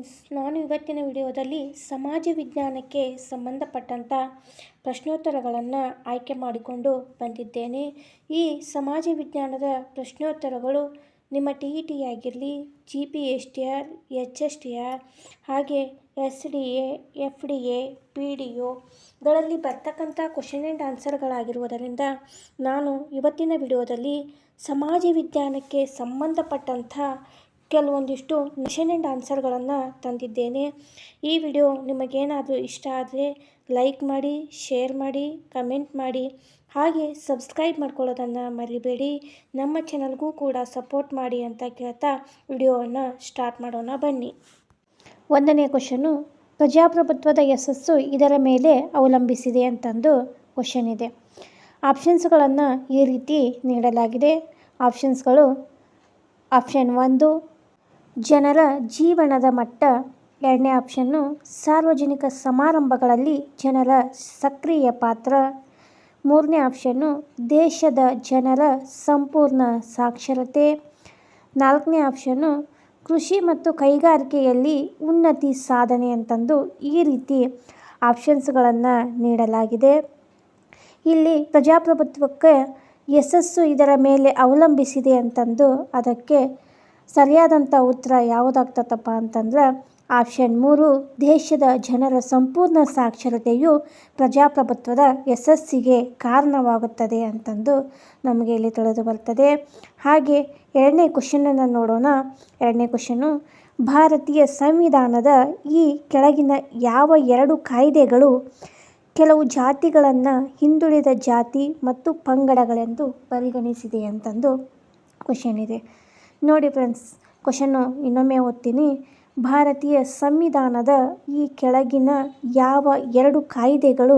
Friends, ನಾನು ಇವತ್ತಿನ ವಿಡಿಯೋದಲ್ಲಿ ಸಮಾಜ ವಿಜ್ಞಾನಕ್ಕೆ ಸಂಬಂಧಪಟ್ಟಂಥ ಪ್ರಶ್ನೋತ್ತರಗಳನ್ನು ಆಯ್ಕೆ ಮಾಡಿಕೊಂಡು ಬಂದಿದ್ದೇನೆ. ಈ ಸಮಾಜ ವಿಜ್ಞಾನದ ಪ್ರಶ್ನೋತ್ತರಗಳು ನಿಮ್ಮ TET ಆಗಿರಲಿ, GPSTR, HSTR ಹಾಗೆ SDA, FDA, PDOಗಳಲ್ಲಿ ಬರ್ತಕ್ಕಂಥ ಕ್ವಶನ್ ಆ್ಯಂಡ್ ಆನ್ಸರ್ಗಳಾಗಿರುವುದರಿಂದ ನಾನು ಇವತ್ತಿನ ವಿಡಿಯೋದಲ್ಲಿ ಸಮಾಜ ವಿಜ್ಞಾನಕ್ಕೆ ಸಂಬಂಧಪಟ್ಟಂಥ ಕೆಲವೊಂದಿಷ್ಟು ಕ್ವಶನ್ ಆ್ಯಂಡ್ ಆನ್ಸರ್ಗಳನ್ನು ತಂದಿದ್ದೇನೆ. ಈ ವಿಡಿಯೋ ನಿಮಗೇನಾದರೂ ಇಷ್ಟ ಆದರೆ ಲೈಕ್ ಮಾಡಿ, ಶೇರ್ ಮಾಡಿ, ಕಮೆಂಟ್ ಮಾಡಿ, ಹಾಗೆ ಸಬ್ಸ್ಕ್ರೈಬ್ ಮಾಡ್ಕೊಳ್ಳೋದನ್ನು ಮರಿಬೇಡಿ. ನಮ್ಮ ಚಾನಲ್ಗೂ ಕೂಡ ಸಪೋರ್ಟ್ ಮಾಡಿ ಅಂತ ಕೇಳ್ತಾ ವಿಡಿಯೋವನ್ನು ಸ್ಟಾರ್ಟ್ ಮಾಡೋಣ ಬನ್ನಿ. 1ನೇ ಕ್ವಶನ್ನು, ಪ್ರಜಾಪ್ರಭುತ್ವದ ಯಶಸ್ಸು ಇದರ ಮೇಲೆ ಅವಲಂಬಿಸಿದೆ ಅಂತಂದು ಕ್ವಶನ್ ಇದೆ. ಆಪ್ಷನ್ಸ್ಗಳನ್ನು ಈ ರೀತಿ ನೀಡಲಾಗಿದೆ. ಆಪ್ಷನ್ಸ್ಗಳು: ಆಪ್ಷನ್ 1 ಜನರ ಜೀವನದ ಮಟ್ಟ, 2ನೇ ಆಪ್ಷನ್ನು ಸಾರ್ವಜನಿಕ ಸಮಾರಂಭಗಳಲ್ಲಿ ಜನರ ಸಕ್ರಿಯ ಪಾತ್ರ, 3ನೇ ಆಪ್ಷನ್ನು ದೇಶದ ಜನರ ಸಂಪೂರ್ಣ ಸಾಕ್ಷರತೆ, 4ನೇ ಆಪ್ಷನ್ನು ಕೃಷಿ ಮತ್ತು ಕೈಗಾರಿಕೆಯಲ್ಲಿ ಉನ್ನತಿ ಸಾಧನೆ ಅಂತಂದು ಈ ರೀತಿ ಆಪ್ಷನ್ಸ್ಗಳನ್ನು ನೀಡಲಾಗಿದೆ. ಇಲ್ಲಿ ಪ್ರಜಾಪ್ರಭುತ್ವಕ್ಕೆ ಯಶಸ್ಸು ಇದರ ಮೇಲೆ ಅವಲಂಬಿಸಿದೆ ಅಂತಂದು ಅದಕ್ಕೆ ಸರಿಯಾದಂಥ ಉತ್ತರ ಯಾವುದಾಗ್ತದಪ್ಪ ಅಂತಂದ್ರೆ ಆಪ್ಷನ್ 3 ದೇಶದ ಜನರ ಸಂಪೂರ್ಣ ಸಾಕ್ಷರತೆಯು ಪ್ರಜಾಪ್ರಭುತ್ವದ ಯಶಸ್ಸಿಗೆ ಕಾರಣವಾಗುತ್ತದೆ ಅಂತಂದು ನಮಗೆ ಇಲ್ಲಿ ತಿಳಿದು ಬರ್ತದೆ. ಹಾಗೆ 2ನೇ ಕ್ವಶನನ್ನು ನೋಡೋಣ. 2ನೇ ಕ್ವಶನು, ಭಾರತೀಯ ಸಂವಿಧಾನದ ಈ ಕೆಳಗಿನ ಯಾವ 2 ಕಾಯ್ದೆಗಳು ಕೆಲವು ಜಾತಿಗಳನ್ನು ಹಿಂದುಳಿದ ಜಾತಿ ಮತ್ತು ಪಂಗಡಗಳೆಂದು ಪರಿಗಣಿಸಿದೆ ಅಂತಂದು ಕ್ವಶನ್ ಇದೆ. ನೋಡಿ ಫ್ರೆಂಡ್ಸ್, ಕ್ವಶನ್ನು ಇನ್ನೊಮ್ಮೆ ಓದ್ತೀನಿ. ಭಾರತೀಯ ಸಂವಿಧಾನದ ಈ ಕೆಳಗಿನ ಯಾವ 2 ಕಾಯ್ದೆಗಳು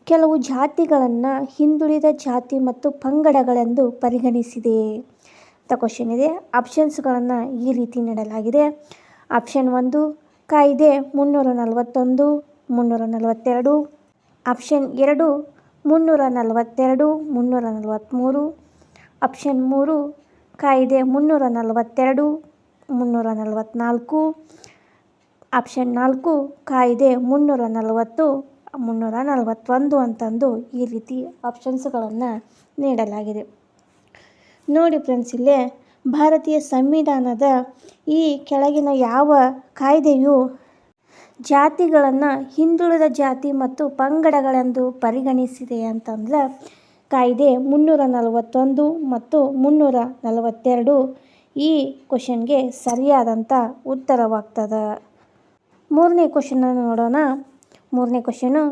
ಕೆಲವು ಜಾತಿಗಳನ್ನು ಹಿಂದುಳಿದ ಜಾತಿ ಮತ್ತು ಪಂಗಡಗಳೆಂದು ಪರಿಗಣಿಸಿದೆ ಅಂತ ಕ್ವಶನ್ ಇದೆ. ಆಪ್ಷನ್ಸ್ಗಳನ್ನು ಈ ರೀತಿ ನೀಡಲಾಗಿದೆ. ಆಪ್ಷನ್ 1 ಕಾಯ್ದೆ 341, 342, ಆಪ್ಷನ್ 2 342, 343, ಆಪ್ಷನ್ 3 ಕಾಯ್ದೆ 342, 344, ಆಪ್ಷನ್ 4 ಕಾಯ್ದೆ 340, 341 ಅಂತಂದು ಈ ರೀತಿ ಆಪ್ಷನ್ಸ್ಗಳನ್ನು ನೀಡಲಾಗಿದೆ. ನೋಡಿ ಫ್ರೆಂಡ್ಸ್, ಇಲ್ಲೇ ಭಾರತೀಯ ಸಂವಿಧಾನದ ಈ ಕೆಳಗಿನ ಯಾವ ಕಾಯ್ದೆಯು ಜಾತಿಗಳನ್ನು ಹಿಂದುಳಿದ ಜಾತಿ ಮತ್ತು ಪಂಗಡಗಳೆಂದು ಪರಿಗಣಿಸಿದೆ ಅಂತಂದ್ರೆ ಕಾಯ್ದೆ 341 ಮತ್ತು 342 ಈ ಕ್ವಶನ್ಗೆ ಸರಿಯಾದಂಥ ಉತ್ತರವಾಗ್ತದೆ. 3ನೇ ಕ್ವಶನನ್ನು ನೋಡೋಣ. 3ನೇ ಕ್ವಶನು,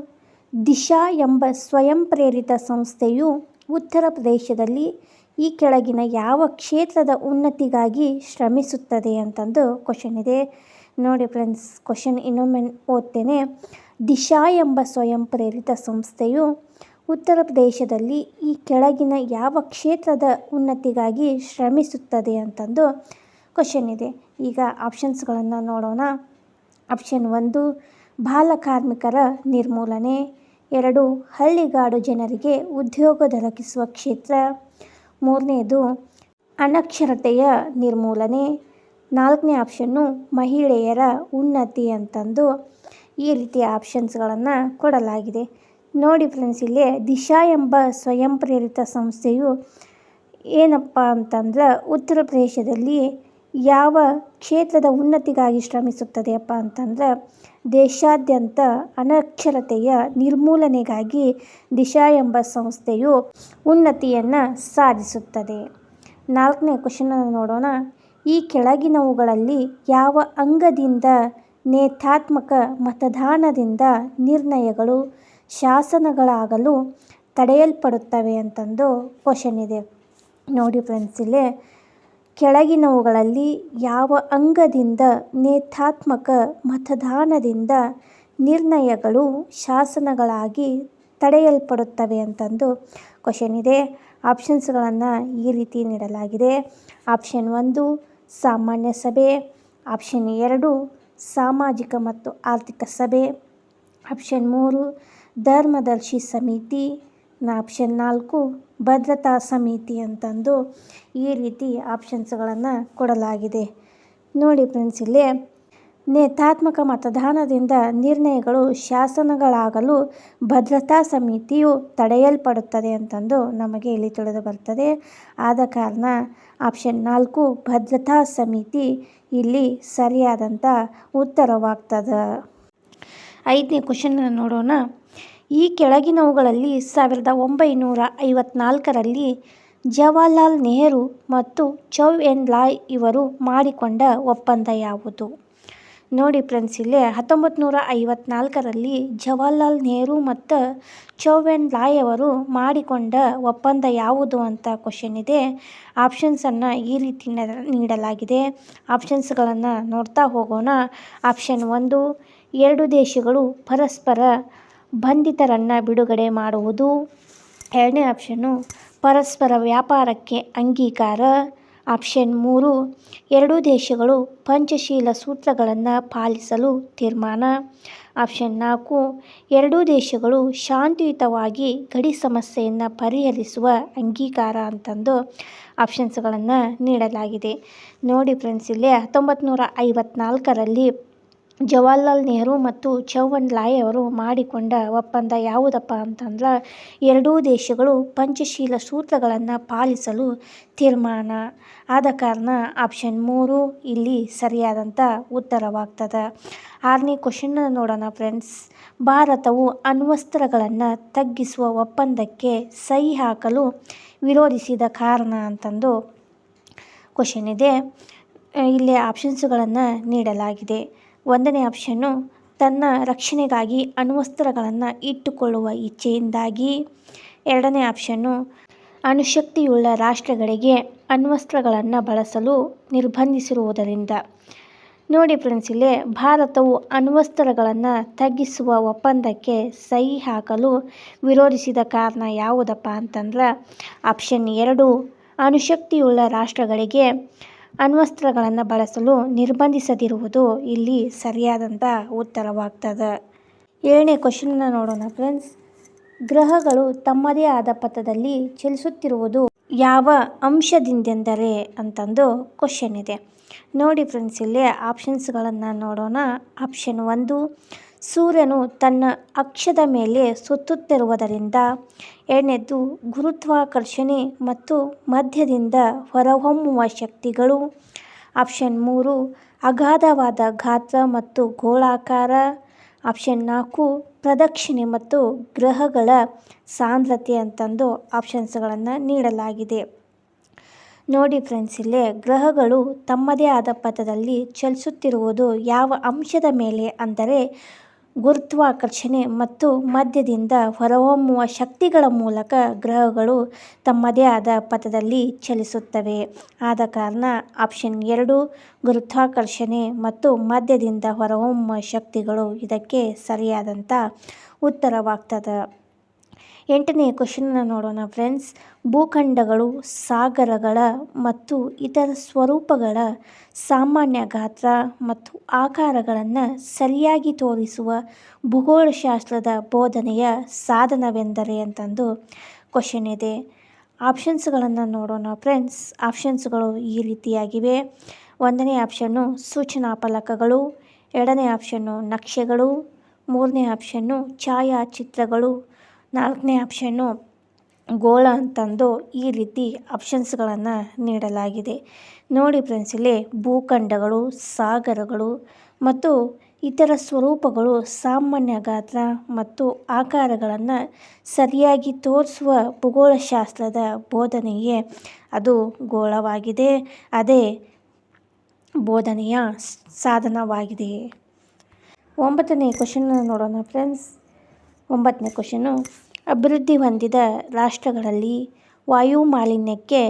ದಿಶಾ ಎಂಬ ಸ್ವಯಂ ಪ್ರೇರಿತ ಸಂಸ್ಥೆಯು ಉತ್ತರ ಪ್ರದೇಶದಲ್ಲಿ ಈ ಕೆಳಗಿನ ಯಾವ ಕ್ಷೇತ್ರದ ಉನ್ನತಿಗಾಗಿ ಶ್ರಮಿಸುತ್ತದೆ ಅಂತಂದು ಕ್ವಶನ್ ಇದೆ. ನೋಡಿ ಫ್ರೆಂಡ್ಸ್, ಕ್ವಶನ್ ಇನ್ನೊಮ್ಮೆ ಓದ್ತೇನೆ. ದಿಶಾ ಎಂಬ ಸ್ವಯಂ ಪ್ರೇರಿತ ಸಂಸ್ಥೆಯು ಉತ್ತರ ಪ್ರದೇಶದಲ್ಲಿ ಈ ಕೆಳಗಿನ ಯಾವ ಕ್ಷೇತ್ರದ ಉನ್ನತಿಗಾಗಿ ಶ್ರಮಿಸುತ್ತದೆ ಅಂತಂದು ಕ್ವಶನ್ ಇದೆ. ಈಗ ಆಪ್ಷನ್ಸ್ಗಳನ್ನು ನೋಡೋಣ. ಆಪ್ಷನ್ 1 ಬಾಲಕಾರ್ಮಿಕರ ನಿರ್ಮೂಲನೆ, 2 ಹಳ್ಳಿಗಾಡು ಜನರಿಗೆ ಉದ್ಯೋಗ ದೊರಕಿಸುವ ಕ್ಷೇತ್ರ, 3ನೇದು ಅನಕ್ಷರತೆಯ ನಿರ್ಮೂಲನೆ, 4ನೇ ಆಪ್ಷನ್ನು ಮಹಿಳೆಯರ ಉನ್ನತಿ ಅಂತಂದು ಈ ರೀತಿಯ ಆಪ್ಷನ್ಸ್ಗಳನ್ನು ಕೊಡಲಾಗಿದೆ. ನೋಡಿ ಫ್ರೆಂಡ್ಸ್, ಇಲ್ಲಿ ದಿಶಾ ಎಂಬ ಸ್ವಯಂ ಪ್ರೇರಿತ ಸಂಸ್ಥೆಯು ಏನಪ್ಪ ಅಂತಂದ್ರೆ ಉತ್ತರ ಪ್ರದೇಶದಲ್ಲಿ ಯಾವ ಕ್ಷೇತ್ರದ ಉನ್ನತಿಗಾಗಿ ಶ್ರಮಿಸುತ್ತದೆಯಪ್ಪ ಅಂತಂದ್ರೆ ದೇಶಾದ್ಯಂತ ಅನಕ್ಷರತೆಯ ನಿರ್ಮೂಲನೆಗಾಗಿ ದಿಶಾ ಎಂಬ ಸಂಸ್ಥೆಯು ಉನ್ನತಿಯನ್ನು ಸಾಧಿಸುತ್ತದೆ. 4ನೇ ಕ್ವಶನನ್ನು ನೋಡೋಣ. ಈ ಕೆಳಗಿನವುಗಳಲ್ಲಿ ಯಾವ ಅಂಗದಿಂದ ನೇತಾತ್ಮಕ ಮತದಾನದಿಂದ ನಿರ್ಣಯಗಳು ಶಾಸನಗಳಾಗಲು ತಡೆಯಲ್ಪಡುತ್ತವೆ ಅಂತಂದು ಕ್ವಶನ್ ಇದೆ. ನೋಡಿ ಫ್ರೆಂಡ್ಸ್, ಇಲ್ಲಿ ಕೆಳಗಿನವುಗಳಲ್ಲಿ ಯಾವ ಅಂಗದಿಂದ ನೇತಾತ್ಮಕ ಮತದಾನದಿಂದ ನಿರ್ಣಯಗಳು ಶಾಸನಗಳಾಗಿ ತಡೆಯಲ್ಪಡುತ್ತವೆ ಅಂತಂದು ಕ್ವಶನ್ ಇದೆ. ಆಪ್ಷನ್ಸ್ಗಳನ್ನು ಈ ರೀತಿ ನೀಡಲಾಗಿದೆ. ಆಪ್ಷನ್ 1 ಸಾಮಾನ್ಯ ಸಭೆ, ಆಪ್ಷನ್ 2 ಸಾಮಾಜಿಕ ಮತ್ತು ಆರ್ಥಿಕ ಸಭೆ, ಆಪ್ಷನ್ 3 ಧರ್ಮದರ್ಶಿ ಸಮಿತಿ, ಆಪ್ಷನ್ 4 ಭದ್ರತಾ ಸಮಿತಿ ಅಂತಂದು ಈ ರೀತಿ ಆಪ್ಷನ್ಸ್ಗಳನ್ನು ಕೊಡಲಾಗಿದೆ. ನೋಡಿ ಫ್ರೆಂಡ್ಸ್, ಇಲ್ಲಿ ನೇತಾತ್ಮಕ ಮತದಾನದಿಂದ ನಿರ್ಣಯಗಳು ಶಾಸನಗಳಾಗಲು ಭದ್ರತಾ ಸಮಿತಿಯು ತಡೆಯಲ್ಪಡುತ್ತದೆ ಅಂತಂದು ನಮಗೆ ಇಲ್ಲಿ ತಿಳಿದು ಬರ್ತದೆ. ಆದ ಕಾರಣ ಆಪ್ಷನ್ 4 ಭದ್ರತಾ ಸಮಿತಿ ಇಲ್ಲಿ ಸರಿಯಾದಂಥ ಉತ್ತರವಾಗ್ತದೆ. 5ನೇ ಕ್ವಶನ್ ನೋಡೋಣ. ಈ ಕೆಳಗಿನವುಗಳಲ್ಲಿ 1954ರಲ್ಲಿ ಜವಾಹರ್ಲಾಲ್ ನೆಹರು ಮತ್ತು ಚೌ ಎನ್ ಲಾಯ್ ಇವರು ಮಾಡಿಕೊಂಡ ಒಪ್ಪಂದ ಯಾವುದು? ನೋಡಿ ಫ್ರೆಂಡ್ಸ್, ಇಲ್ಲಿ 1954ರಲ್ಲಿ ಜವಾಹರ್ಲಾಲ್ ನೆಹರು ಮತ್ತು ಚೌ ಎನ್ ಲಾಯ್ ಅವರು ಮಾಡಿಕೊಂಡ ಒಪ್ಪಂದ ಯಾವುದು ಅಂತ ಕ್ವಶನ್ ಇದೆ. ಆಪ್ಷನ್ಸನ್ನು ಈ ರೀತಿ ನೀಡಲಾಗಿದೆ. ಆಪ್ಷನ್ಸ್ಗಳನ್ನು ನೋಡ್ತಾ ಹೋಗೋಣ. ಆಪ್ಷನ್ 1 ಎರಡು ದೇಶಗಳು ಪರಸ್ಪರ ಬಂಧಿತರನ್ನು ಬಿಡುಗಡೆ ಮಾಡುವುದು. 2ನೇ ಆಪ್ಷನ್ನು ಪರಸ್ಪರ ವ್ಯಾಪಾರಕ್ಕೆ ಅಂಗೀಕಾರ. ಆಪ್ಷನ್ 3 ಎರಡೂ ದೇಶಗಳು ಪಂಚಶೀಲ ಸೂತ್ರಗಳನ್ನು ಪಾಲಿಸಲು ತೀರ್ಮಾನ. ಆಪ್ಷನ್ 4 ಎರಡೂ ದೇಶಗಳು ಶಾಂತಿಯುತವಾಗಿ ಗಡಿ ಸಮಸ್ಯೆಯನ್ನು ಪರಿಹರಿಸುವ ಅಂಗೀಕಾರ ಅಂತಂದು ಆಪ್ಷನ್ಸ್ಗಳನ್ನು ನೀಡಲಾಗಿದೆ. ನೋಡಿ ಫ್ರೆಂಡ್ಸ್, ಇಲ್ಲಿ 1954ರಲ್ಲಿ ಜವಾಹರ್ಲಾಲ್ ನೆಹರು ಮತ್ತು ಚೌ ಎನ್ ಲಾಯ್ ಅವರು ಮಾಡಿಕೊಂಡ ಒಪ್ಪಂದ ಯಾವುದಪ್ಪ ಅಂತಂದ್ರೆ ಎರಡೂ ದೇಶಗಳು ಪಂಚಶೀಲ ಸೂತ್ರಗಳನ್ನು ಪಾಲಿಸಲು ತೀರ್ಮಾನ. ಆದ ಕಾರಣ ಆಪ್ಷನ್ 3 ಇಲ್ಲಿ ಸರಿಯಾದಂಥ ಉತ್ತರವಾಗ್ತದೆ. 6ನೇ ಕ್ವಶನ್ ನೋಡೋಣ ಫ್ರೆಂಡ್ಸ್. ಭಾರತವು ಅಣ್ವಸ್ತ್ರಗಳನ್ನು ತಗ್ಗಿಸುವ ಒಪ್ಪಂದಕ್ಕೆ ಸಹಿ ಹಾಕಲು ವಿರೋಧಿಸಿದ ಕಾರಣ ಅಂತಂದು ಕ್ವಶನ್ ಇದೆ. ಇಲ್ಲಿ ಆಪ್ಷನ್ಸ್ಗಳನ್ನು ನೀಡಲಾಗಿದೆ. 1ನೇ ಆಪ್ಷನ್ನು ತನ್ನ ರಕ್ಷಣೆಗಾಗಿ ಅಣ್ವಸ್ತ್ರಗಳನ್ನು ಇಟ್ಟುಕೊಳ್ಳುವ ಇಚ್ಛೆಯಿಂದಾಗಿ. 2ನೇ ಆಪ್ಷನ್ನು ಅಣುಶಕ್ತಿಯುಳ್ಳ ರಾಷ್ಟ್ರಗಳಿಗೆ ಅಣ್ವಸ್ತ್ರಗಳನ್ನು ಬಳಸಲು ನಿರ್ಬಂಧಿಸಿರುವುದರಿಂದ. ನೋಡಿ ಫ್ರೆಂಡ್ಸ್, ಇಲ್ಲಿ ಭಾರತವು ಅಣ್ವಸ್ತ್ರಗಳನ್ನು ತಗ್ಗಿಸುವ ಒಪ್ಪಂದಕ್ಕೆ ಸಹಿ ಹಾಕಲು ವಿರೋಧಿಸಿದ ಕಾರಣ ಯಾವುದಪ್ಪ ಅಂತಂದ್ರೆ ಆಪ್ಷನ್ 2 ಅಣುಶಕ್ತಿಯುಳ್ಳ ರಾಷ್ಟ್ರಗಳಿಗೆ ಅಣ್ವಸ್ತ್ರಗಳನ್ನು ಬಳಸಲು ನಿರ್ಬಂಧಿಸದಿರುವುದು ಇಲ್ಲಿ ಸರಿಯಾದಂಥ ಉತ್ತರವಾಗ್ತದೆ. 7ನೇ ಕ್ವಶನ್ನ ನೋಡೋಣ ಫ್ರೆಂಡ್ಸ್. ಗ್ರಹಗಳು ತಮ್ಮದೇ ಆದ ಪಥದಲ್ಲಿ ಚಲಿಸುತ್ತಿರುವುದು ಯಾವ ಅಂಶದಿಂದೆಂದರೆ ಅಂತಂದು ಕ್ವಶನ್ ಇದೆ. ನೋಡಿ ಫ್ರೆಂಡ್ಸ್, ಇಲ್ಲಿ ಆಪ್ಷನ್ಸ್ಗಳನ್ನು ನೋಡೋಣ. ಆಪ್ಷನ್ 1 ಸೂರ್ಯನು ತನ್ನ ಅಕ್ಷದ ಮೇಲೆ ಸುತ್ತುತ್ತಿರುವುದರಿಂದ. 2ನೇದು ಗುರುತ್ವಾಕರ್ಷಣೆ ಮತ್ತು ಮಧ್ಯದಿಂದ ಹೊರಹೊಮ್ಮುವ ಶಕ್ತಿಗಳು. ಆಪ್ಷನ್ 3 ಅಗಾಧವಾದ ಗಾತ್ರ ಮತ್ತು ಗೋಳಾಕಾರ. ಆಪ್ಷನ್ 4 ಪ್ರದಕ್ಷಿಣೆ ಮತ್ತು ಗ್ರಹಗಳ ಸಾಂದ್ರತೆ ಅಂತಂದು ಆಪ್ಷನ್ಸ್ಗಳನ್ನು ನೀಡಲಾಗಿದೆ. ನೋಡಿ ಫ್ರೆಂಡ್ಸ್, ಇಲ್ಲಿ ಗ್ರಹಗಳು ತಮ್ಮದೇ ಆದ ಪಥದಲ್ಲಿ ಚಲಿಸುತ್ತಿರುವುದು ಯಾವ ಅಂಶದ ಮೇಲೆ ಅಂದರೆ ಗುರುತ್ವಾಕರ್ಷಣೆ ಮತ್ತು ಮಧ್ಯದಿಂದ ಹೊರಹೊಮ್ಮುವ ಶಕ್ತಿಗಳ ಮೂಲಕ ಗ್ರಹಗಳು ತಮ್ಮದೇ ಆದ ಪಥದಲ್ಲಿ ಚಲಿಸುತ್ತವೆ. ಆದ ಕಾರಣ ಆಪ್ಷನ್ 2 ಗುರುತ್ವಾಕರ್ಷಣೆ ಮತ್ತು ಮಧ್ಯದಿಂದ ಹೊರಹೊಮ್ಮುವ ಶಕ್ತಿಗಳು ಇದಕ್ಕೆ ಸರಿಯಾದಂಥ ಉತ್ತರವಾಗ್ತದೆ. 8ನೇ ಕ್ವಶನ್ನ ನೋಡೋಣ ಫ್ರೆಂಡ್ಸ್. ಭೂಖಂಡಗಳು, ಸಾಗರಗಳ ಮತ್ತು ಇತರ ಸ್ವರೂಪಗಳ ಸಾಮಾನ್ಯ ಗಾತ್ರ ಮತ್ತು ಆಕಾರಗಳನ್ನು ಸರಿಯಾಗಿ ತೋರಿಸುವ ಭೂಗೋಳಶಾಸ್ತ್ರದ ಬೋಧನೆಯ ಸಾಧನವೆಂದರೆ ಅಂತಂದು ಕ್ವಶನ್ ಇದೆ. ಆಪ್ಷನ್ಸ್ಗಳನ್ನು ನೋಡೋಣ ಫ್ರೆಂಡ್ಸ್. ಆಪ್ಷನ್ಸ್ಗಳು ಈ ರೀತಿಯಾಗಿವೆ. 1ನೇ ಆಪ್ಷನ್ನು ಸೂಚನಾ ಫಲಕಗಳು. 2ನೇ ಆಪ್ಷನ್ನು ನಕ್ಷೆಗಳು. 3ನೇ ಆಪ್ಷನ್ನು ಛಾಯಾಚಿತ್ರಗಳು. 4ನೇ ಆಪ್ಷನ್ನು ಗೋಳ ಅಂತಂದು ಈ ರೀತಿ ಆಪ್ಷನ್ಸ್ಗಳನ್ನು ನೀಡಲಾಗಿದೆ. ನೋಡಿ ಫ್ರೆಂಡ್ಸ್, ಇಲ್ಲಿ ಭೂಖಂಡಗಳು, ಸಾಗರಗಳು ಮತ್ತು ಇತರ ಸ್ವರೂಪಗಳು ಸಾಮಾನ್ಯ ಗಾತ್ರ ಮತ್ತು ಆಕಾರಗಳನ್ನು ಸರಿಯಾಗಿ ತೋರಿಸುವ ಭೂಗೋಳಶಾಸ್ತ್ರದ ಬೋಧನೆಯೇ ಅದು ಗೋಳವಾಗಿದೆ. ಅದೇ ಬೋಧನೆಯ ಸಾಧನವಾಗಿದೆ. 9ನೇ ಕ್ವಶನ್ನ ನೋಡೋಣ ಫ್ರೆಂಡ್ಸ್. 9ನೇ ಕ್ವಶನ್ನು ಅಭಿವೃದ್ಧಿ ಹೊಂದಿದ ರಾಷ್ಟ್ರಗಳಲ್ಲಿ ವಾಯು ಮಾಲಿನ್ಯಕ್ಕೆ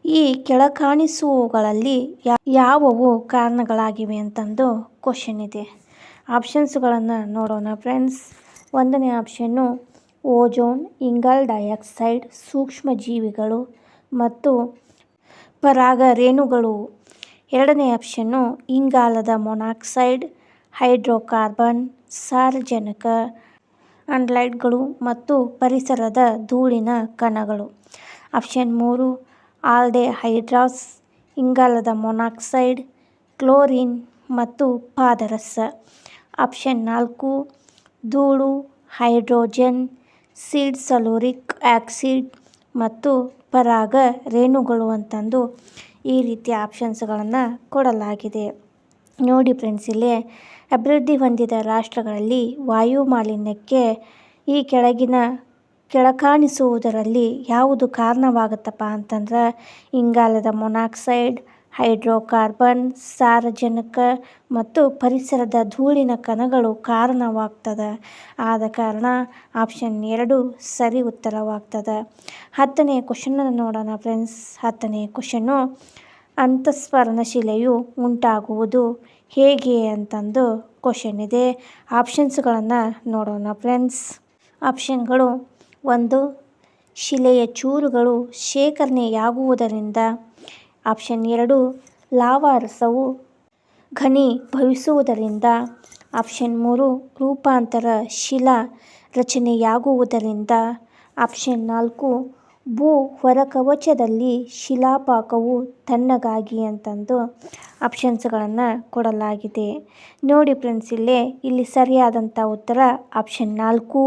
ಈ ಕೆಳಕಾಣಿಸುವವುಗಳಲ್ಲಿ ಯಾವುವು ಕಾರಣಗಳಾಗಿವೆ ಅಂತಂದು ಕ್ವಶನ್ ಇದೆ. ಆಪ್ಷನ್ಸ್ಗಳನ್ನು ನೋಡೋಣ ಫ್ರೆಂಡ್ಸ್. 1ನೇ ಆಪ್ಷನ್ನು ಓಜೋನ್, ಇಂಗಾಲ ಡೈಆಕ್ಸೈಡ್, ಸೂಕ್ಷ್ಮಜೀವಿಗಳು ಮತ್ತು ಪರಾಗರೇಣುಗಳು. 2ನೇ ಆಪ್ಷನ್ನು ಇಂಗಾಲದ ಮೊನಾಕ್ಸೈಡ್, ಹೈಡ್ರೋಕಾರ್ಬನ್, ಸಾರಜನಕ ಆಕ್ಸೈಡ್ಗಳು ಮತ್ತು ಪರಿಸರದ ಧೂಳಿನ ಕಣಗಳು. ಆಪ್ಷನ್ 3 ಆಲ್ಡೆಹೈಡ್ಸ್, ಇಂಗಾಲದ ಮೊನಾಕ್ಸೈಡ್, ಕ್ಲೋರಿನ್ ಮತ್ತು ಪಾದರಸ. ಆಪ್ಷನ್ 4 ಧೂಳು, ಹೈಡ್ರೋಜನ್, ಸೀಡ್ ಸಲ್ಫ್ಯೂರಿಕ್ ಆಕ್ಸಿಡ್ ಮತ್ತು ಪರಾಗ ರೇಣುಗಳು ಅಂತಂದು ಈ ರೀತಿಯ ಆಪ್ಷನ್ಸ್ಗಳನ್ನು ಕೊಡಲಾಗಿದೆ. ನೋಡಿ ಫ್ರೆಂಡ್ಸ್, ಇಲ್ಲಿ ಅಭಿವೃದ್ಧಿ ಹೊಂದಿದ ರಾಷ್ಟ್ರಗಳಲ್ಲಿ ವಾಯು ಮಾಲಿನ್ಯಕ್ಕೆ ಈ ಕೆಳಕಾಣಿಸುವುದರಲ್ಲಿ ಯಾವುದು ಕಾರಣವಾಗುತ್ತಪ್ಪ ಅಂತಂದ್ರೆ ಇಂಗಾಲದ ಮೊನಾಕ್ಸೈಡ್, ಹೈಡ್ರೋಕಾರ್ಬನ್, ಸಾರಜನಕ ಮತ್ತು ಪರಿಸರದ ಧೂಳಿನ ಕಣಗಳು ಕಾರಣವಾಗ್ತದೆ. ಆದ ಕಾರಣ ಆಪ್ಷನ್ 2 ಸರಿ ಉತ್ತರವಾಗ್ತದೆ. 10ನೇ ಕ್ವಶನನ್ನು ನೋಡೋಣ ಫ್ರೆಂಡ್ಸ್. 10ನೇ ಕ್ವಶನ್ನು ಅಂತಸ್ಫಲನಶಿಲೆಯು ಉಂಟಾಗುವುದು ಹೇಗೆ ಅಂತಂದು ಕ್ವಶನ್ ಇದೆ. ಆಪ್ಷನ್ಸ್ಗಳನ್ನು ನೋಡೋಣ ಫ್ರೆಂಡ್ಸ್. ಆಪ್ಷನ್ಗಳು: 1 ಶಿಲೆಯ ಚೂರುಗಳು ಶೇಖರಣೆಯಾಗುವುದರಿಂದ. ಆಪ್ಷನ್ 2 ಲಾವಾರಸವು ಘನೀಭವಿಸುವುದರಿಂದ. ಆಪ್ಷನ್ 3 ರೂಪಾಂತರ ಶಿಲಾ ರಚನೆಯಾಗುವುದರಿಂದ. ಆಪ್ಷನ್ 4 ಭೂ ಹೊರಕವಚದಲ್ಲಿ ಶಿಲಾಪಾಕವು ತಣ್ಣಗಾಗಿ ಅಂತಂದು ಆಪ್ಷನ್ಸ್ಗಳನ್ನು ಕೊಡಲಾಗಿದೆ. ನೋಡಿ ಫ್ರೆಂಡ್ಸ್, ಇಲ್ಲಿ ಸರಿಯಾದಂಥ ಉತ್ತರ ಆಪ್ಷನ್ 4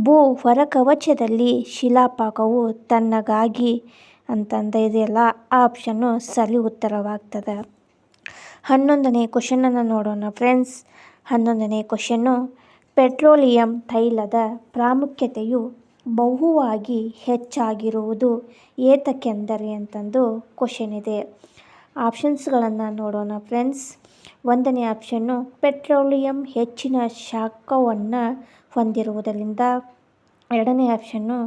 ಭೂ ಹೊರಕವಚದಲ್ಲಿ ಶಿಲಾಪಾಕವು ತಣ್ಣಗಾಗಿ ಅಂತಂದು ಇದೆಯಲ್ಲ, ಆ ಆಪ್ಷನ್ನು ಸರಿ ಉತ್ತರವಾಗ್ತದೆ. 11ನೇ ಕ್ವಶನನ್ನು ನೋಡೋಣ ಫ್ರೆಂಡ್ಸ್. 11ನೇ ಕ್ವಶನ್ನು ಪೆಟ್ರೋಲಿಯಂ ತೈಲದ ಪ್ರಾಮುಖ್ಯತೆಯು ಬಹುವಾಗಿ ಹೆಚ್ಚಾಗಿರುವುದು ಏತಕ್ಕೆಂದರೆ ಅಂತಂದು ಕ್ವಶನ್ ಇದೆ. ಆಪ್ಷನ್ಸ್ಗಳನ್ನು ನೋಡೋಣ ಫ್ರೆಂಡ್ಸ್. 1ನೇ ಆಪ್ಷನ್ನು ಪೆಟ್ರೋಲಿಯಂ ಹೆಚ್ಚಿನ ಶಾಖವನ್ನು ಹೊಂದಿರುವುದರಿಂದ. 2ನೇ ಆಪ್ಷನ್ನು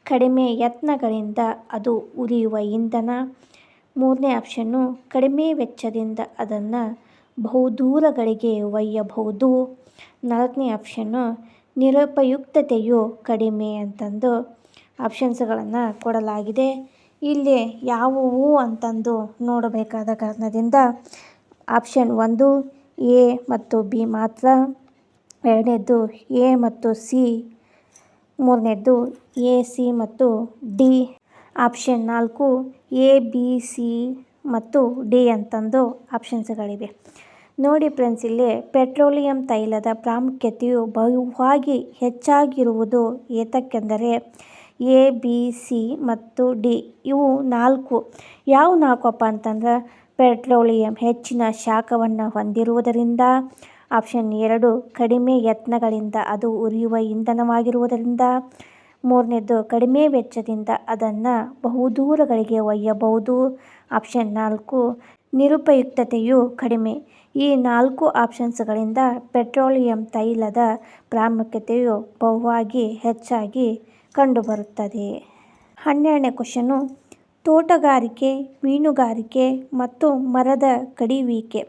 ಕಡಿಮೆ ಯತ್ನಗಳಿಂದ ಅದು ಉರಿಯುವ ಇಂಧನ. 3ನೇ ಆಪ್ಷನ್ನು ಕಡಿಮೆ ವೆಚ್ಚದಿಂದ ಅದನ್ನು ಬಹುದೂರಗಳಿಗೆ ಒಯ್ಯಬಹುದು. 4ನೇ ಆಪ್ಷನ್ನು ನಿರುಪಯುಕ್ತತೆಯು ಕಡಿಮೆ ಅಂತಂದು ಆಪ್ಷನ್ಸ್ಗಳನ್ನು ಕೊಡಲಾಗಿದೆ. ಇಲ್ಲಿ ಯಾವುವು ಅಂತಂದು ನೋಡಬೇಕಾದ ಕಾರಣದಿಂದ ಆಪ್ಷನ್ 1 ಎ ಮತ್ತು ಬಿ ಮಾತ್ರ. 2ನೇದ್ದು ಎ ಮತ್ತು ಸಿ. 3ನೇದ್ದು ಎ, ಸಿ ಮತ್ತು D. Option 4 A, B, C ಮತ್ತು ಡಿ ಅಂತಂದು ಆಪ್ಷನ್ಸ್ಗಳಿವೆ. ನೋಡಿ ಫ್ರೆಂಡ್ಸ್, ಇಲ್ಲಿ ಪೆಟ್ರೋಲಿಯಂ ತೈಲದ ಪ್ರಾಮುಖ್ಯತೆಯು ಬಹುವಾಗಿ ಹೆಚ್ಚಾಗಿರುವುದು ಏತಕ್ಕೆಂದರೆ ಎ, ಬಿ, ಸಿ ಮತ್ತು ಡಿ ಇವು 4. ಯಾವ 4ಅಪ್ಪ ಅಂತಂದ್ರೆ ಪೆಟ್ರೋಲಿಯಂ ಹೆಚ್ಚಿನ ಶಾಖವನ್ನು ಹೊಂದಿರುವುದರಿಂದ. ಆಪ್ಷನ್ 2 ಕಡಿಮೆ ಯತ್ನಗಳಿಂದ ಅದು ಉರಿಯುವ ಇಂಧನವಾಗಿರುವುದರಿಂದ. 3ನೇದ್ದು ಕಡಿಮೆ ವೆಚ್ಚದಿಂದ ಅದನ್ನು ಬಹುದೂರಗಳಿಗೆ ಒಯ್ಯಬಹುದು. ಆಪ್ಷನ್ 4 ನಿರುಪಯುಕ್ತತೆಯು ಕಡಿಮೆ. ಈ 4 ಆಪ್ಷನ್ಸ್ಗಳಿಂದ ಪೆಟ್ರೋಲಿಯಂ ತೈಲದ ಪ್ರಾಮುಖ್ಯತೆಯು ಬಹುವಾಗಿ ಹೆಚ್ಚಾಗಿ ಕಂಡುಬರುತ್ತದೆ. 12ನೇ ಕ್ವಶನ್ನು ತೋಟಗಾರಿಕೆ, ಮೀನುಗಾರಿಕೆ ಮತ್ತು ಮರದ ಕಡಿಯುವಿಕೆ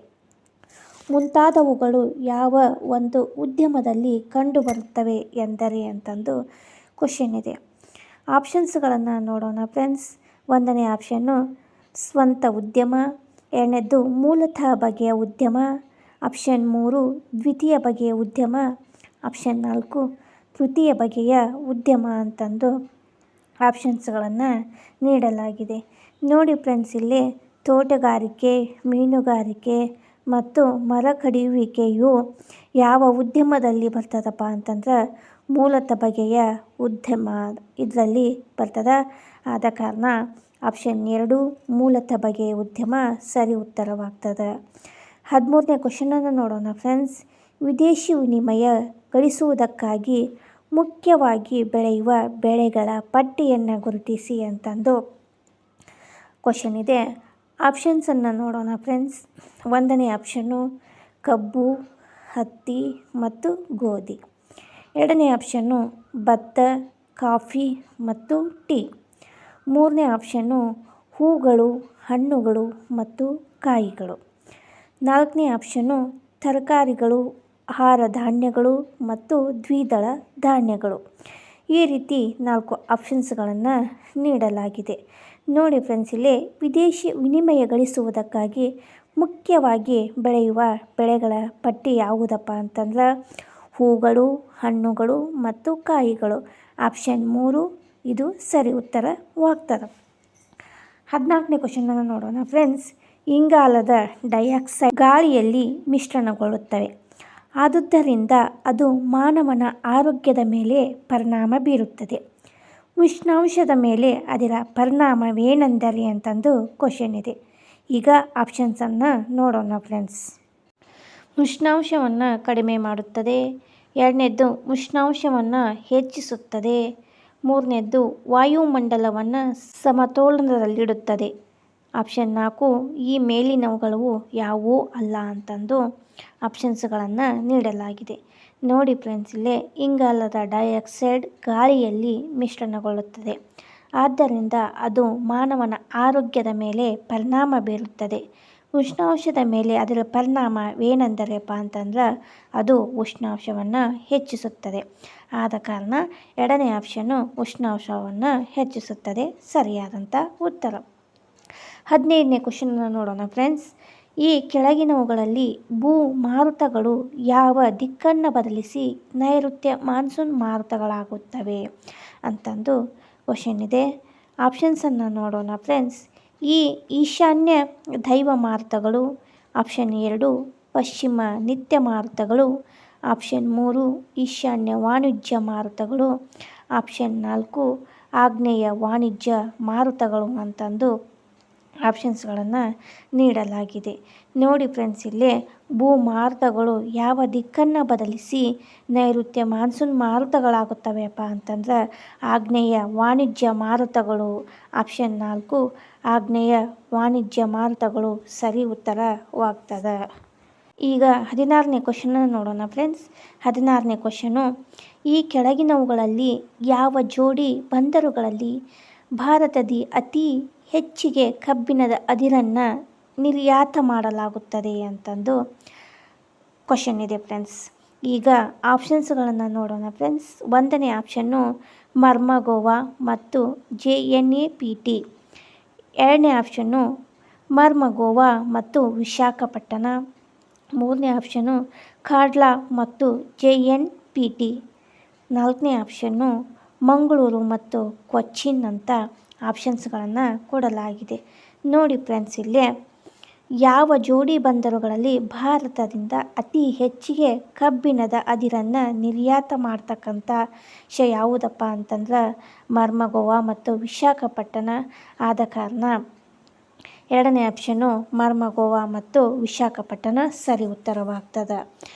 ಮುಂತಾದವುಗಳು ಯಾವ ಒಂದು ಉದ್ಯಮದಲ್ಲಿ ಕಂಡುಬರುತ್ತವೆ ಎಂದರೆ ಅಂತಂದು ಕ್ವಶನ್ ಇದೆ. ಆಪ್ಷನ್ಸ್ಗಳನ್ನು ನೋಡೋಣ ಫ್ರೆಂಡ್ಸ್. 1ನೇ ಆಪ್ಷನ್ನು ಸ್ವಂತ ಉದ್ಯಮ. 2ನೇದ್ದು ಮೂಲತಃ ಬಗೆಯ ಉದ್ಯಮ. ಆಪ್ಷನ್ 3 ದ್ವಿತೀಯ ಬಗೆಯ ಉದ್ಯಮ. ಆಪ್ಷನ್ 4 ತೃತೀಯ ಬಗೆಯ ಉದ್ಯಮ ಅಂತಂದು ಆಪ್ಷನ್ಸ್ಗಳನ್ನು ನೀಡಲಾಗಿದೆ. ನೋಡಿ ಫ್ರೆಂಡ್ಸ್, ಇಲ್ಲಿ ತೋಟಗಾರಿಕೆ, ಮೀನುಗಾರಿಕೆ ಮತ್ತು ಮರ ಕಡಿಯುವಿಕೆಯು ಯಾವ ಉದ್ಯಮದಲ್ಲಿ ಬರ್ತದಪ್ಪ ಅಂತಂದ್ರೆ ಮೂಲತಃ ಬಗೆಯ ಉದ್ಯಮ ಇದರಲ್ಲಿ ಬರ್ತದೆ. ಆದ ಕಾರಣ ಆಪ್ಷನ್ 2 ಮೂಲತಃ ಬಗೆಯ ಉದ್ಯಮ ಸರಿ ಉತ್ತರವಾಗ್ತದೆ. 13ನೇ ಕ್ವಶನನ್ನು ನೋಡೋಣ ಫ್ರೆಂಡ್ಸ್. ವಿದೇಶಿ ವಿನಿಮಯ ಗಳಿಸುವುದಕ್ಕಾಗಿ ಮುಖ್ಯವಾಗಿ ಬೆಳೆಯುವ ಬೆಳೆಗಳ ಪಟ್ಟಿಯನ್ನು ಗುರುತಿಸಿ ಅಂತಂದು ಕ್ವಶನ್ ಇದೆ. ಆಪ್ಷನ್ಸನ್ನು ನೋಡೋಣ ಫ್ರೆಂಡ್ಸ್. 1ನೇ ಆಪ್ಷನ್ನು ಕಬ್ಬು, ಹತ್ತಿ ಮತ್ತು ಗೋಧಿ. 2ನೇ ಆಪ್ಷನ್ನು ಭತ್ತ, ಕಾಫಿ ಮತ್ತು ಟೀ. 3ನೇ ಆಪ್ಷನ್ನು ಹೂಗಳು, ಹಣ್ಣುಗಳು ಮತ್ತು ಕಾಯಿಗಳು. 4ನೇ ಆಪ್ಷನ್ನು ತರಕಾರಿಗಳು, ಆಹಾರ ಧಾನ್ಯಗಳು ಮತ್ತು ದ್ವಿದಳ ಧಾನ್ಯಗಳು. ಈ ರೀತಿ 4 ಆಪ್ಷನ್ಸ್ಗಳನ್ನು ನೀಡಲಾಗಿದೆ. ನೋಡಿ ಫ್ರೆಂಡ್ಸ್, ಇಲ್ಲಿ ವಿದೇಶಿ ವಿನಿಮಯ ಗಳಿಸುವುದಕ್ಕಾಗಿ ಮುಖ್ಯವಾಗಿ ಬೆಳೆಯುವ ಬೆಳೆಗಳ ಪಟ್ಟಿ ಯಾವುದಪ್ಪ ಅಂತಂದ್ರೆ ಹೂಗಳು, ಹಣ್ಣುಗಳು ಮತ್ತು ಕಾಯಿಗಳು. ಆಪ್ಷನ್ 3 ಇದು ಸರಿ ಉತ್ತರವಾಗ್ತದೆ. 14ನೇ ಕ್ವಶನನ್ನು ನೋಡೋಣ ಫ್ರೆಂಡ್ಸ್. ಇಂಗಾಲದ ಡೈಆಕ್ಸೈಡ್ ಗಾಳಿಯಲ್ಲಿ ಮಿಶ್ರಣಗೊಳ್ಳುತ್ತವೆ. ಆದುದರಿಂದ ಅದು ಮಾನವನ ಆರೋಗ್ಯದ ಮೇಲೆ ಪರಿಣಾಮ ಬೀರುತ್ತದೆ. ಉಷ್ಣಾಂಶದ ಮೇಲೆ ಅದರ ಪರಿಣಾಮವೇನೆಂದರೆ ಅಂತಂದು ಕ್ವಶನ್ ಇದೆ. ಈಗ ಆಪ್ಷನ್ಸನ್ನು ನೋಡೋಣ ಫ್ರೆಂಡ್ಸ್. ಉಷ್ಣಾಂಶವನ್ನು ಕಡಿಮೆ ಮಾಡುತ್ತದೆ. ಎರಡನೇದ್ದು ಉಷ್ಣಾಂಶವನ್ನು ಹೆಚ್ಚಿಸುತ್ತದೆ. ಮೂರನೇದ್ದು ವಾಯುಮಂಡಲವನ್ನು ಸಮತೋಲನದಲ್ಲಿಡುತ್ತದೆ. ಆಪ್ಷನ್ 4 ಈ ಮೇಲಿನವುಗಳು ಯಾವುವೂ ಅಲ್ಲ ಅಂತಂದು ಆಪ್ಷನ್ಸ್ಗಳನ್ನು ನೀಡಲಾಗಿದೆ. ನೋಡಿ ಫ್ರೆಂಡ್ಸ್, ಇಲ್ಲೇ ಇಂಗಾಲದ ಡೈಆಕ್ಸೈಡ್ ಗಾಳಿಯಲ್ಲಿ ಮಿಶ್ರಣಗೊಳ್ಳುತ್ತದೆ. ಆದ್ದರಿಂದ ಅದು ಮಾನವನ ಆರೋಗ್ಯದ ಮೇಲೆ ಪರಿಣಾಮ ಬೀರುತ್ತದೆ. ಉಷ್ಣಾಂಶದ ಮೇಲೆ ಅದರ ಪರಿಣಾಮವೇನೆಂದರಪ್ಪ ಅಂತಂದ್ರೆ ಅದು ಉಷ್ಣಾಂಶವನ್ನು ಹೆಚ್ಚಿಸುತ್ತದೆ. ಆದ ಕಾರಣ ಎರಡನೇ ಆಪ್ಷನ್ನು ಉಷ್ಣಾಂಶವನ್ನು ಹೆಚ್ಚಿಸುತ್ತದೆ ಸರಿಯಾದಂಥ ಉತ್ತರ. 15ನೇ ಕ್ವಶನನ್ನು ನೋಡೋಣ ಫ್ರೆಂಡ್ಸ್. ಈ ಕೆಳಗಿನವುಗಳಲ್ಲಿ ಭೂ ಮಾರುತಗಳು ಯಾವ ದಿಕ್ಕನ್ನು ಬದಲಿಸಿ ನೈಋತ್ಯ ಮಾನ್ಸೂನ್ ಮಾರುತಗಳಾಗುತ್ತವೆ ಅಂತಂದು ಕ್ವಶನ್ ಇದೆ. ಆಪ್ಷನ್ಸನ್ನು ನೋಡೋಣ ಫ್ರೆಂಡ್ಸ್. ಈಶಾನ್ಯ ದೈವ ಮಾರುತಗಳು. ಆಪ್ಷನ್ 2 ಪಶ್ಚಿಮ ನಿತ್ಯ ಮಾರುತಗಳು. ಆಪ್ಷನ್ 3 ಈಶಾನ್ಯ ವಾಣಿಜ್ಯ ಮಾರುತಗಳು. ಆಪ್ಷನ್ 4 ಆಗ್ನೇಯ ವಾಣಿಜ್ಯ ಮಾರುತಗಳು ಅಂತಂದು ಆಪ್ಷನ್ಸ್ಗಳನ್ನು ನೀಡಲಾಗಿದೆ. ನೋಡಿ ಫ್ರೆಂಡ್ಸ್, ಇಲ್ಲೇ ಭೂ ಮಾರುತಗಳು ಯಾವ ದಿಕ್ಕನ್ನು ಬದಲಿಸಿ ನೈಋತ್ಯ ಮಾನ್ಸೂನ್ ಮಾರುತಗಳಾಗುತ್ತವೆಯಪ್ಪ ಅಂತಂದ್ರೆ ಆಗ್ನೇಯ ವಾಣಿಜ್ಯ ಮಾರುತಗಳು. ಆಪ್ಷನ್ 4 ಆಗ್ನೇಯ ವಾಣಿಜ್ಯ ಮಾರುತಗಳು ಸರಿ ಉತ್ತರವಾಗ್ತದೆ. ಈಗ 16ನೇ ಕ್ವಶನನ್ನು ನೋಡೋಣ ಫ್ರೆಂಡ್ಸ್. 16ನೇ ಕ್ವಶನು ಈ ಕೆಳಗಿನವುಗಳಲ್ಲಿ ಯಾವ ಜೋಡಿ ಬಂದರುಗಳಲ್ಲಿ ಭಾರತದ ಅತಿ ಹೆಚ್ಚಿಗೆ ಕಬ್ಬಿಣದ ಅದಿರನ್ನು ನಿರ್ಯಾತ ಮಾಡಲಾಗುತ್ತದೆ ಅಂತಂದು ಕ್ವಶನ್ ಇದೆ ಫ್ರೆಂಡ್ಸ್. ಈಗ ಆಪ್ಷನ್ಸ್ಗಳನ್ನು ನೋಡೋಣ ಫ್ರೆಂಡ್ಸ್. 1ನೇ ಆಪ್ಷನ್ನು ಮರ್ಮಗೋವಾ ಮತ್ತು JNPT. 2ನೇ ಆಪ್ಷನ್ನು ಮರ್ಮಗೋವಾ ಮತ್ತು ವಿಶಾಖಪಟ್ಟಣ. 3ನೇ ಆಪ್ಷನ್ನು ಕಾಡ್ಲಾ ಮತ್ತು JNPT. 4ನೇ ಆಪ್ಷನ್ನು ಮಂಗಳೂರು ಮತ್ತು ಕೊಚ್ಚಿನ್ ಅಂತ ಆಪ್ಷನ್ಸ್ಗಳನ್ನು ಕೊಡಲಾಗಿದೆ. ನೋಡಿ ಫ್ರೆಂಡ್ಸ್, ಇಲ್ಲೇ ಯಾವ ಜೋಡಿ ಬಂದರುಗಳಲ್ಲಿ ಭಾರತದಿಂದ ಅತಿ ಹೆಚ್ಚಿಗೆ ಕಬ್ಬಿಣದ ಅದಿರನ್ನು ನಿರ್ಯಾತ ಮಾಡ್ತಕ್ಕಂಥ ಯಾವುದಪ್ಪ ಅಂತಂದ್ರೆ ಮರ್ಮಗೋವಾ ಮತ್ತು ವಿಶಾಖಪಟ್ಟಣ. ಆದ ಕಾರಣ 2ನೇ ಆಪ್ಷನ್ನು ಮರ್ಮಗೋವಾ ಮತ್ತು ವಿಶಾಖಪಟ್ಟಣ ಸರಿ ಉತ್ತರವಾಗ್ತದೆ.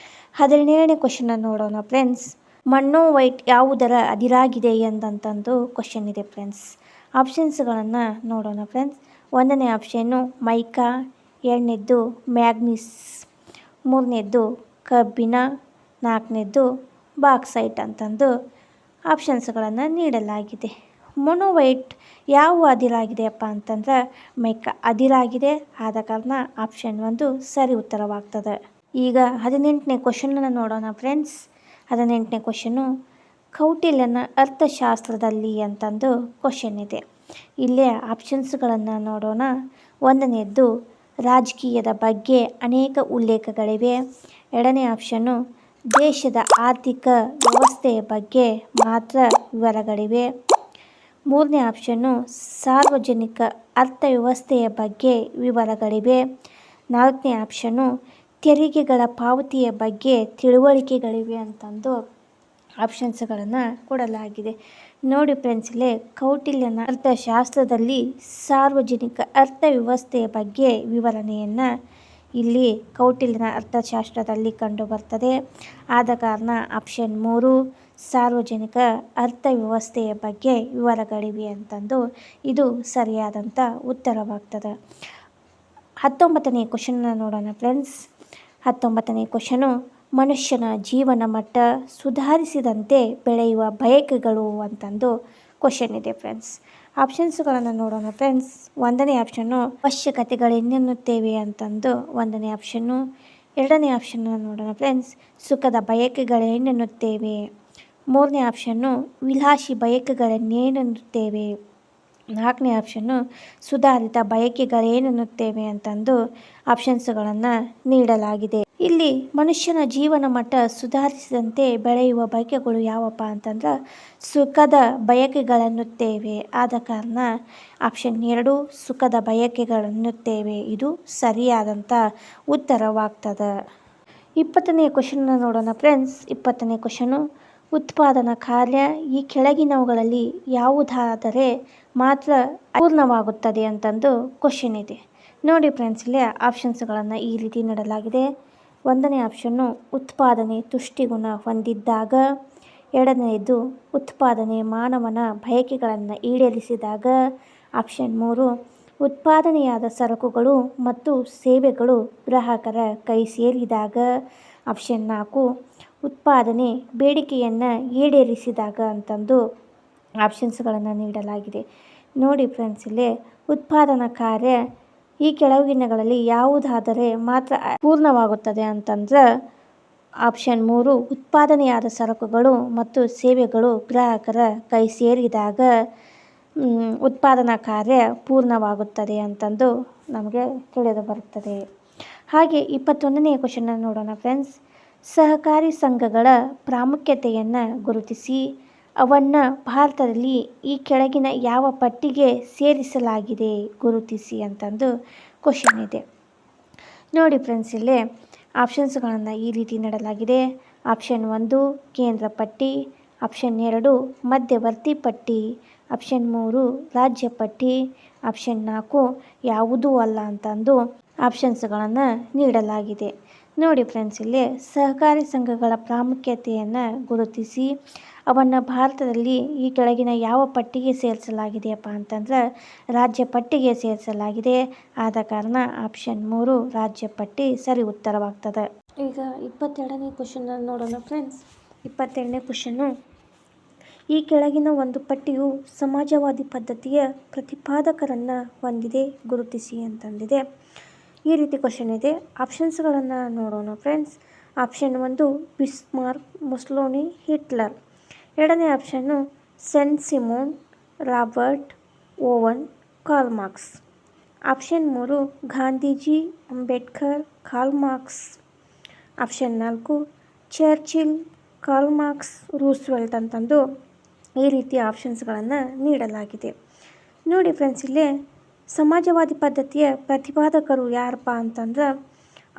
17ನೇ ಕ್ವಶನನ್ನು ನೋಡೋಣ ಫ್ರೆಂಡ್ಸ್. ಮೊನೋವೈಟ್ ಯಾವುದರ ಅದಿರಾಗಿದೆ ಎಂದಂತಂದು ಕ್ವಶನ್ ಇದೆ ಫ್ರೆಂಡ್ಸ್. ಆಪ್ಷನ್ಸ್ಗಳನ್ನು ನೋಡೋಣ ಫ್ರೆಂಡ್ಸ್. 1ನೇ ಆಪ್ಷನ್ನು ಮೈಕಾ. 2ನೇದ್ದು ಮ್ಯಾಗ್ನೀಸ್. 3ನೇದ್ದು ಕಬ್ಬಿಣ. 4ನೇದ್ದು ಬಾಕ್ಸೈಟ್ ಅಂತಂದು ಆಪ್ಷನ್ಸ್ಗಳನ್ನು ನೀಡಲಾಗಿದೆ. ಮೊನೋವೈಟ್ ಯಾವ ಅದಿರಾಗಿದೆಯಪ್ಪ ಅಂತಂದ್ರೆ ಮೈಕಾ ಅದಿರಾಗಿದೆ. ಆದ ಕಾರಣ ಆಪ್ಷನ್ 1 ಸರಿ ಉತ್ತರವಾಗ್ತದೆ. ಈಗ 18ನೇ ಕ್ವಶನನ್ನು ನೋಡೋಣ ಫ್ರೆಂಡ್ಸ್. 18ನೇ ಕ್ವಶನು ಕೌಟಿಲ್ಯನ ಅರ್ಥಶಾಸ್ತ್ರದಲ್ಲಿ ಅಂತಂದು ಕ್ವಶನ್ ಇದೆ. ಇಲ್ಲೇ ಆಪ್ಷನ್ಸ್ಗಳನ್ನು ನೋಡೋಣ. 1ನೇದ್ದು ರಾಜಕೀಯದ ಬಗ್ಗೆ ಅನೇಕ ಉಲ್ಲೇಖಗಳಿವೆ. 2ನೇ ಆಪ್ಷನ್ನು ದೇಶದ ಆರ್ಥಿಕ ವ್ಯವಸ್ಥೆಯ ಬಗ್ಗೆ ಮಾತ್ರ ವಿವರಗಳಿವೆ. 3ನೇ ಆಪ್ಷನ್ನು ಸಾರ್ವಜನಿಕ ಅರ್ಥವ್ಯವಸ್ಥೆಯ ಬಗ್ಗೆ ವಿವರಗಳಿವೆ. 4ನೇ ಆಪ್ಷನ್ನು ತೆರಿಗೆಗಳ ಪಾವತಿಯ ಬಗ್ಗೆ ತಿಳುವಳಿಕೆಗಳಿವೆ ಅಂತಂದು ಆಪ್ಷನ್ಸ್ಗಳನ್ನು ಕೊಡಲಾಗಿದೆ. ನೋಡಿ ಫ್ರೆಂಡ್ಸ್, ಇಲ್ಲೇ ಕೌಟಿಲ್ಯನ ಅರ್ಥಶಾಸ್ತ್ರದಲ್ಲಿ ಸಾರ್ವಜನಿಕ ಅರ್ಥವ್ಯವಸ್ಥೆಯ ಬಗ್ಗೆ ವಿವರಣೆಯನ್ನು ಇಲ್ಲಿ ಕೌಟಿಲ್ಯನ ಅರ್ಥಶಾಸ್ತ್ರದಲ್ಲಿ ಕಂಡುಬರ್ತದೆ. ಆದ ಕಾರಣ ಆಪ್ಷನ್ 3 ಸಾರ್ವಜನಿಕ ಅರ್ಥವ್ಯವಸ್ಥೆಯ ಬಗ್ಗೆ ವಿವರಗಳಿವೆ ಅಂತಂದು ಇದು ಸರಿಯಾದಂಥ ಉತ್ತರವಾಗ್ತದೆ. 19ನೇ ಕ್ವಶನನ್ನು ನೋಡೋಣ ಫ್ರೆಂಡ್ಸ್. 19ನೇ ಕ್ವಶನು ಮನುಷ್ಯನ ಜೀವನ ಮಟ್ಟ ಸುಧಾರಿಸಿದಂತೆ ಬೆಳೆಯುವ ಬಯಕೆಗಳು ಅಂತಂದು ಕ್ವಶನ್ ಇದೆ ಫ್ರೆಂಡ್ಸ್. ಆಪ್ಷನ್ಸ್ಗಳನ್ನು ನೋಡೋಣ ಫ್ರೆಂಡ್ಸ್. 1ನೇ ಆಪ್ಷನ್ನು ಅವಶ್ಯಕತೆಗಳೇನೆನ್ನುತ್ತೇವೆ ಅಂತಂದು 1ನೇ ಆಪ್ಷನ್ನು. 2ನೇ ಆಪ್ಷನ್ನು ನೋಡೋಣ ಫ್ರೆಂಡ್ಸ್. ಸುಖದ ಬಯಕೆಗಳೇನೆನ್ನುತ್ತೇವೆ. 3ನೇ ಆಪ್ಷನ್ನು ವಿಲಾಸಿ ಬಯಕೆಗಳನ್ನೇನೆನ್ನುತ್ತೇವೆ. 4ನೇ ಆಪ್ಷನ್ನು ಸುಧಾರಿತ ಬಯಕೆಗಳೇನೆನ್ನುತ್ತೇವೆ ಅಂತಂದು ಆಪ್ಷನ್ಸ್ಗಳನ್ನು ನೀಡಲಾಗಿದೆ. ಇಲ್ಲಿ ಮನುಷ್ಯನ ಜೀವನ ಮಟ್ಟ ಸುಧಾರಿಸಿದಂತೆ ಬೆಳೆಯುವ ಬಯಕೆಗಳು ಯಾವಪ್ಪ ಅಂತಂದ್ರೆ ಸುಖದ ಬಯಕೆಗಳನ್ನುತ್ತೇವೆ. ಆದ ಕಾರಣ ಆಪ್ಷನ್ 2 ಸುಖದ ಬಯಕೆಗಳನ್ನುತ್ತೇವೆ ಇದು ಸರಿಯಾದಂಥ ಉತ್ತರವಾಗ್ತದೆ. 20ನೇ ಕ್ವಶನ್ನ ನೋಡೋಣ ಫ್ರೆಂಡ್ಸ್. 20ನೇ ಕ್ವಶನು ಉತ್ಪಾದನಾ ಕಾರ್ಯ ಈ ಕೆಳಗಿನವುಗಳಲ್ಲಿ ಯಾವುದಾದರೆ ಮಾತ್ರ ಪೂರ್ಣವಾಗುತ್ತದೆ ಅಂತಂದು ಕ್ವಶನ್ ಇದೆ. ನೋಡಿ ಫ್ರೆಂಡ್ಸ್, ಇಲ್ಲಿ ಆಪ್ಷನ್ಸ್ಗಳನ್ನು ಈ ರೀತಿ ನೀಡಲಾಗಿದೆ. 1ನೇ ಆಪ್ಷನ್ನು ಉತ್ಪಾದನೆ ತುಷ್ಟಿಗುಣ ಹೊಂದಿದ್ದಾಗ. 2ನೇದು ಉತ್ಪಾದನೆ ಮಾನವನ ಬಯಕೆಗಳನ್ನು ಈಡೇರಿಸಿದಾಗ. ಆಪ್ಷನ್ 3 ಉತ್ಪಾದನೆಯಾದ ಸರಕುಗಳು ಮತ್ತು ಸೇವೆಗಳು ಗ್ರಾಹಕರ ಕೈ ಸೇರಿದಾಗ. ಆಪ್ಷನ್ 4 ಉತ್ಪಾದನೆ ಬೇಡಿಕೆಯನ್ನು ಈಡೇರಿಸಿದಾಗ ಅಂತಂದು ಆಪ್ಷನ್ಸ್ಗಳನ್ನು ನೀಡಲಾಗಿದೆ. ನೋಡಿ ಫ್ರೆಂಡ್ಸ್, ಇಲ್ಲಿ ಉತ್ಪಾದನಾ ಕಾರ್ಯ ಈ ಕೆಳಗಿನಗಳಲ್ಲಿ ಯಾವುದಾದರೆ ಮಾತ್ರ ಪೂರ್ಣವಾಗುತ್ತದೆ ಅಂತಂದ್ರೆ ಆಪ್ಷನ್ 3 ಉತ್ಪಾದನೆಯಾದ ಸರಕುಗಳು ಮತ್ತು ಸೇವೆಗಳು ಗ್ರಾಹಕರ ಕೈ ಸೇರಿದಾಗ ಉತ್ಪಾದನಾ ಕಾರ್ಯ ಪೂರ್ಣವಾಗುತ್ತದೆ ಅಂತಂದು ನಮಗೆ ತಿಳಿದು ಬರುತ್ತದೆ. ಹಾಗೆ 21ನೇ ಕ್ವಶನ್ನ ನೋಡೋಣ ಫ್ರೆಂಡ್ಸ್. ಸಹಕಾರಿ ಸಂಘಗಳ ಪ್ರಾಮುಖ್ಯತೆಯನ್ನು ಗುರುತಿಸಿ ಅವನ್ನು ಭಾರತದಲ್ಲಿ ಈ ಕೆಳಗಿನ ಯಾವ ಪಟ್ಟಿಗೆ ಸೇರಿಸಲಾಗಿದೆ ಗುರುತಿಸಿ ಅಂತಂದು ಕ್ವಶನ್ ಇದೆ. ನೋಡಿ ಫ್ರೆಂಡ್ಸ್, ಇಲ್ಲಿ ಆಪ್ಷನ್ಸ್ಗಳನ್ನು ಈ ರೀತಿ ನೀಡಲಾಗಿದೆ. ಆಪ್ಷನ್ 1 ಕೇಂದ್ರ ಪಟ್ಟಿ. ಆಪ್ಷನ್ 2 ಮಧ್ಯವರ್ತಿ ಪಟ್ಟಿ. ಆಪ್ಷನ್ 3 ರಾಜ್ಯ ಪಟ್ಟಿ. ಆಪ್ಷನ್ 4 ಯಾವುದೂ ಅಲ್ಲ ಅಂತಂದು ಆಪ್ಷನ್ಸ್ಗಳನ್ನು ನೀಡಲಾಗಿದೆ. ನೋಡಿ ಫ್ರೆಂಡ್ಸ್, ಇಲ್ಲಿ ಸಹಕಾರಿ ಸಂಘಗಳ ಪ್ರಾಮುಖ್ಯತೆಯನ್ನು ಗುರುತಿಸಿ ಅವನ್ನು ಭಾರತದಲ್ಲಿ ಈ ಕೆಳಗಿನ ಯಾವ ಪಟ್ಟಿಗೆ ಸೇರಿಸಲಾಗಿದೆಯಪ್ಪ ಅಂತಂದ್ರೆ ರಾಜ್ಯ ಪಟ್ಟಿಗೆ ಸೇರಿಸಲಾಗಿದೆ. ಆದ ಕಾರಣ ಆಪ್ಷನ್ 3 ರಾಜ್ಯ ಪಟ್ಟಿ ಸರಿ ಉತ್ತರವಾಗ್ತದೆ. ಈಗ 22ನೇ ಕ್ವಶನ್ನ ನೋಡೋಣ ಫ್ರೆಂಡ್ಸ್. 22ನೇ ಕ್ವಶನ್ನು ಈ ಕೆಳಗಿನ ಒಂದು ಪಟ್ಟಿಯು ಸಮಾಜವಾದಿ ಪದ್ಧತಿಯ ಪ್ರತಿಪಾದಕರನ್ನು ಹೊಂದಿದೆ ಗುರುತಿಸಿ ಅಂತಂದಿದೆ. ಈ ರೀತಿ ಕ್ವಶನ್ ಇದೆ. ಆಪ್ಷನ್ಸ್ಗಳನ್ನು ನೋಡೋಣ friends. Option 1 Bismarck, Mussolini, Hitler. 2ನೇ option Saint Simon, Robert Owen, Karl Marx. Option 3 Gandhiji, Ambedkar, Karl Marx. Option 4 Churchill, Karl Marx, Roosevelt ಅಂತಂದು ಈ ರೀತಿ ಆಪ್ಷನ್ಸ್ಗಳನ್ನು ನೀಡಲಾಗಿದೆ. ನೋಡಿ ಫ್ರೆಂಡ್ಸ್, ಇಲ್ಲಿ ಸಮಾಜವಾದಿ ಪದ್ಧತಿಯ ಪ್ರತಿಪಾದಕರು ಯಾರಪ್ಪ ಅಂತಂದ್ರೆ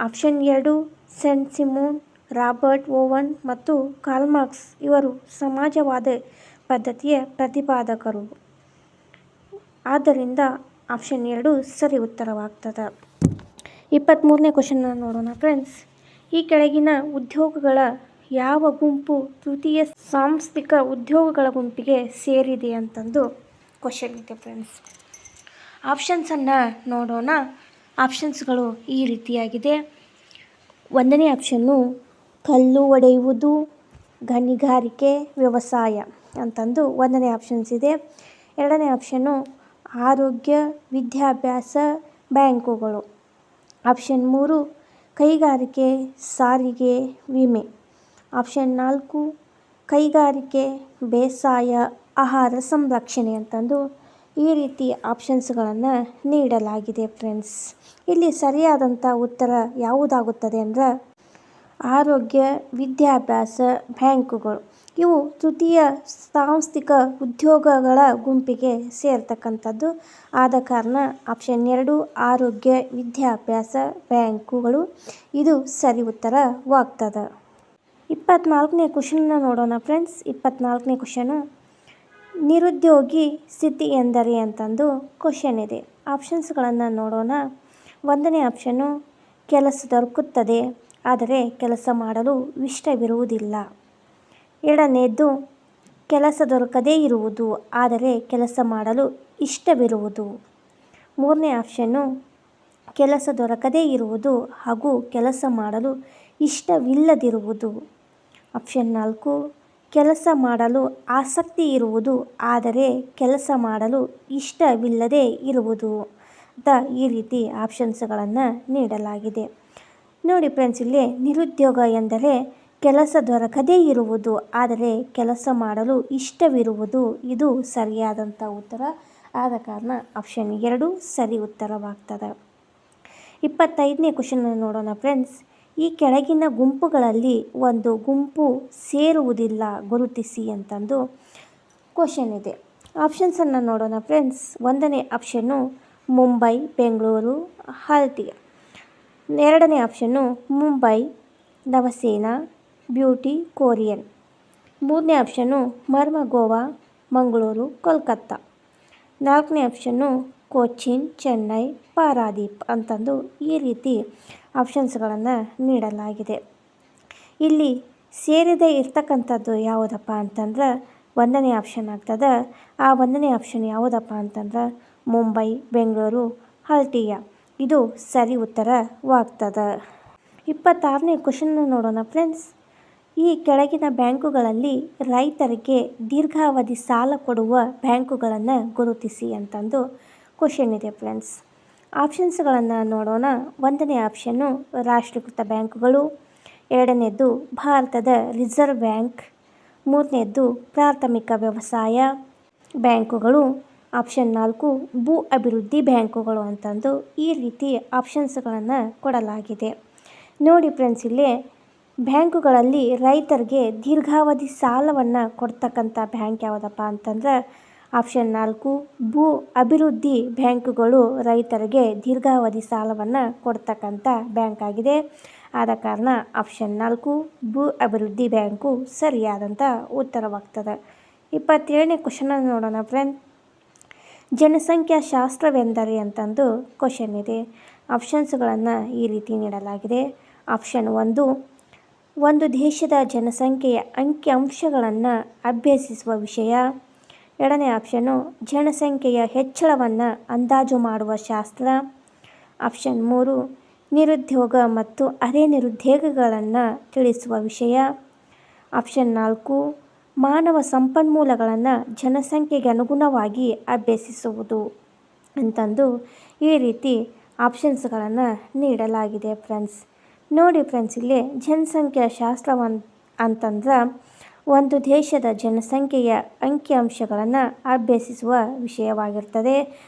option 2 Saint Simon, Robert oven ಮತ್ತು ಕಾರ್ಲ್ ಮಾರ್ಕ್ಸ್ ಇವರು ಸಮಾಜವಾದ ಪದ್ಧತಿಯ ಪ್ರತಿಪಾದಕರು. ಆದ್ದರಿಂದ ಆಪ್ಷನ್ 2 ಸರಿ ಉತ್ತರವಾಗ್ತದೆ. 23ನೇ ಕ್ವಶನ್ನ ನೋಡೋಣ ಫ್ರೆಂಡ್ಸ್. ಈ ಕೆಳಗಿನ ಉದ್ಯೋಗಗಳ ಯಾವ ಗುಂಪು ತೃತೀಯ ಸಾಂಸ್ಥಿಕ ಉದ್ಯೋಗಗಳ ಗುಂಪಿಗೆ ಸೇರಿದೆ ಅಂತಂದು ಕ್ವಶನ್ ಇದೆ ಫ್ರೆಂಡ್ಸ್. ಆಪ್ಷನ್ಸನ್ನು ನೋಡೋಣ. ಆಪ್ಷನ್ಸ್ಗಳು ಈ ರೀತಿಯಾಗಿದೆ. 1ನೇ ಆಪ್ಷನ್ನು ಕಲ್ಲು ಒಡೆಯುವುದು, ಗಣಿಗಾರಿಕೆ, ವ್ಯವಸಾಯ ಅಂತಂದು 1ನೇ ಆಪ್ಷನ್ಸ್ ಇದೆ. 2ನೇ ಆಪ್ಷನ್ನು ಆರೋಗ್ಯ, ವಿದ್ಯಾಭ್ಯಾಸ, ಬ್ಯಾಂಕುಗಳು. ಆಪ್ಷನ್ 3 ಕೈಗಾರಿಕೆ, ಸಾರಿಗೆ, ವಿಮೆ. ಆಪ್ಷನ್ 4 ಕೈಗಾರಿಕೆ, ಬೇಸಾಯ, ಆಹಾರ ಸಂರಕ್ಷಣೆ ಅಂತಂದು ಈ ರೀತಿ ಆಪ್ಷನ್ಸ್ಗಳನ್ನು ನೀಡಲಾಗಿದೆ ಫ್ರೆಂಡ್ಸ್. ಇಲ್ಲಿ ಸರಿಯಾದಂಥ ಉತ್ತರ ಯಾವುದಾಗುತ್ತದೆ ಅಂದರೆ ಆರೋಗ್ಯ, ವಿದ್ಯಾಭ್ಯಾಸ, ಬ್ಯಾಂಕುಗಳು ಇವು ತೃತೀಯ ಸಾಂಸ್ಥಿಕ ಉದ್ಯೋಗಗಳ ಗುಂಪಿಗೆ ಸೇರ್ತಕ್ಕಂಥದ್ದು. ಆದ ಕಾರಣ ಆಪ್ಷನ್ 2 ಆರೋಗ್ಯ, ವಿದ್ಯಾಭ್ಯಾಸ, ಬ್ಯಾಂಕುಗಳು ಇದು ಸರಿ ಉತ್ತರವಾಗ್ತದೆ. 24ನೇ ಕ್ವಶನ್ನ ನೋಡೋಣ ಫ್ರೆಂಡ್ಸ್. 24ನೇ ಕ್ವಶನು ನಿರುದ್ಯೋಗಿ ಸ್ಥಿತಿ ಎಂದರೆ ಅಂತಂದು ಕ್ವಶನ್ ಇದೆ. ಆಪ್ಷನ್ಸ್ಗಳನ್ನು ನೋಡೋಣ. 1ನೇ ಆಪ್ಷನ್ನು ಕೆಲಸ ದೊರಕುತ್ತದೆ ಆದರೆ ಕೆಲಸ ಮಾಡಲು ಇಷ್ಟವಿರುವುದಿಲ್ಲ. 2ನೇದು ಕೆಲಸ ದೊರಕದೇ ಇರುವುದು ಆದರೆ ಕೆಲಸ ಮಾಡಲು ಇಷ್ಟವಿರುವುದು. 3ನೇ ಆಪ್ಷನ್ನು ಕೆಲಸ ದೊರಕದೇ ಇರುವುದು ಹಾಗೂ ಕೆಲಸ ಮಾಡಲು ಇಷ್ಟವಿಲ್ಲದಿರುವುದು. ಆಪ್ಷನ್ 4 ಕೆಲಸ ಮಾಡಲು ಆಸಕ್ತಿ ಇರುವುದು ಆದರೆ ಕೆಲಸ ಮಾಡಲು ಇಷ್ಟವಿಲ್ಲದೇ ಇರುವುದು ಅಂತ ಈ ರೀತಿ ಆಪ್ಷನ್ಸ್ಗಳನ್ನು ನೀಡಲಾಗಿದೆ. ನೋಡಿ ಫ್ರೆಂಡ್ಸ್, ಇಲ್ಲಿ ನಿರುದ್ಯೋಗ ಎಂದರೆ ಕೆಲಸ ದೊರಕದೇ ಇರುವುದು ಆದರೆ ಕೆಲಸ ಮಾಡಲು ಇಷ್ಟವಿರುವುದು ಇದು ಸರಿಯಾದಂಥ ಉತ್ತರ. ಆದ ಕಾರಣ ಆಪ್ಷನ್ 2 ಸರಿ ಉತ್ತರವಾಗ್ತದೆ. 25ನೇ ಕ್ವಶನ್ ನೋಡೋಣ ಫ್ರೆಂಡ್ಸ್. ಈ ಕೆಳಗಿನ ಗುಂಪುಗಳಲ್ಲಿ ಒಂದು ಗುಂಪು ಸೇರುವುದಿಲ್ಲ, ಗುರುತಿಸಿ ಅಂತಂದು ಕ್ವಶನ್ ಇದೆ. ಆಪ್ಷನ್ಸನ್ನು ನೋಡೋಣ ಫ್ರೆಂಡ್ಸ್. 1ನೇ ಆಪ್ಷನ್ನು ಮುಂಬೈ, ಬೆಂಗಳೂರು, ಹಾಲ್ಟಿಯಾ. 2ನೇ ಆಪ್ಷನ್ನು ಮುಂಬೈ, ನವಸೇನಾ, ಬ್ಯೂಟಿ, ಕೊರಿಯನ್. 3ನೇ ಆಪ್ಷನ್ನು ಮರ್ಮಗೋವಾ, ಮಂಗಳೂರು, ಕೋಲ್ಕತ್ತಾ. 4ನೇ ಆಪ್ಷನ್ನು ಕೊಚ್ಚಿನ್, ಚೆನ್ನೈ, ಪಾರಾದೀಪ್ ಅಂತಂದು ಈ ರೀತಿ ಆಪ್ಷನ್ಸ್ಗಳನ್ನು ನೀಡಲಾಗಿದೆ. ಇಲ್ಲಿ ಸೇರಿದೆ ಇರ್ತಕ್ಕಂಥದ್ದು ಯಾವುದಪ್ಪ ಅಂತಂದ್ರೆ 1ನೇ ಆಪ್ಷನ್ ಆಗ್ತದೆ. ಆ 1ನೇ ಆಪ್ಷನ್ ಯಾವುದಪ್ಪ ಅಂತಂದ್ರೆ ಮುಂಬೈ, ಬೆಂಗಳೂರು, ಹಾಲ್ಟಿಯಾ. ಇದು ಸರಿ ಉತ್ತರವಾಗ್ತದೆ. 26ನೇ ಕ್ವಶನ್ ನೋಡೋಣ ಫ್ರೆಂಡ್ಸ್. ಈ ಕೆಳಗಿನ ಬ್ಯಾಂಕುಗಳಲ್ಲಿ ರೈತರಿಗೆ ದೀರ್ಘಾವಧಿ ಸಾಲ ಕೊಡುವ ಬ್ಯಾಂಕುಗಳನ್ನು ಗುರುತಿಸಿ ಅಂತಂದು ಕ್ವಶನ್ ಇದೆ ಫ್ರೆಂಡ್ಸ್. ಆಪ್ಷನ್ಸ್ಗಳನ್ನು ನೋಡೋಣ. 1ನೇ ಆಪ್ಷನ್ನು ರಾಷ್ಟ್ರೀಕೃತ ಬ್ಯಾಂಕುಗಳು. 2ನೇದ್ದು ಭಾರತದ ರಿಸರ್ವ್ ಬ್ಯಾಂಕ್. 3ನೇದ್ದು ಪ್ರಾಥಮಿಕ ವ್ಯವಸಾಯ ಬ್ಯಾಂಕುಗಳು. ಆಪ್ಷನ್ 4 ಭೂ ಅಭಿವೃದ್ಧಿ ಬ್ಯಾಂಕುಗಳು ಅಂತಂದು ಈ ರೀತಿ ಆಪ್ಷನ್ಸ್ಗಳನ್ನು ಕೊಡಲಾಗಿದೆ. ನೋಡಿ ಫ್ರೆಂಡ್ಸ್, ಇಲ್ಲಿ ಬ್ಯಾಂಕುಗಳಲ್ಲಿ ರೈತರಿಗೆ ದೀರ್ಘಾವಧಿ ಸಾಲವನ್ನು ಕೊಡ್ತಕ್ಕಂಥ ಬ್ಯಾಂಕ್ ಯಾವುದಪ್ಪ ಅಂತಂದ್ರೆ ಆಪ್ಷನ್ 4 ಭೂ ಅಭಿವೃದ್ಧಿ ಬ್ಯಾಂಕುಗಳು ರೈತರಿಗೆ ದೀರ್ಘಾವಧಿ ಸಾಲವನ್ನು ಕೊಡ್ತಕ್ಕಂಥ ಬ್ಯಾಂಕ್ ಆಗಿದೆ. ಆದ ಕಾರಣ ಆಪ್ಷನ್ 4 ಭೂ ಅಭಿವೃದ್ಧಿ ಬ್ಯಾಂಕು ಸರಿಯಾದಂಥ ಉತ್ತರವಾಗ್ತದೆ. 27ನೇ ಕ್ವಶನ್ ನೋಡೋಣ ಫ್ರೆಂಡ್. ಜನಸಂಖ್ಯಾಶಾಸ್ತ್ರವೆಂದರೆ ಅಂತಂದು ಕ್ವಶನ್ ಇದೆ. ಆಪ್ಷನ್ಸ್ಗಳನ್ನು ಈ ರೀತಿ ನೀಡಲಾಗಿದೆ. ಆಪ್ಷನ್ 1 ಒಂದು ದೇಶದ ಜನಸಂಖ್ಯೆಯ ಅಂಕಿಅಂಶಗಳನ್ನು ಅಭ್ಯಸಿಸುವ ವಿಷಯ. 2ನೇ ಆಪ್ಷನ್ನು ಜನಸಂಖ್ಯೆಯ ಹೆಚ್ಚಳವನ್ನು ಅಂದಾಜು ಮಾಡುವ ಶಾಸ್ತ್ರ. ಆಪ್ಷನ್ 3 ನಿರುದ್ಯೋಗ ಮತ್ತು ಅರೆ ನಿರುದ್ಯೋಗಿಗಳನ್ನು ತಿಳಿಸುವ ವಿಷಯ. ಆಪ್ಷನ್ 4 ಮಾನವ ಸಂಪನ್ಮೂಲಗಳನ್ನು ಜನಸಂಖ್ಯೆಗೆ ಅನುಗುಣವಾಗಿ ಅಭ್ಯಸಿಸುವುದು ಅಂತಂದು ಈ ರೀತಿ ಆಪ್ಷನ್ಸ್ಗಳನ್ನು ನೀಡಲಾಗಿದೆ ಫ್ರೆಂಡ್ಸ್. ನೋಡಿ ಫ್ರೆಂಡ್ಸ್, ಇಲ್ಲಿ ಜನಸಂಖ್ಯಾಶಾಸ್ತ್ರ ಅಂತಂದ್ರೆ ಒಂದು ದೇಶದ ಜನಸಂಖ್ಯೆಯ ಅಂಕಿಅಂಶಗಳನ್ನು ಅಭ್ಯಸಿಸುವ ವಿಷಯವಾಗಿರ್ತದೆ.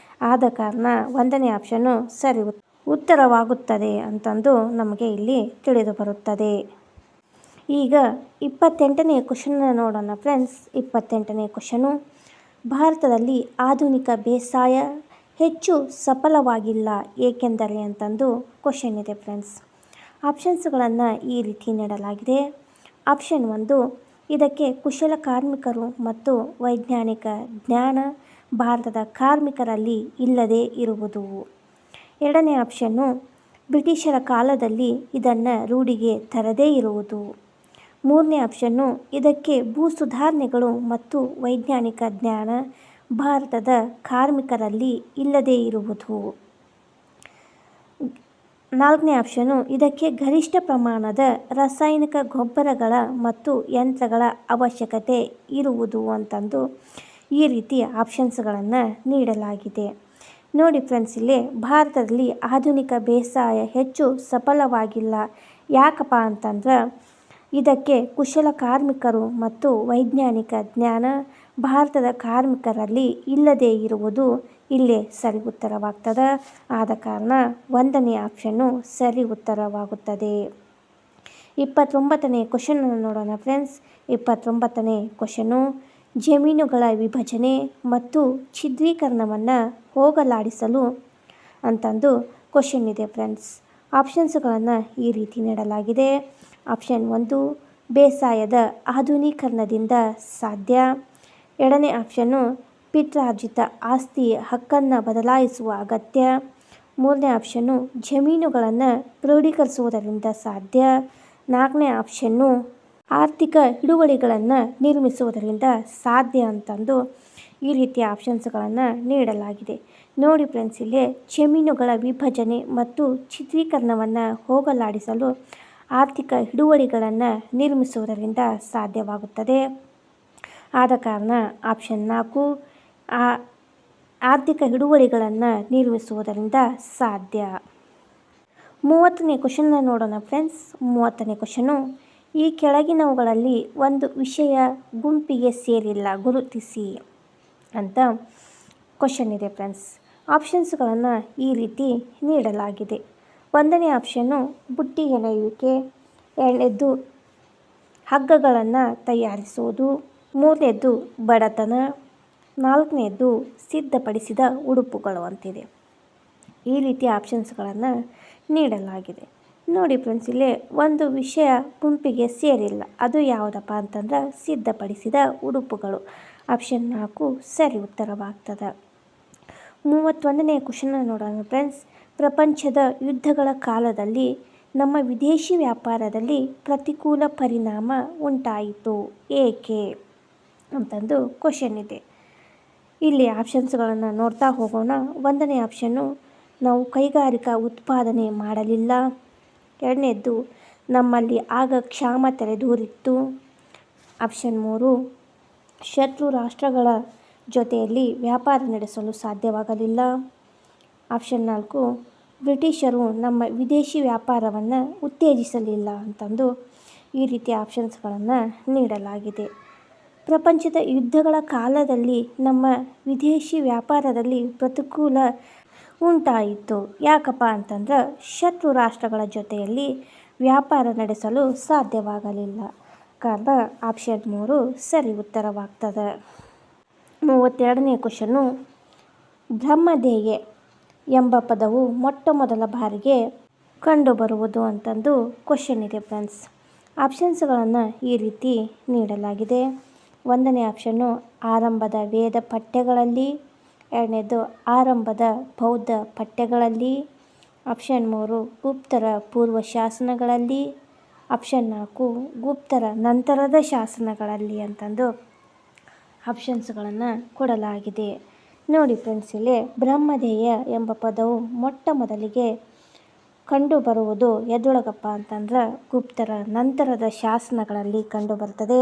ಆದ ಕಾರಣ 1ನೇ ಆಪ್ಷನ್ನು ಸರಿ ಉತ್ತರವಾಗುತ್ತದೆ ಅಂತಂದು ನಮಗೆ ಇಲ್ಲಿ ತಿಳಿದು ಬರುತ್ತದೆ. ಈಗ 28ನೇ ಕ್ವಶನ್ ನೋಡೋಣ ಫ್ರೆಂಡ್ಸ್. 28ನೇ ಕ್ವಶನು ಭಾರತದಲ್ಲಿ ಆಧುನಿಕ ಬೇಸಾಯ ಹೆಚ್ಚು ಸಫಲವಾಗಿಲ್ಲ ಏಕೆಂದರೆ ಅಂತಂದು ಕ್ವಶನ್ ಇದೆ ಫ್ರೆಂಡ್ಸ್. ಆಪ್ಷನ್ಸ್ಗಳನ್ನು ಈ ರೀತಿ ನೀಡಲಾಗಿದೆ. ಆಪ್ಷನ್ 1 ಇದಕ್ಕೆ ಕುಶಲ ಕಾರ್ಮಿಕರು ಮತ್ತು ವೈಜ್ಞಾನಿಕ ಜ್ಞಾನ ಭಾರತದ ಕಾರ್ಮಿಕರಲ್ಲಿ ಇಲ್ಲದೇ ಇರುವುದು. 2ನೇ ಆಪ್ಷನ್ನು ಬ್ರಿಟಿಷರ ಕಾಲದಲ್ಲಿ ಇದನ್ನು ರೂಢಿಗೆ ತರದೇ ಇರುವುದು. 3ನೇ ಆಪ್ಷನ್ನು ಇದಕ್ಕೆ ಭೂ ಸುಧಾರಣೆಗಳು ಮತ್ತು ವೈಜ್ಞಾನಿಕ ಜ್ಞಾನ ಭಾರತದ ಕಾರ್ಮಿಕರಲ್ಲಿ ಇಲ್ಲದೇ ಇರುವುದು. 4ನೇ ಆಪ್ಷನ್ನು ಇದಕ್ಕೆ ಗರಿಷ್ಠ ಪ್ರಮಾಣದ ರಾಸಾಯನಿಕ ಗೊಬ್ಬರಗಳ ಮತ್ತು ಯಂತ್ರಗಳ ಅವಶ್ಯಕತೆ ಇರುವುದು ಅಂತಂದು ಈ ರೀತಿ ಆಪ್ಷನ್ಸ್ಗಳನ್ನು ನೀಡಲಾಗಿದೆ. ನೋಡಿ ಫ್ರೆಂಡ್ಸ್, ಇಲ್ಲಿ ಭಾರತದಲ್ಲಿ ಆಧುನಿಕ ಬೇಸಾಯ ಹೆಚ್ಚು ಸಫಲವಾಗಿಲ್ಲ ಯಾಕಪ್ಪ ಅಂತಂದ್ರೆ ಇದಕ್ಕೆ ಕುಶಲ ಕಾರ್ಮಿಕರು ಮತ್ತು ವೈಜ್ಞಾನಿಕ ಜ್ಞಾನ ಭಾರತದ ಕಾರ್ಮಿಕರಲ್ಲಿ ಇಲ್ಲದೇ ಇರುವುದು ಇಲ್ಲೇ ಸರಿ ಉತ್ತರವಾಗ್ತದೆ. ಆದ ಕಾರಣ 1ನೇ ಆಪ್ಷನ್ನು ಸರಿ ಉತ್ತರವಾಗುತ್ತದೆ. 29ನೇ ಕ್ವಶನ್ ನೋಡೋಣ ಫ್ರೆಂಡ್ಸ್. 29ನೇ ಕ್ವಶನು ಜಮೀನುಗಳ ವಿಭಜನೆ ಮತ್ತು ಛಿದ್ರೀಕರಣವನ್ನು ಹೋಗಲಾಡಿಸಲು ಅಂತಂದು ಕ್ವಶನ್ ಇದೆ ಫ್ರೆಂಡ್ಸ್. ಆಪ್ಷನ್ಸ್ಗಳನ್ನು ಈ ರೀತಿ ನೀಡಲಾಗಿದೆ. ಆಪ್ಷನ್ 1 ಬೇಸಾಯದ ಆಧುನೀಕರಣದಿಂದ ಸಾಧ್ಯ. 2ನೇ ಆಪ್ಷನ್ನು ಪಿತ್ರಾರ್ಜಿತ ಆಸ್ತಿ ಹಕ್ಕನ್ನು ಬದಲಾಯಿಸುವ ಅಗತ್ಯ. 3ನೇ ಆಪ್ಷನ್ನು ಜಮೀನುಗಳನ್ನು ಕ್ರೋಢೀಕರಿಸುವುದರಿಂದ ಸಾಧ್ಯ. 4ನೇ ಆಪ್ಷನ್ನು ಆರ್ಥಿಕ ಹಿಡುವಳಿಗಳನ್ನು ನಿರ್ಮಿಸುವುದರಿಂದ ಸಾಧ್ಯ ಅಂತಂದು ಈ ರೀತಿಯ ಆಪ್ಷನ್ಸ್ಗಳನ್ನು ನೀಡಲಾಗಿದೆ. ನೋಡಿ ಫ್ರೆಂಡ್ಸ್, ಇಲ್ಲಿ ಜಮೀನುಗಳ ವಿಭಜನೆ ಮತ್ತು ಛಿದ್ರೀಕರಣವನ್ನು ಹೋಗಲಾಡಿಸಲು ಆರ್ಥಿಕ ಹಿಡುವಳಿಗಳನ್ನು ನಿರ್ಮಿಸುವುದರಿಂದ ಸಾಧ್ಯವಾಗುತ್ತದೆ. ಆದ ಕಾರಣ ಆಪ್ಷನ್ 4 ಆರ್ಥಿಕ ಹಿಡುವಳಿಗಳನ್ನು ನಿರ್ಮಿಸುವುದರಿಂದ ಸಾಧ್ಯ. 30ನೇ ಕ್ವಶನ್ ನೋಡೋಣ ಫ್ರೆಂಡ್ಸ್. 30ನೇ ಕ್ವಶನು ಈ ಕೆಳಗಿನವುಗಳಲ್ಲಿ ಒಂದು ವಿಷಯ ಗುಂಪಿಗೆ ಸೇರಿಲ್ಲ, ಗುರುತಿಸಿ ಅಂತ ಕ್ವಶನ್ ಇದೆ ಫ್ರೆಂಡ್ಸ್. ಆಪ್ಷನ್ಸ್ಗಳನ್ನು ಈ ರೀತಿ ನೀಡಲಾಗಿದೆ. 1ನೇ ಆಪ್ಷನ್ನು ಬುಟ್ಟಿ ಹೆಣೆಯುವಿಕೆ, 2ನೇದ್ದು ಹಗ್ಗಗಳನ್ನು ತಯಾರಿಸುವುದು, 3ನೇದ್ದು ಬಡತನ, 4ನೇದ್ದು ಸಿದ್ಧಪಡಿಸಿದ ಉಡುಪುಗಳು ಅಂತಿದೆ. ಈ ರೀತಿ ಆಪ್ಷನ್ಸ್ಗಳನ್ನು ನೀಡಲಾಗಿದೆ. ನೋಡಿ ಫ್ರೆಂಡ್ಸ್, ಇಲ್ಲಿ ಒಂದು ವಿಷಯ ಗುಂಪಿಗೆ ಸೇರಿಲ್ಲ. ಅದು ಯಾವುದಪ್ಪ ಅಂತಂದ್ರೆ ಸಿದ್ಧಪಡಿಸಿದ ಉಡುಪುಗಳು. ಆಪ್ಷನ್ 4 ಸರಿ ಉತ್ತರವಾಗ್ತದೆ. 31ನೇ ಕ್ವಶನ್ ನೋಡೋಣ ಫ್ರೆಂಡ್ಸ್. ಪ್ರಪಂಚದ ಯುದ್ಧಗಳ ಕಾಲದಲ್ಲಿ ನಮ್ಮ ವಿದೇಶಿ ವ್ಯಾಪಾರದಲ್ಲಿ ಪ್ರತಿಕೂಲ ಪರಿಣಾಮ ಉಂಟಾಯಿತು, ಏಕೆ ಅಂತಂದು ಕ್ವಶನ್ ಇದೆ. ಇಲ್ಲಿ ಆಪ್ಷನ್ಸ್ಗಳನ್ನು ನೋಡ್ತಾ ಹೋಗೋಣ. 1ನೇ ಆಪ್ಷನ್ನು ನಾವು ಕೈಗಾರಿಕಾ ಉತ್ಪಾದನೆ ಮಾಡಲಿಲ್ಲ, 2ನೇದ್ದು ನಮ್ಮಲ್ಲಿ ಆಗ ಕ್ಷಾಮ ತಲೆದೂರಿತ್ತು, ಆಪ್ಷನ್ 3 ಶತ್ರು ರಾಷ್ಟ್ರಗಳ ಜೊತೆಯಲ್ಲಿ ವ್ಯಾಪಾರ ನಡೆಸಲು ಸಾಧ್ಯವಾಗಲಿಲ್ಲ, ಆಪ್ಷನ್ 4 ಬ್ರಿಟಿಷರು ನಮ್ಮ ವಿದೇಶಿ ವ್ಯಾಪಾರವನ್ನು ಉತ್ತೇಜಿಸಲಿಲ್ಲ ಅಂತಂದು ಈ ರೀತಿ ಆಪ್ಷನ್ಸ್ಗಳನ್ನು ನೀಡಲಾಗಿದೆ. ಪ್ರಪಂಚದ ಯುದ್ಧಗಳ ಕಾಲದಲ್ಲಿ ನಮ್ಮ ವಿದೇಶಿ ವ್ಯಾಪಾರದಲ್ಲಿ ಪ್ರತಿಕೂಲ ಉಂಟಾಯಿತು. ಯಾಕಪ್ಪ ಅಂತಂದ್ರೆ ಶತ್ರು ರಾಷ್ಟ್ರಗಳ ಜೊತೆಯಲ್ಲಿ ವ್ಯಾಪಾರ ನಡೆಸಲು ಸಾಧ್ಯವಾಗಲಿಲ್ಲ. ಕಾರಣ ಆಪ್ಷನ್ 3 ಸರಿ ಉತ್ತರವಾಗ್ತದೆ. 32ನೇ ಕ್ವಶನ್ನು. ಬ್ರಹ್ಮದೇಯ ಎಂಬ ಪದವು ಮೊಟ್ಟ ಮೊದಲ ಬಾರಿಗೆ ಕಂಡುಬರುವುದು ಅಂತಂದು ಕ್ವಶನ್ ಇದೆ ಫ್ರೆಂಡ್ಸ್. ಆಪ್ಷನ್ಸ್ಗಳನ್ನು ಈ ರೀತಿ ನೀಡಲಾಗಿದೆ. 1ನೇ ಆಪ್ಷನ್ನು ಆರಂಭದ ವೇದ ಪಠ್ಯಗಳಲ್ಲಿ, 2ನೇದ್ದು ಆರಂಭದ ಬೌದ್ಧ ಪಠ್ಯಗಳಲ್ಲಿ, ಆಪ್ಷನ್ 3 ಗುಪ್ತರ ಪೂರ್ವ ಶಾಸನಗಳಲ್ಲಿ, ಆಪ್ಷನ್ 4 ಗುಪ್ತರ ನಂತರದ ಶಾಸನಗಳಲ್ಲಿ ಅಂತಂದು ಆಪ್ಷನ್ಸ್ಗಳನ್ನು ಕೊಡಲಾಗಿದೆ. ನೋಡಿ ಫ್ರೆಂಡ್ಸ್, ಇಲ್ಲಿ ಬ್ರಹ್ಮದೇಯ ಎಂಬ ಪದವು ಮೊಟ್ಟ ಮೊದಲಿಗೆ ಕಂಡುಬರುವುದು ಎದ್ರೊಳಗಪ್ಪ ಅಂತಂದ್ರೆ ಗುಪ್ತರ ನಂತರದ ಶಾಸನಗಳಲ್ಲಿ ಕಂಡುಬರ್ತದೆ.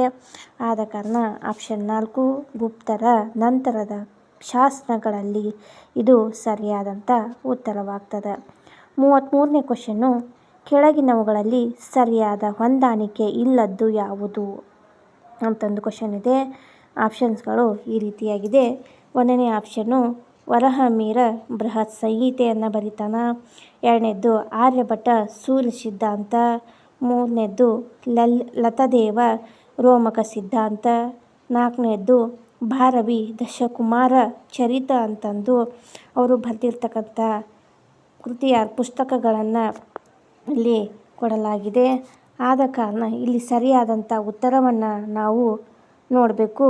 ಆದ ಕಾರಣ ಆಪ್ಷನ್ 4 ಗುಪ್ತರ ನಂತರದ ಶಾಸನಗಳಲ್ಲಿ ಇದು ಸರಿಯಾದಂಥ ಉತ್ತರವಾಗ್ತದೆ. 33ನೇ ಕ್ವಶನ್ನು. ಕೆಳಗಿನವುಗಳಲ್ಲಿ ಸರಿಯಾದ ಹೊಂದಾಣಿಕೆ ಇಲ್ಲದ್ದು ಯಾವುದು ಅಂತಂದು ಕ್ವಶನ್ ಇದೆ. ಆಪ್ಷನ್ಸ್ಗಳು ಈ ರೀತಿಯಾಗಿದೆ. 1ನೇ ಆಪ್ಷನ್ನು ವರಹಮೀರ ಬೃಹತ್ ಸಂಹಿತೆಯನ್ನು ಬರಿತಾನ, 2ನೇದ್ದು ಆರ್ಯಭಟ ಸೂರ್ಯ ಸಿದ್ಧಾಂತ, 3ನೇದ್ದು ಲತದೇವ ರೋಮಕ ಸಿದ್ಧಾಂತ, 4ನೇದ್ದು ಭಾರವಿ ದಶಕುಮಾರ ಚರಿತ ಅಂತಂದು ಅವರು ಬರೆದಿರ್ತಕ್ಕಂಥ ಕೃತಿಯ ಪುಸ್ತಕಗಳನ್ನು ಇಲ್ಲಿ ಕೊಡಲಾಗಿದೆ. ಆದ ಕಾರಣ ಇಲ್ಲಿ ಸರಿಯಾದಂಥ ಉತ್ತರವನ್ನು ನಾವು ನೋಡಬೇಕು.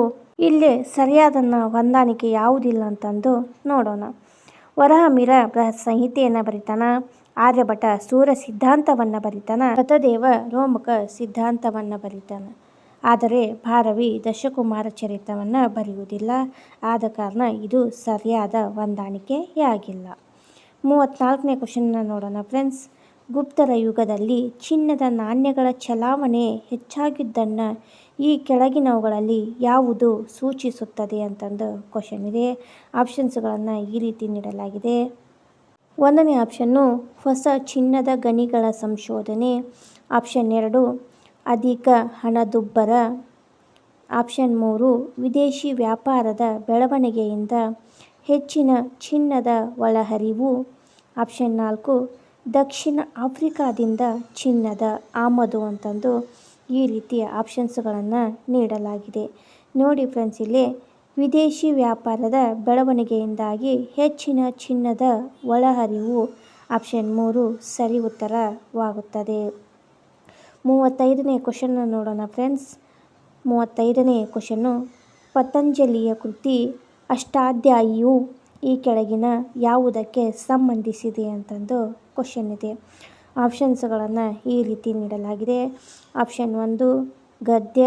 ಇಲ್ಲಿ ಸರಿಯಾದ ಹೊಂದಾಣಿಕೆ ಯಾವುದಿಲ್ಲ ಅಂತಂದು ನೋಡೋಣ. ವರಹಮೀರ ಬೃಹತ್ ಸಂಹಿತೆಯನ್ನು ಬರಿತಾನ, ಆರ್ಯಭಟ ಸೂರ್ಯ ಸಿದ್ಧಾಂತವನ್ನು ಬರಿತಾನ, ಲತದೇವ ರೋಮಕ ಸಿದ್ಧಾಂತವನ್ನು ಬರಿತಾನ. ಆದರೆ ಭಾರವಿ ದಶಕುಮಾರ ಚರಿತವನ್ನು ಬರೆಯುವುದಿಲ್ಲ. ಆದ ಕಾರಣ ಇದು ಸರಿಯಾದ ಹೊಂದಾಣಿಕೆಯಾಗಿಲ್ಲ. 34ನೇ ಕ್ವಶನ್ನ ನೋಡೋಣ ಫ್ರೆಂಡ್ಸ್. ಗುಪ್ತರ ಯುಗದಲ್ಲಿ ಚಿನ್ನದ ನಾಣ್ಯಗಳ ಚಲಾವಣೆ ಹೆಚ್ಚಾಗಿದ್ದನ್ನು ಈ ಕೆಳಗಿನವುಗಳಲ್ಲಿ ಯಾವುದು ಸೂಚಿಸುತ್ತದೆ ಅಂತಂದು ಕ್ವಶನ್ ಇದೆ. ಆಪ್ಷನ್ಸ್ಗಳನ್ನು ಈ ರೀತಿ ನೀಡಲಾಗಿದೆ. 1ನೇ ಆಪ್ಷನ್ನು ಹೊಸ ಚಿನ್ನದ ಗಣಿಗಳ ಸಂಶೋಧನೆ, ಆಪ್ಷನ್ 2 ಅಧಿಕ ಹಣದುಬ್ಬರ, ಆಪ್ಷನ್ 3 ವಿದೇಶಿ ವ್ಯಾಪಾರದ ಬೆಳವಣಿಗೆಯಿಂದ ಹೆಚ್ಚಿನ ಚಿನ್ನದ ಒಳಹರಿವು, ಆಪ್ಷನ್ 4 ದಕ್ಷಿಣ ಆಫ್ರಿಕಾದಿಂದ ಚಿನ್ನದ ಆಮದು ಅಂತಂದು ಈ ರೀತಿಯ ಆಪ್ಷನ್ಸ್ಗಳನ್ನು ನೀಡಲಾಗಿದೆ. ನೋಡಿ ಫ್ರೆಂಡ್ಸ್, ಇಲ್ಲಿ ವಿದೇಶಿ ವ್ಯಾಪಾರದ ಬೆಳವಣಿಗೆಯಿಂದಾಗಿ ಹೆಚ್ಚಿನ ಚಿನ್ನದ ಒಳಹರಿವು ಆಪ್ಷನ್ 3 ಸರಿ ಉತ್ತರವಾಗುತ್ತದೆ. 35ನೇ ಕ್ವಶನ್ನ ನೋಡೋಣ ಫ್ರೆಂಡ್ಸ್. 35ನೇ ಕ್ವಶನ್ನು. ಪತಂಜಲಿಯ ಕೃತಿ ಅಷ್ಟಾಧ್ಯಾಯಿಯು ಈ ಕೆಳಗಿನ ಯಾವುದಕ್ಕೆ ಸಂಬಂಧಿಸಿದೆ ಅಂತಂದು ಕ್ವಶನ್ ಇದೆ. ಆಪ್ಷನ್ಸ್ಗಳನ್ನು ಈ ರೀತಿ ನೀಡಲಾಗಿದೆ. ಆಪ್ಷನ್ 1 ಗದ್ಯ,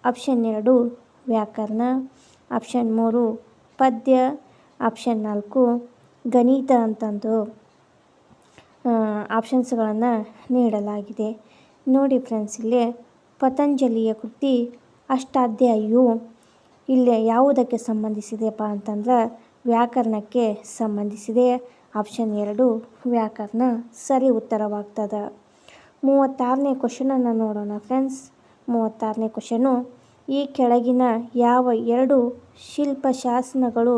ಆಪ್ಷನ್ 2 ವ್ಯಾಕರಣ, ಆಪ್ಷನ್ 3 ಪದ್ಯ, ಆಪ್ಷನ್ 4 ಗಣಿತ ಅಂತಂದು ಆಪ್ಷನ್ಸ್ಗಳನ್ನು ನೀಡಲಾಗಿದೆ. ನೋಡಿ ಫ್ರೆಂಡ್ಸ್, ಇಲ್ಲಿ ಪತಂಜಲಿಯ ಕೃತಿ ಅಷ್ಟಾಧ್ಯಾಯಿಯು ಇಲ್ಲಿ ಯಾವುದಕ್ಕೆ ಸಂಬಂಧಿಸಿದೆಯಪ್ಪ ಅಂತಂದ್ರೆ ವ್ಯಾಕರಣಕ್ಕೆ ಸಂಬಂಧಿಸಿದೆ. ಆಪ್ಷನ್ 2 ವ್ಯಾಕರಣ ಸರಿ ಉತ್ತರವಾಗ್ತದೆ. 36ನೇ ಕ್ವಶನನ್ನು ನೋಡೋಣ ಫ್ರೆಂಡ್ಸ್. 36ನೇ ಕ್ವಶನು. ಈ ಕೆಳಗಿನ ಯಾವ 2 ಶಿಲ್ಪಶಾಸನಗಳು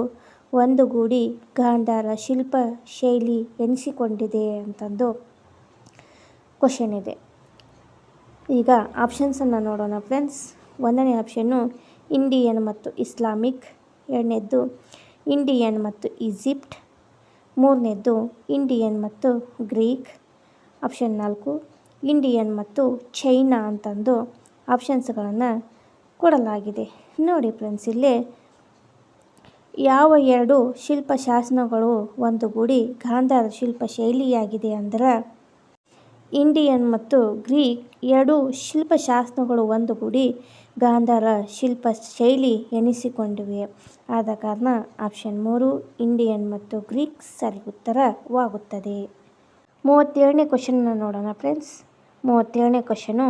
ಒಂದುಗೂಡಿ ಗಾಂಧಾರ ಶಿಲ್ಪ ಶೈಲಿ ಎನಿಸಿಕೊಂಡಿದೆ ಅಂತಂದು ಕ್ವಶನ್ ಇದೆ. ಈಗ ಆಪ್ಷನ್ಸನ್ನು ನೋಡೋಣ ಫ್ರೆಂಡ್ಸ್. ಒಂದನೇ ಆಪ್ಷನ್ನು ಇಂಡಿಯನ್ ಮತ್ತು ಇಸ್ಲಾಮಿಕ್, ಎರಡನೇದ್ದು ಇಂಡಿಯನ್ ಮತ್ತು ಈಜಿಪ್ಟ್, ಮೂರನೇದ್ದು ಇಂಡಿಯನ್ ಮತ್ತು ಗ್ರೀಕ್, ಆಪ್ಷನ್ 4 ಇಂಡಿಯನ್ ಮತ್ತು ಚೈನಾ ಅಂತಂದು ಆಪ್ಷನ್ಸ್ಗಳನ್ನು ಕೊಡಲಾಗಿದೆ. ನೋಡಿ ಫ್ರೆಂಡ್ಸ್, ಇಲ್ಲಿ ಯಾವ ಎರಡು ಶಿಲ್ಪಶಾಸನಗಳು ಒಂದುಗೂಡಿ ಗಾಂಧಾರ ಶಿಲ್ಪ ಶೈಲಿಯಾಗಿದೆ ಅಂದ್ರೆ ಇಂಡಿಯನ್ ಮತ್ತು ಗ್ರೀಕ್ ಎರಡು ಶಿಲ್ಪಶಾಸನಗಳು ಒಂದುಗೂಡಿ ಗಾಂಧಾರ ಶಿಲ್ಪ ಶೈಲಿ ಎನಿಸಿಕೊಂಡಿವೆ. ಆದ ಕಾರಣ ಆಪ್ಷನ್ 3 ಇಂಡಿಯನ್ ಮತ್ತು ಗ್ರೀಕ್ ಸರಿ ಉತ್ತರವಾಗುತ್ತದೆ. 37ನೇ ಕ್ವಶನ್ನ ನೋಡೋಣ ಫ್ರೆಂಡ್ಸ್. 37ನೇ ಕ್ವಶನು,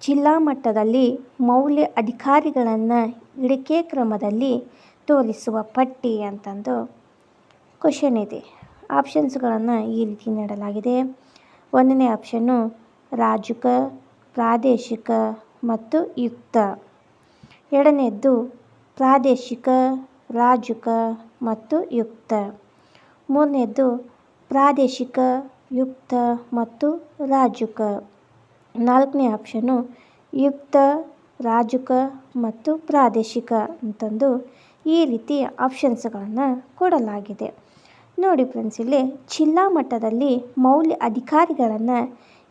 ಜಿಲ್ಲಾ ಮಟ್ಟದಲ್ಲಿ ಮೌಲ್ಯ ಅಧಿಕಾರಿಗಳನ್ನು ಇಳಿಕೆ ಕ್ರಮದಲ್ಲಿ ತೋರಿಸುವ ಪಟ್ಟಿ ಅಂತಂದು ಕ್ವಶನ್ ಇದೆ. ಆಪ್ಷನ್ಸ್ಗಳನ್ನು ಈ ರೀತಿ ನೀಡಲಾಗಿದೆ. ಒಂದನೇ ಆಪ್ಷನ್ನು ರಾಜುಕ, ಪ್ರಾದೇಶಿಕ ಮತ್ತು ಯುಕ್ತ, ಎರಡನೇದ್ದು ಪ್ರಾದೇಶಿಕ, ರಾಜುಕ ಮತ್ತು ಯುಕ್ತ, ಮೂರನೇದ್ದು ಪ್ರಾದೇಶಿಕ, ಯುಕ್ತ ಮತ್ತು ರಾಜುಕ, ನಾಲ್ಕನೇ ಆಪ್ಷನ್ನು ಯುಕ್ತ, ರಾಜುಕ ಮತ್ತು ಪ್ರಾದೇಶಿಕ ಅಂತಂದು ಈ ರೀತಿ ಆಪ್ಷನ್ಸ್ಗಳನ್ನು ಕೊಡಲಾಗಿದೆ. ನೋಡಿ ಫ್ರೆಂಡ್ಸ್, ಇಲ್ಲಿ ಜಿಲ್ಲಾ ಮಟ್ಟದಲ್ಲಿ ಮೌಲ್ಯ ಅಧಿಕಾರಿಗಳನ್ನು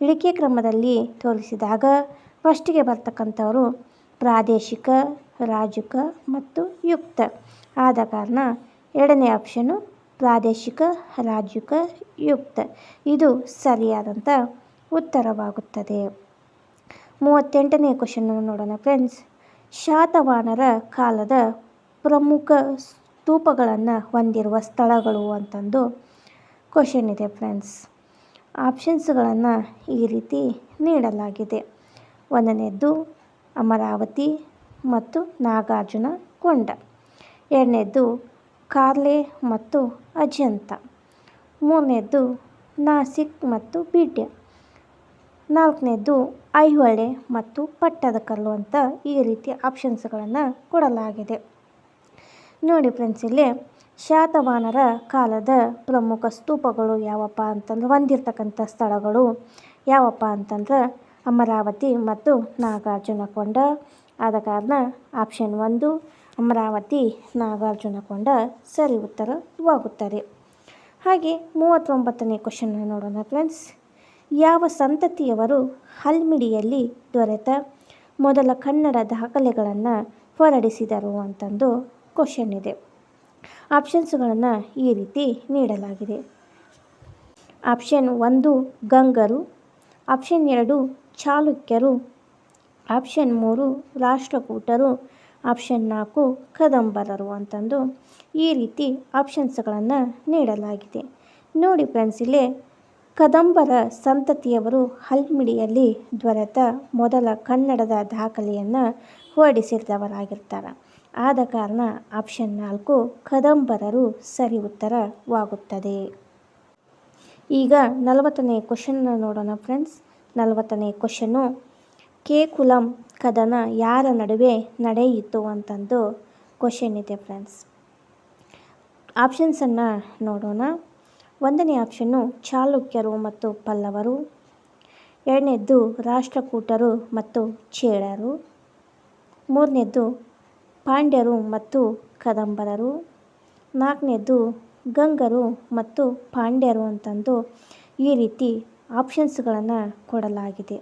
ಇಳಿಕೆ ಕ್ರಮದಲ್ಲಿ ತೋರಿಸಿದಾಗ ಫಸ್ಟಿಗೆ ಬರ್ತಕ್ಕಂಥವರು ಪ್ರಾದೇಶಿಕ, ರಾಜುಕ ಮತ್ತು ಯುಕ್ತ. ಆದ ಕಾರಣ ಎರಡನೇ ಆಪ್ಷನು ಪ್ರಾದೇಶಿಕ, ರಾಜುಕ, ಯುಕ್ತ ಇದು ಸರಿಯಾದಂಥ ಉತ್ತರವಾಗುತ್ತದೆ. 38ನೇ ಕ್ವಶನನ್ನು ನೋಡೋಣ ಫ್ರೆಂಡ್ಸ್. ಶಾತವಾಹನರ ಕಾಲದ ಪ್ರಮುಖ ಸ್ತೂಪಗಳನ್ನು ಹೊಂದಿರುವ ಸ್ಥಳಗಳು ಅಂತಂದು ಕ್ವಶನ್ ಇದೆ ಫ್ರೆಂಡ್ಸ್. ಆಪ್ಷನ್ಸ್ಗಳನ್ನು ಈ ರೀತಿ ನೀಡಲಾಗಿದೆ. ಒಂದನೇದ್ದು ಅಮರಾವತಿ ಮತ್ತು ನಾಗಾರ್ಜುನ ಕೊಂಡ, ಎರಡನೇದ್ದು ಕಾರ್ಲೆ ಮತ್ತು ಅಜಂತ, ಮೂರನೇದ್ದು ನಾಸಿಕ್ ಮತ್ತು ಬೀಡ್ಯ, ನಾಲ್ಕನೇದ್ದು ಐಹೊಳೆ ಮತ್ತು ಪಟ್ಟದಕಲ್ಲು ಅಂತ ಈ ರೀತಿ ಆಪ್ಷನ್ಸ್ಗಳನ್ನು ಕೊಡಲಾಗಿದೆ. ನೋಡಿ ಫ್ರೆಂಡ್ಸ್, ಇಲ್ಲಿ ಶಾತವಾಹನರ ಕಾಲದ ಪ್ರಮುಖ ಸ್ತೂಪಗಳು ಯಾವಪ್ಪ ಅಂತಂದ್ರೆ ಹೊಂದಿರತಕ್ಕಂಥ ಸ್ಥಳಗಳು ಯಾವಪ್ಪ ಅಂತಂದ್ರೆ ಅಮರಾವತಿ ಮತ್ತು ನಾಗಾರ್ಜುನಕೊಂಡ. ಆದ ಕಾರಣ ಆಪ್ಷನ್ 1 ಅಮರಾವತಿ, ನಾಗಾರ್ಜುನಕೊಂಡ ಸರಿ ಉತ್ತರವಾಗುತ್ತದೆ. ಹಾಗೆ 39ನೇ ಕ್ವಶನ್ನ ನೋಡೋಣ ಫ್ರೆಂಡ್ಸ್. ಯಾವ ಸಂತತಿಯವರು ಹಲ್ಮಿಡಿಯಲ್ಲಿ ದೊರೆತ ಮೊದಲ ಕನ್ನಡ ದಾಖಲೆಗಳನ್ನು ಹೊರಡಿಸಿದರು ಅಂತಂದು ಕ್ವಶನ್ ಇದೆ. ಆಪ್ಷನ್ಸ್ಗಳನ್ನು ಈ ರೀತಿ ನೀಡಲಾಗಿದೆ. ಆಪ್ಷನ್ 1 ಗಂಗರು, ಆಪ್ಷನ್ 2 ಚಾಲುಕ್ಯರು, ಆಪ್ಷನ್ 3 ರಾಷ್ಟ್ರಕೂಟರು, ಆಪ್ಷನ್ 4 ಕದಂಬರರು ಅಂತಂದು ಈ ರೀತಿ ಆಪ್ಷನ್ಸ್ಗಳನ್ನು ನೀಡಲಾಗಿದೆ. ನೋಡಿ ಫ್ರೆಂಡ್ಸ್, ಇಲ್ಲಿ ಕದಂಬರ ಸಂತತಿಯವರು ಹಲ್ಮಿಡಿಯಲ್ಲಿ ದೊರೆತ ಮೊದಲ ಕನ್ನಡದ ದಾಖಲೆಯನ್ನು ಹೊರಡಿಸಿದವರಾಗಿರ್ತಾರೆ. ಆದ ಕಾರಣ ಆಪ್ಷನ್ 4 ಕದಂಬರರು ಸರಿ ಉತ್ತರವಾಗುತ್ತದೆ. ಈಗ 40ನೇ ಕ್ವಶನ್ನ ನೋಡೋಣ ಫ್ರೆಂಡ್ಸ್. 40ನೇ ಕ್ವಶನು, ಕೇಕುಲಂ ಕದನ ಯಾರ ನಡುವೆ ನಡೆಯಿತು ಅಂತಂದು ಕ್ವಶನ್ ಇದೆ ಫ್ರೆಂಡ್ಸ್. ಆಪ್ಷನ್ಸನ್ನು ನೋಡೋಣ. ಒಂದನೇ ಆಪ್ಷನ್ನು ಚಾಲುಕ್ಯರು ಮತ್ತು ಪಲ್ಲವರು, ಎರಡನೇದ್ದು ರಾಷ್ಟ್ರಕೂಟರು ಮತ್ತು ಚೇಳರು, ಮೂರನೇದ್ದು ಪಾಂಡ್ಯರು ಮತ್ತು ಕದಂಬರರು, ನಾಲ್ಕನೇದ್ದು ಗಂಗರು ಮತ್ತು ಪಾಂಡ್ಯರು ಅಂತಂದು ಈ ರೀತಿ ಆಪ್ಷನ್ಸ್ಗಳನ್ನು ಕೊಡಲಾಗಿದೆ.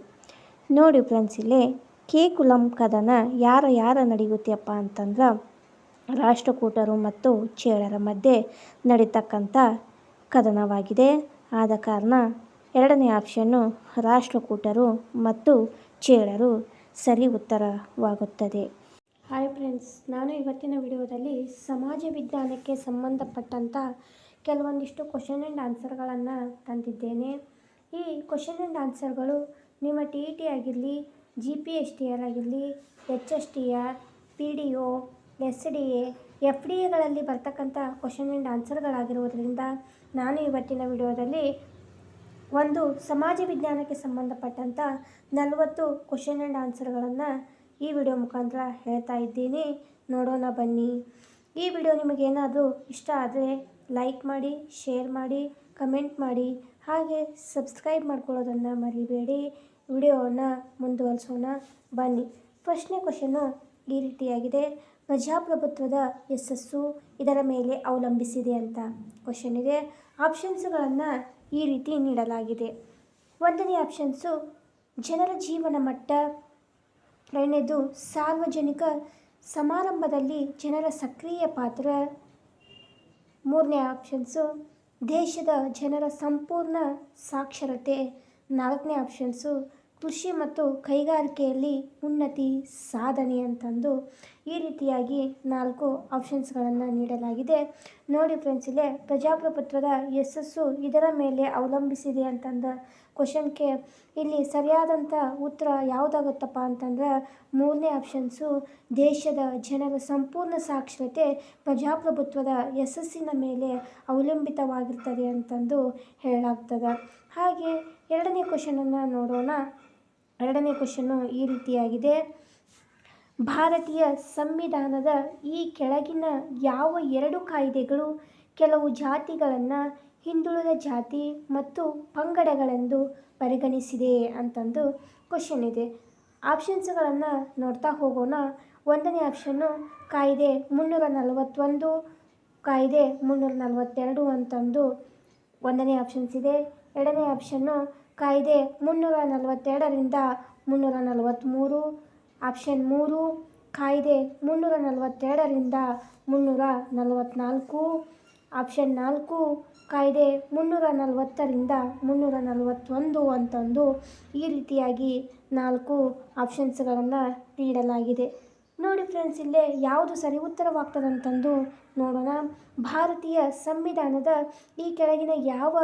ನೋಡಿ ಫ್ರೆಂಡ್ಸ್, ಇಲ್ಲಿ ಕೇಕುಲಂ ಕದನ ಯಾರ ನಡೆಯುತ್ತೆಪ್ಪ ಅಂತಂದ್ರೆ ರಾಷ್ಟ್ರಕೂಟರು ಮತ್ತು ಚೇಳರ ಮಧ್ಯೆ ನಡೀತಕ್ಕಂಥ ಕದನವಾಗಿದೆ. ಆದ ಕಾರಣ ಎರಡನೇ ಆಪ್ಷನ್ನು ರಾಷ್ಟ್ರಕೂಟರು ಮತ್ತು ಚೇಳರು ಸರಿ ಉತ್ತರವಾಗುತ್ತದೆ. ಹಾಯ್ ಫ್ರೆಂಡ್ಸ್, ನಾನು ಇವತ್ತಿನ ವಿಡಿಯೋದಲ್ಲಿ ಸಮಾಜ ವಿಜ್ಞಾನಕ್ಕೆ ಸಂಬಂಧಪಟ್ಟಂಥ ಕೆಲವೊಂದಿಷ್ಟು ಕ್ವಶನ್ ಆ್ಯಂಡ್ ಆನ್ಸರ್ಗಳನ್ನು ತಂದಿದ್ದೇನೆ. ಈ ಕ್ವಶನ್ ಆ್ಯಂಡ್ ಆನ್ಸರ್ಗಳು ನಿಮ್ಮ TET ಆಗಿರಲಿ, GPSTR ಆಗಿರಲಿ, HSTR, PDO, SDA, FDAಗಳಲ್ಲಿ ಬರ್ತಕ್ಕಂಥ ಕ್ವಶನ್ ಆ್ಯಂಡ್ ಆನ್ಸರ್ಗಳಾಗಿರುವುದರಿಂದ ನಾನು ಇವತ್ತಿನ ವಿಡಿಯೋದಲ್ಲಿ ಒಂದು ಸಮಾಜ ವಿಜ್ಞಾನಕ್ಕೆ ಸಂಬಂಧಪಟ್ಟಂಥ 40 ಕ್ವಶನ್ ಆ್ಯಂಡ್ ಆನ್ಸರ್ಗಳನ್ನು ಈ ವಿಡಿಯೋ ಮುಖಾಂತರ ಹೇಳ್ತಾ ಇದ್ದೀನಿ. ನೋಡೋಣ ಬನ್ನಿ. ಈ ವಿಡಿಯೋ ನಿಮಗೇನಾದರೂ ಇಷ್ಟ ಆದರೆ ಲೈಕ್ ಮಾಡಿ, ಶೇರ್ ಮಾಡಿ, ಕಮೆಂಟ್ ಮಾಡಿ, ಹಾಗೆ ಸಬ್ಸ್ಕ್ರೈಬ್ ಮಾಡ್ಕೊಳ್ಳೋದನ್ನು ಮರಿಬೇಡಿ. ವಿಡಿಯೋವನ್ನು ಮುಂದುವರಿಸೋಣ ಬನ್ನಿ. ಫಸ್ಟ್ನೇ ಕ್ವಶನ್ನು ಈ ರೀತಿಯಾಗಿದೆ. ಪ್ರಜಾಪ್ರಭುತ್ವದ ಯಶಸ್ಸು ಇದರ ಮೇಲೆ ಅವಲಂಬಿಸಿದೆ ಅಂತ ಕ್ವಶನ್ ಇದೆ. ಆಪ್ಷನ್ಸ್ಗಳನ್ನು ಈ ರೀತಿ ನೀಡಲಾಗಿದೆ. ಒಂದನೇ ಆಪ್ಷನ್ಸು ಜನರ ಜೀವನ ಮಟ್ಟ, ಎರಡನೇದು ಸಾರ್ವಜನಿಕ ಸಮಾರಂಭದಲ್ಲಿ ಜನರ ಸಕ್ರಿಯ ಪಾತ್ರ, ಮೂರನೇ ಆಪ್ಷನ್ಸು ದೇಶದ ಜನರ ಸಂಪೂರ್ಣ ಸಾಕ್ಷರತೆ, ನಾಲ್ಕನೇ ಆಪ್ಷನ್ಸು ಕೃಷಿ ಮತ್ತು ಕೈಗಾರಿಕೆಯಲ್ಲಿ ಉನ್ನತಿ ಸಾಧನೆ ಅಂತಂದು ಈ ರೀತಿಯಾಗಿ 4 ಆಪ್ಷನ್ಸ್ಗಳನ್ನು ನೀಡಲಾಗಿದೆ. ನೋಡಿ ಫ್ರೆಂಡ್ಸ್, ಇಲ್ಲೇ ಪ್ರಜಾಪ್ರಭುತ್ವದ ಯಶಸ್ಸು ಇದರ ಮೇಲೆ ಅವಲಂಬಿಸಿದೆ ಅಂತಂದ ಕ್ವಶನ್ಗೆ ಇಲ್ಲಿ ಸರಿಯಾದಂಥ ಉತ್ತರ ಯಾವುದಾಗುತ್ತಪ್ಪ ಅಂತಂದ್ರೆ ಮೂರನೇ ಆಪ್ಷನ್ಸು ದೇಶದ ಜನರ ಸಂಪೂರ್ಣ ಸಾಕ್ಷರತೆ ಪ್ರಜಾಪ್ರಭುತ್ವದ ಯಶಸ್ಸಿನ ಮೇಲೆ ಅವಲಂಬಿತವಾಗಿರ್ತದೆ ಅಂತಂದು ಹೇಳಲಾಗ್ತದೆ. ಹಾಗೆ ಎರಡನೇ ಕ್ವಶನನ್ನು ನೋಡೋಣ. ಎರಡನೇ ಕ್ವಶನ್ನು ಈ ರೀತಿಯಾಗಿದೆ. ಭಾರತೀಯ ಸಂವಿಧಾನದ ಈ ಕೆಳಗಿನ ಯಾವ 2 ಕಾಯ್ದೆಗಳು ಕೆಲವು ಜಾತಿಗಳನ್ನು ಹಿಂದುಳಿದ ಜಾತಿ ಮತ್ತು ಪಂಗಡಗಳೆಂದು ಪರಿಗಣಿಸಿದೆ ಅಂತಂದು ಕ್ವಶನ್ ಇದೆ. ಆಪ್ಷನ್ಸ್ಗಳನ್ನು ನೋಡ್ತಾ ಹೋಗೋಣ. ಒಂದನೇ ಆಪ್ಷನ್ನು ಕಾಯ್ದೆ 341, ಕಾಯ್ದೆ 342 ಅಂತಂದು ಒಂದನೇ ಆಪ್ಷನ್ಸ್ ಇದೆ. ಎರಡನೇ ಆಪ್ಷನ್ನು ಕಾಯ್ದೆ 342ರಿಂದ 343, ಆಪ್ಷನ್ 3 ಕಾಯ್ದೆ 342ರಿಂದ 344, ಆಪ್ಷನ್ 4 ಕಾಯ್ದೆ 340ರಿಂದ 341 ಅಂತಂದು ಈ ರೀತಿಯಾಗಿ 4 ಆಪ್ಷನ್ಸ್ಗಳನ್ನು ನೀಡಲಾಗಿದೆ. ನೋಡಿ ಫ್ರೆಂಡ್ಸ್, ಇಲ್ಲೇ ಯಾವುದು ಸರಿ ಉತ್ತರವಾಗ್ತದಂತಂದು ನೋಡೋಣ. ಭಾರತೀಯ ಸಂವಿಧಾನದ ಈ ಕೆಳಗಿನ ಯಾವ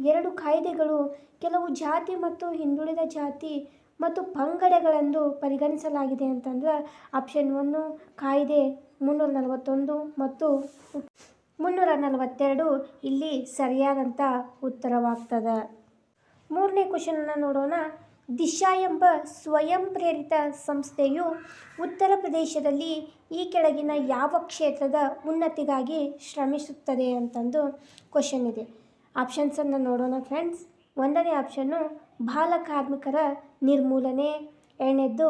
2 ಕಾಯ್ದೆಗಳು ಕೆಲವು ಜಾತಿ ಮತ್ತು ಹಿಂದುಳಿದ ಜಾತಿ ಮತ್ತು ಪಂಗಡಗಳೆಂದು ಪರಿಗಣಿಸಲಾಗಿದೆ ಅಂತಂದ್ರೆ ಆಪ್ಷನ್ 1 ಕಾಯ್ದೆ 341 ಮತ್ತು 342 ಇಲ್ಲಿ ಸರಿಯಾದಂಥ ಉತ್ತರವಾಗ್ತದೆ. ಮೂರನೇ ಕ್ವಶನನ್ನು ನೋಡೋಣ. ದಿಶಾ ಎಂಬ ಸ್ವಯಂ ಪ್ರೇರಿತ ಸಂಸ್ಥೆಯು ಉತ್ತರ ಪ್ರದೇಶದಲ್ಲಿ ಈ ಕೆಳಗಿನ ಯಾವ ಕ್ಷೇತ್ರದ ಉನ್ನತಿಗಾಗಿ ಶ್ರಮಿಸುತ್ತದೆ ಅಂತಂದು ಕ್ವಶನ್ ಇದೆ. ಆಪ್ಷನ್ಸನ್ನು ನೋಡೋಣ ಫ್ರೆಂಡ್ಸ್. ಒಂದನೇ ಆಪ್ಷನ್ನು ಬಾಲಕಾರ್ಮಿಕರ ನಿರ್ಮೂಲನೆ, ಎರಡನೇದ್ದು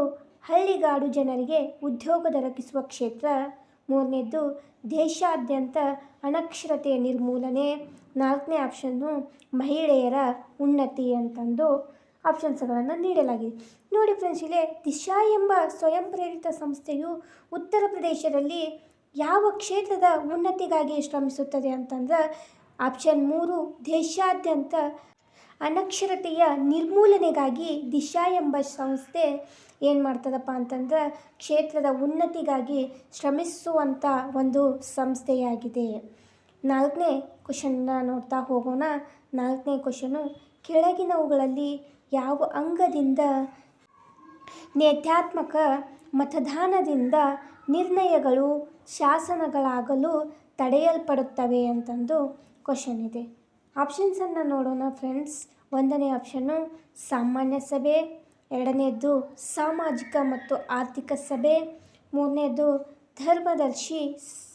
ಹಳ್ಳಿಗಾಡು ಜನರಿಗೆ ಉದ್ಯೋಗ ದೊರಕಿಸುವ ಕ್ಷೇತ್ರ, ಮೂರನೇದ್ದು ದೇಶಾದ್ಯಂತ ಅನಕ್ಷರತೆಯ ನಿರ್ಮೂಲನೆ, ನಾಲ್ಕನೇ ಆಪ್ಷನ್ನು ಮಹಿಳೆಯರ ಉನ್ನತಿ ಅಂತಂದು ಆಪ್ಷನ್ಸ್ಗಳನ್ನು ನೀಡಲಾಗಿದೆ. ನೋಡಿ ಫ್ರೆಂಡ್ಸ್, ಇಲ್ಲಿ ದಿಶಾ ಎಂಬ ಸ್ವಯಂ ಪ್ರೇರಿತ ಸಂಸ್ಥೆಯು ಉತ್ತರ ಪ್ರದೇಶದಲ್ಲಿ ಯಾವ ಕ್ಷೇತ್ರದ ಉನ್ನತಿಗಾಗಿ ಶ್ರಮಿಸುತ್ತದೆ ಅಂತಂದ್ರೆ ಆಪ್ಷನ್ 3 ದೇಶಾದ್ಯಂತ ಅನಕ್ಷರತೆಯ ನಿರ್ಮೂಲನೆಗಾಗಿ ದಿಶಾ ಎಂಬ ಸಂಸ್ಥೆ ಏನು ಮಾಡ್ತದಪ್ಪ ಅಂತಂದ್ರೆ ಕ್ಷೇತ್ರದ ಉನ್ನತಿಗಾಗಿ ಶ್ರಮಿಸುವಂಥ ಒಂದು ಸಂಸ್ಥೆಯಾಗಿದೆ. ನಾಲ್ಕನೇ ಕ್ವಶನ್ನ ನೋಡ್ತಾ ಹೋಗೋಣ. ನಾಲ್ಕನೇ ಕ್ವಶನು ಕೆಳಗಿನವುಗಳಲ್ಲಿ ಯಾವ ಅಂಗದಿಂದ ನೇತ್ಯಾತ್ಮಕ ಮತದಾನದಿಂದ ನಿರ್ಣಯಗಳು ಶಾಸನಗಳಾಗಲು ತಡೆಯಲ್ಪಡುತ್ತವೆ ಅಂತಂದು ಕ್ವಶನ್ ಇದೆ. ಆಪ್ಷನ್ಸನ್ನು ನೋಡೋಣ ಫ್ರೆಂಡ್ಸ್. ಒಂದನೇ ಆಪ್ಷನ್ನು ಸಾಮಾನ್ಯ ಸಭೆ, ಎರಡನೇದ್ದು ಸಾಮಾಜಿಕ ಮತ್ತು ಆರ್ಥಿಕ ಸಭೆ, ಮೂರನೇದು ಧರ್ಮದರ್ಶಿ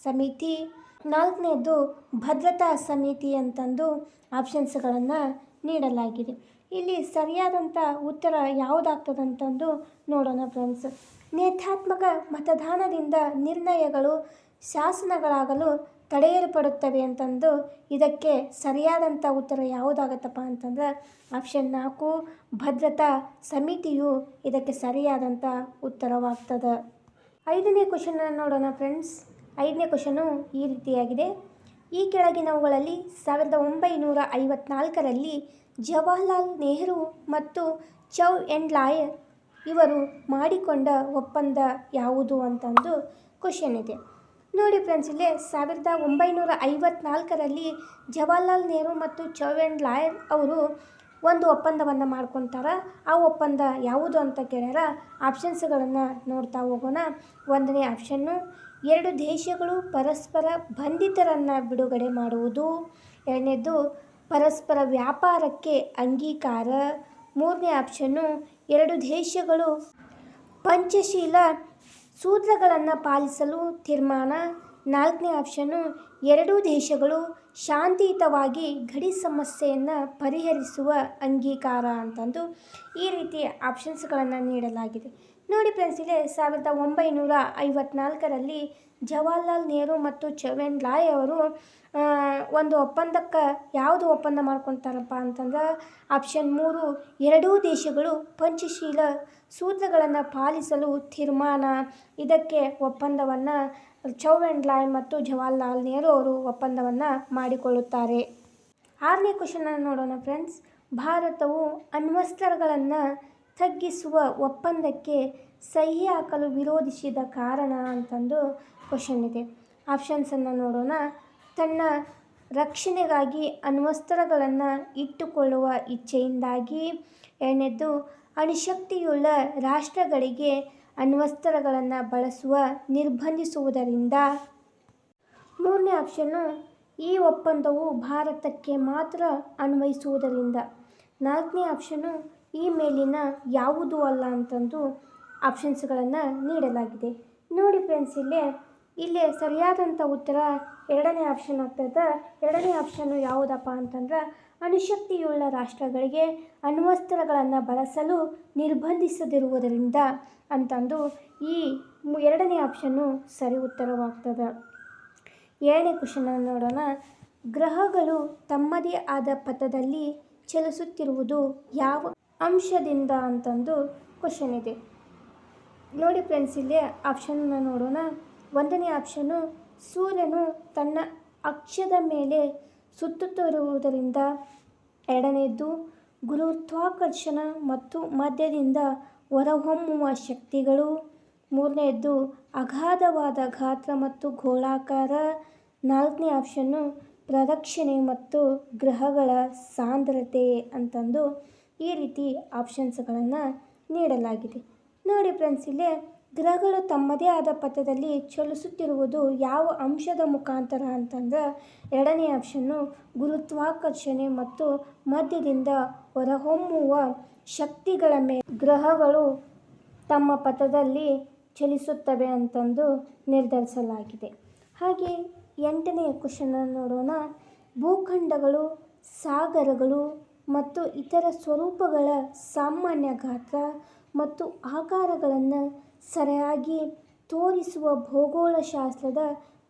ಸಮಿತಿ, ನಾಲ್ಕನೇದು ಭದ್ರತಾ ಸಮಿತಿ ಅಂತಂದು ಆಪ್ಷನ್ಸ್ಗಳನ್ನು ನೀಡಲಾಗಿದೆ. ಇಲ್ಲಿ ಸರಿಯಾದಂಥ ಉತ್ತರ ಯಾವುದಾಗ್ತದಂತಂದು ನೋಡೋಣ ಫ್ರೆಂಡ್ಸ್. ನೇತ್ಯಾತ್ಮಕ ಮತದಾನದಿಂದ ನಿರ್ಣಯಗಳು ಶಾಸನಗಳಾಗಲು ತಡೆಯಲ್ಪಡುತ್ತವೆ ಅಂತಂದು ಇದಕ್ಕೆ ಸರಿಯಾದಂಥ ಉತ್ತರ ಯಾವುದಾಗತ್ತಪ್ಪ ಅಂತಂದ್ರೆ ಆಪ್ಷನ್ 4 ಭದ್ರತಾ ಸಮಿತಿಯು ಇದಕ್ಕೆ ಸರಿಯಾದಂಥ ಉತ್ತರವಾಗ್ತದೆ. ಐದನೇ ಕ್ವಶನನ್ನು ನೋಡೋಣ ಫ್ರೆಂಡ್ಸ್. ಐದನೇ ಕ್ವಶನು ಈ ರೀತಿಯಾಗಿದೆ. ಈ ಕೆಳಗಿನವುಗಳಲ್ಲಿ 1954ರಲ್ಲಿ ಜವಾಹರ್ಲಾಲ್ ನೆಹರು ಮತ್ತು ಚೌ ಎನ್ ಲಾಯ್ ಇವರು ಮಾಡಿಕೊಂಡ ಒಪ್ಪಂದ ಯಾವುದು ಅಂತಂದು ಕ್ವಶನ್ ಇದೆ. ನೋಡಿ ಫ್ರೆಂಡ್ಸ್, ಇಲ್ಲಿ 1954ರಲ್ಲಿ ಜವಾಹರ್ಲಾಲ್ ನೆಹರು ಮತ್ತು ಚೌ ಎನ್ ಲಾಯ್ ಅವರು ಒಂದು ಒಪ್ಪಂದವನ್ನು ಮಾಡ್ಕೊತಾರೆ. ಆ ಒಪ್ಪಂದ ಯಾವುದು ಅಂತ ಕೇಳ್ಯಾರ. ಆಪ್ಷನ್ಸ್ಗಳನ್ನು ನೋಡ್ತಾ ಹೋಗೋಣ. ಒಂದನೇ ಆಪ್ಷನ್ನು 2 ದೇಶಗಳು ಪರಸ್ಪರ ಬಂಧಿತರನ್ನು ಬಿಡುಗಡೆ ಮಾಡುವುದು, ಎರಡನೇದು ಪರಸ್ಪರ ವ್ಯಾಪಾರಕ್ಕೆ ಅಂಗೀಕಾರ, ಮೂರನೇ ಆಪ್ಷನ್ನು 2 ದೇಶಗಳು ಪಂಚಶೀಲ ಸೂತ್ರಗಳನ್ನು ಪಾಲಿಸಲು ತೀರ್ಮಾನ, ನಾಲ್ಕನೇ ಆಪ್ಷನ್ನು ಎರಡೂ ದೇಶಗಳು ಶಾಂತಿಯುತವಾಗಿ ಗಡಿ ಸಮಸ್ಯೆಯನ್ನು ಪರಿಹರಿಸುವ ಅಂಗೀಕಾರ ಅಂತಂದು ಈ ರೀತಿ ಆಪ್ಷನ್ಸ್ಗಳನ್ನು ನೀಡಲಾಗಿದೆ. ನೋಡಿ ಫ್ರೆಂಡ್ಸ್, ಇಲ್ಲಿ 1954ರಲ್ಲಿ ಜವಾಹರ್ಲಾಲ್ ನೆಹರು ಮತ್ತು ಚೌವೆನ್ಲಾಯ್ ಅವರು ಒಂದು ಒಪ್ಪಂದಕ್ಕೆ ಯಾವುದು ಒಪ್ಪಂದ ಮಾಡ್ಕೊತಾರಪ್ಪ ಅಂತಂದ್ರೆ ಆಪ್ಷನ್ 3 ಎರಡೂ ದೇಶಗಳು ಪಂಚಶೀಲ ಸೂತ್ರಗಳನ್ನು ಪಾಲಿಸಲು ತೀರ್ಮಾನ. ಇದಕ್ಕೆ ಒಪ್ಪಂದವನ್ನು ಚೌವೆನ್ಲಾಯ್ ಮತ್ತು ಜವಾಹರ್ಲಾಲ್ ನೆಹರು ಅವರು ಒಪ್ಪಂದವನ್ನು ಮಾಡಿಕೊಳ್ಳುತ್ತಾರೆ. 6ನೇ ಕ್ವಶನನ್ನು ನೋಡೋಣ ಫ್ರೆಂಡ್ಸ್. ಭಾರತವು ಅಣ್ವಸ್ತ್ರಗಳನ್ನು ತಗ್ಗಿಸುವ ಒಪ್ಪಂದಕ್ಕೆ ಸಹಿ ಹಾಕಲು ವಿರೋಧಿಸಿದ ಕಾರಣ ಅಂತಂದು ಕ್ವಶನ್ ಇದೆ. ಆಪ್ಷನ್ಸನ್ನು ನೋಡೋಣ. ತನ್ನ ರಕ್ಷಣೆಗಾಗಿ ಅಣ್ವಸ್ತ್ರಗಳನ್ನು ಇಟ್ಟುಕೊಳ್ಳುವ ಇಚ್ಛೆಯಿಂದಾಗಿ. ಎರಡನೇದ್ದು, ಅಣುಶಕ್ತಿಯುಳ್ಳ ರಾಷ್ಟ್ರಗಳಿಗೆ ಅಣ್ವಸ್ತ್ರಗಳನ್ನು ಬಳಸುವ ನಿರ್ಬಂಧಿಸುವುದರಿಂದ. ಮೂರನೇ ಆಪ್ಷನ್ನು, ಈ ಒಪ್ಪಂದವು ಭಾರತಕ್ಕೆ ಮಾತ್ರ ಅನ್ವಯಿಸುವುದರಿಂದ. ನಾಲ್ಕನೇ ಆಪ್ಷನ್ನು, ಈ ಮೇಲಿನ ಯಾವುದೂ ಅಲ್ಲ ಅಂತಂದು ಆಪ್ಷನ್ಸ್ಗಳನ್ನು ನೀಡಲಾಗಿದೆ. ನೋಡಿ ಫ್ರೆಂಡ್ಸ್, ಇಲ್ಲೇ ಸರಿಯಾದಂಥ ಉತ್ತರ ಎರಡನೇ ಆಪ್ಷನ್ ಆಗ್ತದೆ. ಎರಡನೇ ಆಪ್ಷನ್ನು ಯಾವುದಪ್ಪ ಅಂತಂದ್ರೆ ಅಣುಶಕ್ತಿಯುಳ್ಳ ರಾಷ್ಟ್ರಗಳಿಗೆ ಅಣ್ವಸ್ತ್ರಗಳನ್ನು ಬಳಸಲು ನಿರ್ಬಂಧಿಸದಿರುವುದರಿಂದ ಅಂತಂದು ಈ ಎರಡನೇ ಆಪ್ಷನ್ನು ಸರಿ ಉತ್ತರವಾಗ್ತದೆ. 7ನೇ ಕ್ವಶನನ್ನು ನೋಡೋಣ. ಗ್ರಹಗಳು ತಮ್ಮದೇ ಆದ ಪಥದಲ್ಲಿ ಚಲಿಸುತ್ತಿರುವುದು ಯಾವ ಅಂಶದಿಂದ ಅಂತಂದು ಕ್ವಶನ್ ಇದೆ. ನೋಡಿ ಫ್ರೆಂಡ್ಸ್, ಇಲ್ಲಿ ಆಪ್ಷನ್ನ ನೋಡೋಣ. 1ನೇ ಆಪ್ಷನ್ನು, ಸೂರ್ಯನು ತನ್ನ ಅಕ್ಷದ ಮೇಲೆ ಸುತ್ತುತ್ತಿರುವುದರಿಂದ. 2ನೇದ್ದು, ಗುರುತ್ವಾಕರ್ಷಣ ಮತ್ತು ಮಧ್ಯದಿಂದ ಹೊರಹೊಮ್ಮುವ ಶಕ್ತಿಗಳು. 3ನೇದ್ದು, ಅಗಾಧವಾದ ಗಾತ್ರ ಮತ್ತು ಗೋಳಾಕಾರ. 4ನೇ ಆಪ್ಷನ್ನು, ಪ್ರದಕ್ಷಿಣೆ ಮತ್ತು ಗ್ರಹಗಳ ಸಾಂದ್ರತೆ ಅಂತಂದು ಈ ರೀತಿ ಆಪ್ಷನ್ಸ್ಗಳನ್ನು ನೀಡಲಾಗಿದೆ. ನೋಡಿ ಫ್ರೆಂಡ್ಸ್, ಗ್ರಹಗಳು ತಮ್ಮದೇ ಆದ ಪಥದಲ್ಲಿ ಚಲಿಸುತ್ತಿರುವುದು ಯಾವ ಅಂಶದ ಮುಖಾಂತರ ಅಂತಂದ್ರೆ 2ನೇ ಆಪ್ಷನ್ನು, ಗುರುತ್ವಾಕರ್ಷಣೆ ಮತ್ತು ಮಧ್ಯದಿಂದ ಹೊರಹೊಮ್ಮುವ ಶಕ್ತಿಗಳ ಮೇಲೆ ಗ್ರಹಗಳು ತಮ್ಮ ಪಥದಲ್ಲಿ ಚಲಿಸುತ್ತವೆ ಅಂತಂದು ನಿರ್ಧರಿಸಲಾಗಿದೆ. ಹಾಗೆ 8ನೇ ಕ್ವಶನನ್ನು ನೋಡೋಣ. ಭೂಖಂಡಗಳು, ಸಾಗರಗಳು ಮತ್ತು ಇತರ ಸ್ವರೂಪಗಳ ಸಾಮಾನ್ಯ ಗಾತ್ರ ಮತ್ತು ಆಕಾರಗಳನ್ನು ಸರಿಯಾಗಿ ತೋರಿಸುವ ಭೂಗೋಳಶಾಸ್ತ್ರದ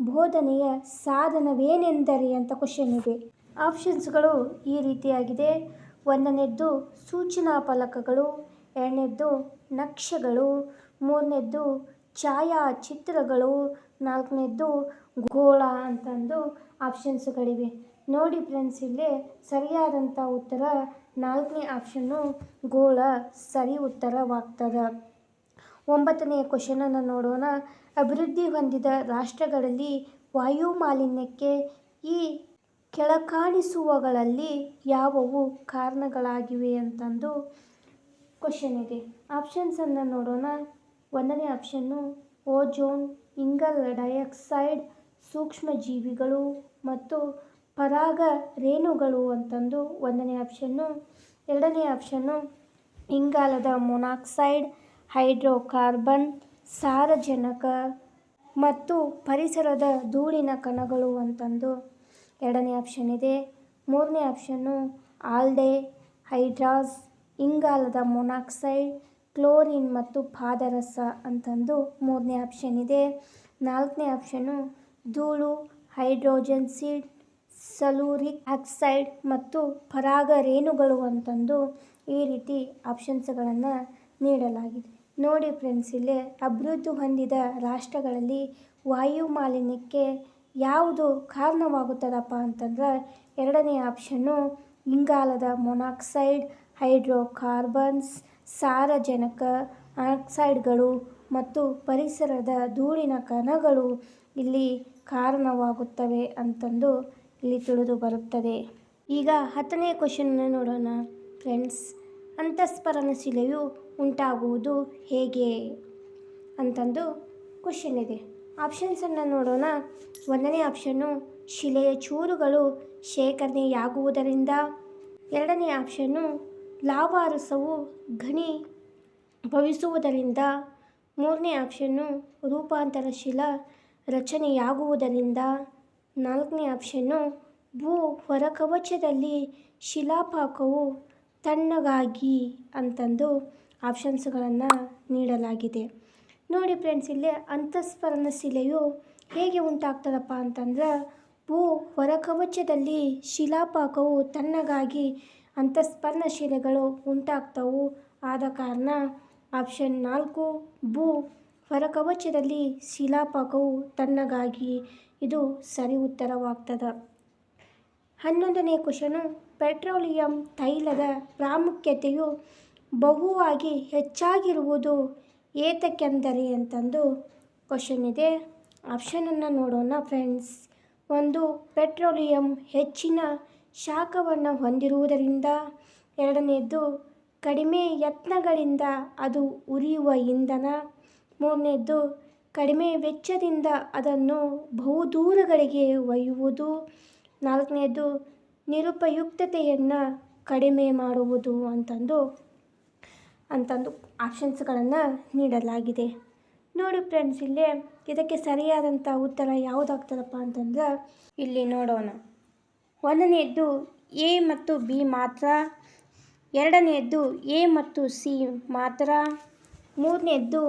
ಬೋಧನೆಯ ಸಾಧನವೇನೆಂದರೆ ಅಂತ ಕ್ವಶನ್ ಇದೆ. ಆಪ್ಷನ್ಸ್ಗಳು ಈ ರೀತಿಯಾಗಿದೆ. 1ನೇದ್ದು ಸೂಚನಾ ಫಲಕಗಳು. 2ನೇದ್ದು ನಕ್ಷೆಗಳು. 3ನೇದ್ದು ಛಾಯಾಚಿತ್ರಗಳು. 4ನೇದ್ದು ಗೋಳ ಅಂತಂದು ಆಪ್ಷನ್ಸ್ಗಳಿವೆ. ನೋಡಿ ಫ್ರೆಂಡ್ಸ್, ಸರಿಯಾದಂಥ ಉತ್ತರ 4ನೇ ಆಪ್ಷನ್ನು ಗೋಳ ಸರಿ ಉತ್ತರವಾಗ್ತದೆ. 9ನೇ ಕ್ವಶನನ್ನು ನೋಡೋಣ. ಅಭಿವೃದ್ಧಿ ಹೊಂದಿದ ರಾಷ್ಟ್ರಗಳಲ್ಲಿ ವಾಯು ಮಾಲಿನ್ಯಕ್ಕೆ ಈ ಕೆಳಕಾಣಿಸುವಗಳಲ್ಲಿ ಯಾವುವು ಕಾರಣಗಳಾಗಿವೆ ಅಂತಂದು ಕ್ವಶನ್ ಇದೆ. ಆಪ್ಷನ್ಸನ್ನು ನೋಡೋಣ. 1ನೇ ಆಪ್ಷನ್ನು, ಓಜೋನ್, ಇಂಗಾಲ ಡೈಆಕ್ಸೈಡ್, ಸೂಕ್ಷ್ಮಜೀವಿಗಳು ಮತ್ತು ಪರಾಗ ರೇಣುಗಳು ಅಂತಂದು 1ನೇ ಆಪ್ಷನ್ನು. 2ನೇ ಆಪ್ಷನ್ನು, ಇಂಗಾಲದ ಮೊನಾಕ್ಸೈಡ್, ಹೈಡ್ರೋಕಾರ್ಬನ್, ಸಾರಜನಕ ಮತ್ತು ಪರಿಸರದ ಧೂಳಿನ ಕಣಗಳು ಅಂತಂದು 2ನೇ ಆಪ್ಷನ್ ಇದೆ. 3ನೇ ಆಪ್ಷನ್ನು, ಆಲ್ಡೆ ಹೈಡ್ರಾಸ್, ಇಂಗಾಲದ ಮೊನಾಕ್ಸೈಡ್, ಕ್ಲೋರಿನ್ ಮತ್ತು ಪಾದರಸ ಅಂತಂದು 3ನೇ ಆಪ್ಷನ್ ಇದೆ. 4ನೇ ಆಪ್ಷನ್ನು, ಧೂಳು, ಹೈಡ್ರೋಜನ್ ಸೀಡ್, ಸಲ್ಫ್ಯೂರಿಕ್ ಆಕ್ಸೈಡ್ ಮತ್ತು ಪರಾಗ ರೇಣುಗಳು ಅಂತಂದು ಈ ರೀತಿ ಆಪ್ಷನ್ಸ್ಗಳನ್ನು ನೀಡಲಾಗಿದೆ. ನೋಡಿ ಫ್ರೆಂಡ್ಸ್, ಅಭಿವೃದ್ಧಿ ಹೊಂದಿದ ರಾಷ್ಟ್ರಗಳಲ್ಲಿ ವಾಯು ಮಾಲಿನ್ಯಕ್ಕೆ ಯಾವುದು ಕಾರಣವಾಗುತ್ತದಪ್ಪ ಅಂತಂದ್ರೆ 2ನೇ ಆಪ್ಷನ್ನು, ಇಂಗಾಲದ ಮೊನಾಕ್ಸೈಡ್, ಹೈಡ್ರೋಕಾರ್ಬನ್ಸ್, ಸಾರಜನಕ ಆಕ್ಸೈಡ್ಗಳು ಮತ್ತು ಪರಿಸರದ ಧೂಳಿನ ಕಣಗಳು ಇಲ್ಲಿ ಕಾರಣವಾಗುತ್ತವೆ ಅಂತಂದು ಇಲ್ಲಿ ತಿಳಿದು ಬರುತ್ತದೆ. ಈಗ 10ನೇ ಕ್ವಶನನ್ನು ನೋಡೋಣ ಫ್ರೆಂಡ್ಸ್. ಅಂತಸ್ಫಲನ ಶಿಲೆಯು ಉಂಟಾಗುವುದು ಹೇಗೆ ಅಂತಂದು ಕ್ವಶನ್ ಇದೆ. ಆಪ್ಷನ್ಸನ್ನು ನೋಡೋಣ. 1ನೇ ಆಪ್ಷನ್ನು, ಶಿಲೆಯ ಚೂರುಗಳು ಶೇಖರಣೆಯಾಗುವುದರಿಂದ. 2ನೇ ಆಪ್ಷನ್ನು, ಲಾವಾರಸವು ಘನೀಭವಿಸುವುದರಿಂದ. 3ನೇ ಆಪ್ಷನ್ನು, ರೂಪಾಂತರಶೀಲ ರಚನೆಯಾಗುವುದರಿಂದ. 4ನೇ ಆಪ್ಷನ್ನು ಭೂ ಹೊರಕವಚದಲ್ಲಿ ಶಿಲಾಪಾಕವು ತಣ್ಣಗಾಗಿ ಅಂತಂದು ಆಪ್ಷನ್ಸ್ಗಳನ್ನು ನೀಡಲಾಗಿದೆ. ನೋಡಿ ಫ್ರೆಂಡ್ಸ್, ಇಲ್ಲಿ ಅಂತಸ್ಫಲನ ಶಿಲೆಯು ಹೇಗೆ ಉಂಟಾಗ್ತದಪ್ಪ ಅಂತಂದ್ರೆ ಭೂ ಹೊರಕವಚದಲ್ಲಿ ಶಿಲಾಪಾಕವು ತಣ್ಣಗಾಗಿ ಅಂತಸ್ಫಲನ ಶಿಲೆಗಳು ಉಂಟಾಗ್ತವು. ಆದ ಕಾರಣ ಆಪ್ಷನ್ 4 ಭೂ ಹೊರಕವಚದಲ್ಲಿ ಶಿಲಾಪಾಕವು ತಣ್ಣಗಾಗಿ ಇದು ಸರಿ ಉತ್ತರವಾಗ್ತದೆ. 11ನೇ ಕ್ವಶನು, ಪೆಟ್ರೋಲಿಯಂ ತೈಲದ ಪ್ರಾಮುಖ್ಯತೆಯು ಬಹುವಾಗಿ ಹೆಚ್ಚಾಗಿರುವುದು ಏತಕ್ಕೆಂದರೆ ಅಂತಂದು ಕ್ವಶನ್ ಇದೆ. ಆಪ್ಷನನ್ನು ನೋಡೋಣ ಫ್ರೆಂಡ್ಸ್. 1, ಪೆಟ್ರೋಲಿಯಂ ಹೆಚ್ಚಿನ ಶಾಖವನ್ನು ಹೊಂದಿರುವುದರಿಂದ. 2ನೇದು, ಕಡಿಮೆ ಯತ್ನಗಳಿಂದ ಅದು ಉರಿಯುವ ಇಂಧನ. 3ನೇದು, ಕಡಿಮೆ ವೆಚ್ಚದಿಂದ ಅದನ್ನು ಬಹುದೂರಗಳಿಗೆ ಒಯ್ಯುವುದು. 4ನೇದು, ನಿರುಪಯುಕ್ತತೆಯನ್ನು ಕಡಿಮೆ ಮಾಡುವುದು ಅಂತಂದು ಆಪ್ಷನ್ಸ್ಗಳನ್ನು ನೀಡಲಾಗಿದೆ. ನೋಡಿ ಫ್ರೆಂಡ್ಸ್, ಇಲ್ಲಿ ಇದಕ್ಕೆ ಸರಿಯಾದಂಥ ಉತ್ತರ ಯಾವುದಾಗ್ತದಪ್ಪ ಅಂತಂದ್ರೆ ಇಲ್ಲಿ ನೋಡೋಣ. 1ನೇದು ಎ ಮತ್ತು ಬಿ ಮಾತ್ರ. 2ನೇದು ಎ ಮತ್ತು ಸಿ ಮಾತ್ರ. 3ನೇದು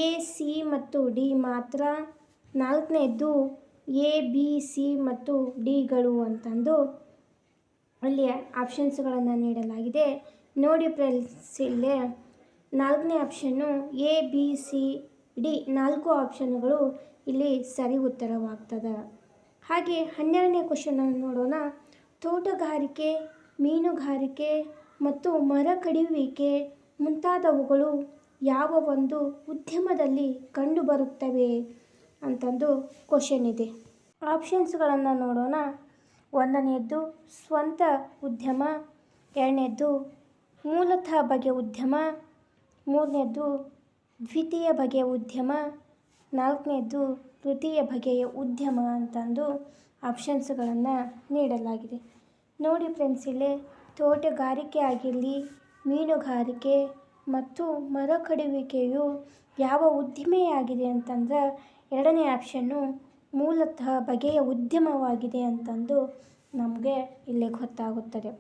ಎ ಸಿ ಮತ್ತು ಡಿ ಮಾತ್ರ. 4ನೇದು ಎ ಬಿ ಸಿ ಮತ್ತು ಡಿಗಳು ಅಂತಂದು ಅಲ್ಲಿ ಆಪ್ಷನ್ಸ್ಗಳನ್ನು ನೀಡಲಾಗಿದೆ. ನೋಡಿ ಫ್ರೆಂಡ್ಸ್, ಇಲ್ಲಿ 4ನೇ option A B C D 4 ಆಪ್ಷನ್ಗಳು ಇಲ್ಲಿ ಸರಿ ಉತ್ತರವಾಗ್ತದೆ. ಹಾಗೆ 12ನೇ ಕ್ವಶನನ್ನು ನೋಡೋಣ. ತೋಟಗಾರಿಕೆ, ಮೀನುಗಾರಿಕೆ ಮತ್ತು ಮರ ಕಡಿಯುವಿಕೆ ಮುಂತಾದವುಗಳು ಯಾವ ಒಂದು ಉದ್ಯಮದಲ್ಲಿ ಕಂಡುಬರುತ್ತವೆ ಅಂತಂದು ಕ್ವಶನ್ ಇದೆ. ಆಪ್ಷನ್ಸ್ಗಳನ್ನು ನೋಡೋಣ. 1ನೇದು ಸ್ವಂತ ಉದ್ಯಮ. 2ನೇದು ಮೂಲತಃ ಬಗೆಯ ಉದ್ಯಮ. 3ನೇದು ದ್ವಿತೀಯ ಬಗೆಯ ಉದ್ಯಮ. 4ನೇದು ತೃತೀಯ ಬಗೆಯ ಉದ್ಯಮ ಅಂತಂದು ಆಪ್ಷನ್ಸ್ಗಳನ್ನು ನೀಡಲಾಗಿದೆ. ನೋಡಿ ಫ್ರೆಂಡ್ಸ್, ಇಲ್ಲಿ ತೋಟಗಾರಿಕೆ ಆಗಿರಲಿ, ಮೀನುಗಾರಿಕೆ ಮತ್ತು ಮರ ಕಡಿಯುವಿಕೆಯು ಯಾವ ಉದ್ದಿಮೆಯಾಗಿದೆ ಅಂತಂದ್ರೆ 2ನೇ ಆಪ್ಷನ್ನು ಮೂಲತಃ ಬಗೆಯ ಉದ್ಯಮವಾಗಿದೆ ಅಂತಂದು ನಮಗೆ ಇಲ್ಲಿ ಗೊತ್ತಾಗುತ್ತದೆ.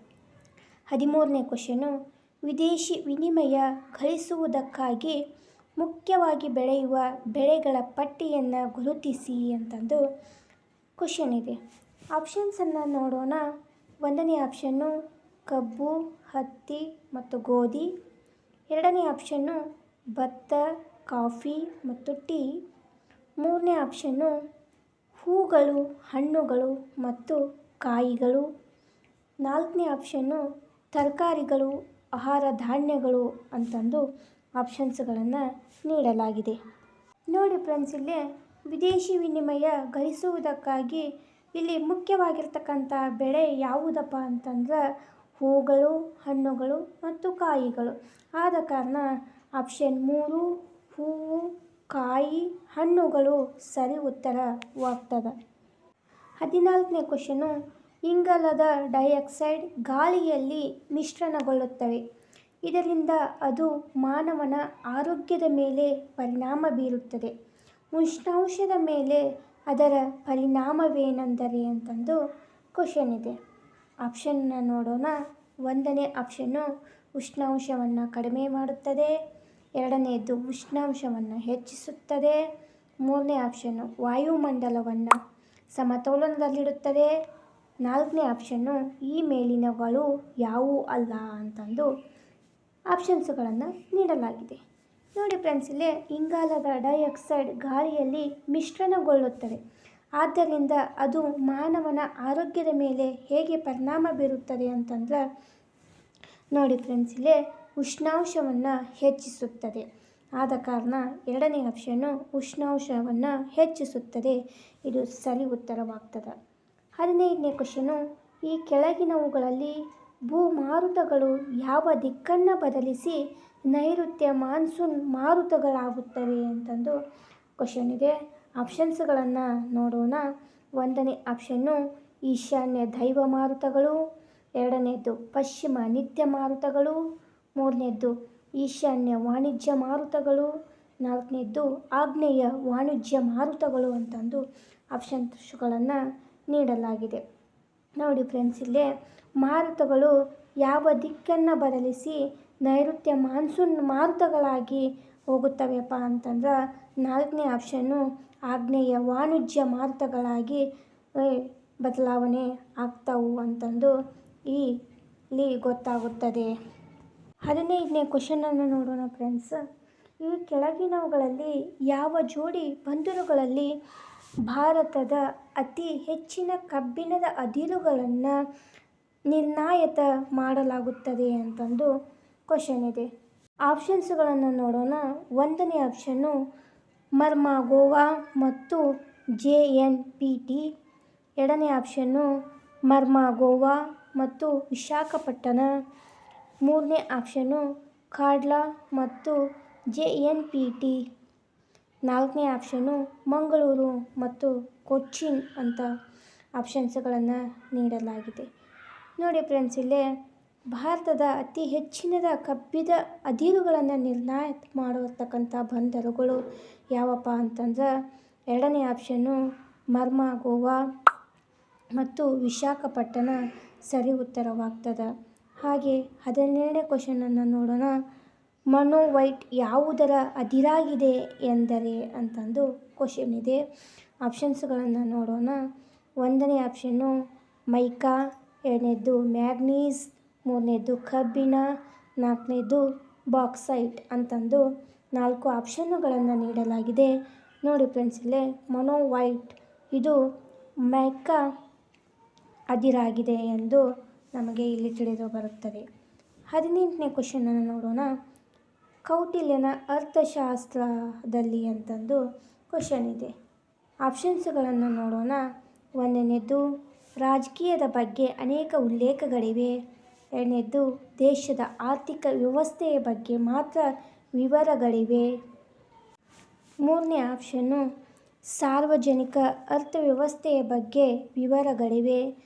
13ನೇ ಕ್ವಶನು, ವಿದೇಶಿ ವಿನಿಮಯ ಗಳಿಸುವುದಕ್ಕಾಗಿ ಮುಖ್ಯವಾಗಿ ಬೆಳೆಯುವ ಬೆಳೆಗಳ ಪಟ್ಟಿಯನ್ನು ಗುರುತಿಸಿ ಅಂತಂದು ಕ್ವಶನ್ ಇದೆ. ಆಪ್ಷನ್ಸನ್ನು ನೋಡೋಣ. 1ನೇ ಆಪ್ಷನ್ನು ಕಬ್ಬು, ಹತ್ತಿ ಮತ್ತು ಗೋಧಿ. 2ನೇ ಆಪ್ಷನ್ನು ಭತ್ತ, ಕಾಫಿ ಮತ್ತು ಟೀ. 3ನೇ ಆಪ್ಷನ್ನು ಹೂಗಳು, ಹಣ್ಣುಗಳು ಮತ್ತು ಕಾಯಿಗಳು. 4ನೇ ಆಪ್ಷನ್ನು ತರಕಾರಿಗಳು, ಆಹಾರ ಧಾನ್ಯಗಳು ಅಂತಂದು ಆಪ್ಷನ್ಸ್ಗಳನ್ನು ನೀಡಲಾಗಿದೆ. ನೋಡಿ ಫ್ರೆಂಡ್ಸ್, ಇಲ್ಲಿ ವಿದೇಶಿ ವಿನಿಮಯ ಗಳಿಸುವುದಕ್ಕಾಗಿ ಇಲ್ಲಿ ಮುಖ್ಯವಾಗಿರ್ತಕ್ಕಂಥ ಬೆಳೆ ಯಾವುದಪ್ಪ ಅಂತಂದ್ರೆ ಹೂಗಳು, ಹಣ್ಣುಗಳು ಮತ್ತು ಕಾಯಿಗಳು. ಆದ ಕಾರಣ ಆಪ್ಷನ್ 3 ಹೂವು, ಕಾಯಿ, ಹಣ್ಣುಗಳು ಸರಿ ಉತ್ತರವಾಗ್ತದೆ. 14ನೇ ಕ್ವಶನು, ಇಂಗಾಲದ ಡೈಆಕ್ಸೈಡ್ ಗಾಳಿಯಲ್ಲಿ ಮಿಶ್ರಣಗೊಳ್ಳುತ್ತವೆ. ಇದರಿಂದ ಅದು ಮಾನವನ ಆರೋಗ್ಯದ ಮೇಲೆ ಪರಿಣಾಮ ಬೀರುತ್ತದೆ. ಉಷ್ಣಾಂಶದ ಮೇಲೆ ಅದರ ಪರಿಣಾಮವೇನೆಂದರೆ ಅಂತಂದು ಕ್ವಶನ್ ಇದೆ. ಆಪ್ಷನ್ನ ನೋಡೋಣ. 1ನೇ ಆಪ್ಷನ್ನು ಉಷ್ಣಾಂಶವನ್ನು ಕಡಿಮೆ ಮಾಡುತ್ತದೆ. 2ನೇದು ಉಷ್ಣಾಂಶವನ್ನು ಹೆಚ್ಚಿಸುತ್ತದೆ. 3ನೇ ಆಪ್ಷನ್ನು ವಾಯುಮಂಡಲವನ್ನು ಸಮತೋಲನದಲ್ಲಿಡುತ್ತದೆ. 4ನೇ ಆಪ್ಷನ್ನು ಈ ಮೇಲಿನಗಳು ಯಾವುವೂ ಅಲ್ಲ ಅಂತಂದು ಆಪ್ಷನ್ಸ್ಗಳನ್ನು ನೀಡಲಾಗಿದೆ. ನೋಡಿ ಫ್ರೆಂಡ್ಸ್, ಇಲ್ಲಿ ಇಂಗಾಲದ ಡೈಆಕ್ಸೈಡ್ ಗಾಳಿಯಲ್ಲಿ ಮಿಶ್ರಣಗೊಳ್ಳುತ್ತದೆ. ಆದ್ದರಿಂದ ಅದು ಮಾನವನ ಆರೋಗ್ಯದ ಮೇಲೆ ಹೇಗೆ ಪರಿಣಾಮ ಬೀರುತ್ತದೆ ಅಂತಂದ್ರೆ ನೋಡಿ ಫ್ರೆಂಡ್ಸ್, ಇಲ್ಲಿ ಉಷ್ಣಾಂಶವನ್ನು ಹೆಚ್ಚಿಸುತ್ತದೆ. ಆದ ಕಾರಣ 2ನೇ ಆಪ್ಷನ್ನು ಉಷ್ಣಾಂಶವನ್ನು ಹೆಚ್ಚಿಸುತ್ತದೆ. ಇದು ಸರಿ ಉತ್ತರವಾಗ್ತದೆ. 15ನೇ ಕ್ವಶನು, ಈ ಕೆಳಗಿನವುಗಳಲ್ಲಿ ಭೂಮಾರುತಗಳು ಯಾವ ದಿಕ್ಕನ್ನು ಬದಲಿಸಿ ನೈಋತ್ಯ ಮಾನ್ಸೂನ್ ಮಾರುತಗಳಾಗುತ್ತವೆ ಅಂತಂದು ಕ್ವಶನ್ ಇದೆ. ಆಪ್ಷನ್ಸ್ಗಳನ್ನು ನೋಡೋಣ. 1ನೇ ಆಪ್ಷನ್ನು ಈಶಾನ್ಯ ದೈವ ಮಾರುತಗಳು. 2ನೇದು ಪಶ್ಚಿಮ ನಿತ್ಯ ಮಾರುತಗಳು. 3ನೇದು ಈಶಾನ್ಯ ವಾಣಿಜ್ಯ ಮಾರುತಗಳು. ನಾಲ್ಕನೇದ್ದು ಆಗ್ನೇಯ ವಾಣಿಜ್ಯ ಮಾರುತಗಳು ಅಂತಂದು ಆಪ್ಷನ್ಸ್ಗಳನ್ನು ನೀಡಲಾಗಿದೆ. ನೋಡಿ ಫ್ರೆಂಡ್ಸ್, ಇಲ್ಲೇ ಮಾರುತಗಳು ಯಾವ ದಿಕ್ಕನ್ನು ಬದಲಿಸಿ ನೈಋತ್ಯ ಮಾನ್ಸೂನ್ ಮಾರುತಗಳಾಗಿ ಹೋಗುತ್ತವೆಪ್ಪ ಅಂತಂದ್ರೆ ನಾಲ್ಕನೇ ಆಪ್ಷನ್ನು ಆಗ್ನೇಯ ವಾಣಿಜ್ಯ ಮಾರುತಗಳಾಗಿ ಬದಲಾವಣೆ ಆಗ್ತಾವು ಅಂತಂದು ಇಲ್ಲಿ ಗೊತ್ತಾಗುತ್ತದೆ. 15ನೇ ಕ್ವಶನನ್ನು ನೋಡೋಣ ಫ್ರೆಂಡ್ಸ್. ಈ ಕೆಳಗಿನವುಗಳಲ್ಲಿ ಯಾವ ಜೋಡಿ ಬಂದರುಗಳಲ್ಲಿ ಭಾರತದ ಅತಿ ಹೆಚ್ಚಿನ ಕಬ್ಬಿಣದ ಅದಿರುಗಳನ್ನು ನಿರ್ಣಾಯತ ಮಾಡಲಾಗುತ್ತದೆ ಅಂತಂದು ಕ್ವಶನ್ ಇದೆ. ಆಪ್ಷನ್ಸ್ಗಳನ್ನು ನೋಡೋಣ. 1ನೇ ಆಪ್ಷನ್ನು ಮರ್ಮಾಗೋವಾ ಮತ್ತು JNPT. 2ನೇ ಆಪ್ಷನ್ನು ಮರ್ಮಾಗೋವಾ ಮತ್ತು ವಿಶಾಖಪಟ್ಟಣ. 3ನೇ ಆಪ್ಷನ್ನು ಕಾಡ್ಲಾ ಮತ್ತು JNPT. 4ನೇ ಆಪ್ಷನ್ನು ಮಂಗಳೂರು ಮತ್ತು ಕೊಚ್ಚಿನ್ ಅಂತ ಆಪ್ಷನ್ಸ್ಗಳನ್ನು ನೀಡಲಾಗಿದೆ. ನೋಡಿ ಫ್ರೆಂಡ್ಸ್, ಇಲ್ಲೇ ಭಾರತದ ಅತಿ ಹೆಚ್ಚಿನದ ಕಬ್ಬಿದ ಅದಿರುಗಳನ್ನು ನಿರ್ಣಾಯತ ಮಾಡಿರ್ತಕ್ಕಂಥ ಬಂದರುಗಳು ಯಾವಪ್ಪ ಅಂತಂದ್ರೆ 2ನೇ ಆಪ್ಷನ್ನು ಮರ್ಮಾಗೋವಾ ಮತ್ತು ವಿಶಾಖಪಟ್ಟಣ ಸರಿ ಉತ್ತರವಾಗ್ತದೆ. ಹಾಗೆ 17ನೇ ಕ್ವಶನನ್ನು ನೋಡೋಣ. ಮೊನೊವೈಟ್ ಯಾವುದರ ಅದಿರಾಗಿದೆ ಎಂದರೆ ಅಂತಂದು ಕ್ವಶನ್ ಇದೆ. ಆಪ್ಷನ್ಸ್ಗಳನ್ನು ನೋಡೋಣ. 1ನೇ ಆಪ್ಷನ್ನು ಮೈಕಾ, 2ನೇದ್ದು ಮ್ಯಾಗ್ನೀಸ್, 3ನೇದ್ದು ಕಬ್ಬಿಣ, 4ನೇದ್ದು ಬಾಕ್ಸೈಟ್ ಅಂತಂದು 4 ಆಪ್ಷನ್ನುಗಳನ್ನು ನೀಡಲಾಗಿದೆ. ನೋಡಿ ಫ್ರೆಂಡ್ಸ್, ಇಲ್ಲೇ ಮೊನೊವೈಟ್ ಇದು ಮೈಕಾ ಅದಿರಾಗಿದೆ ಎಂದು ನಮಗೆ ಇಲ್ಲಿ ತಿಳಿದು ಬರುತ್ತದೆ. 18ನೇ ಕ್ವಶನನ್ನು ನೋಡೋಣ. ಕೌಟಿಲ್ಯನ ಅರ್ಥಶಾಸ್ತ್ರದಲ್ಲಿ ಅಂತಂದು ಕ್ವಶನ್ ಇದೆ. ಆಪ್ಷನ್ಸ್ಗಳನ್ನು ನೋಡೋಣ. 1ನೇದ್ದು ರಾಜಕೀಯದ ಬಗ್ಗೆ ಅನೇಕ ಉಲ್ಲೇಖಗಳಿವೆ. 2ನೇದ್ದು ದೇಶದ ಆರ್ಥಿಕ ವ್ಯವಸ್ಥೆಯ ಬಗ್ಗೆ ಮಾತ್ರ ವಿವರಗಳಿವೆ. 3ನೇ ಆಪ್ಷನ್ನು ಸಾರ್ವಜನಿಕ ಅರ್ಥವ್ಯವಸ್ಥೆಯ ಬಗ್ಗೆ ವಿವರಗಳಿವೆ.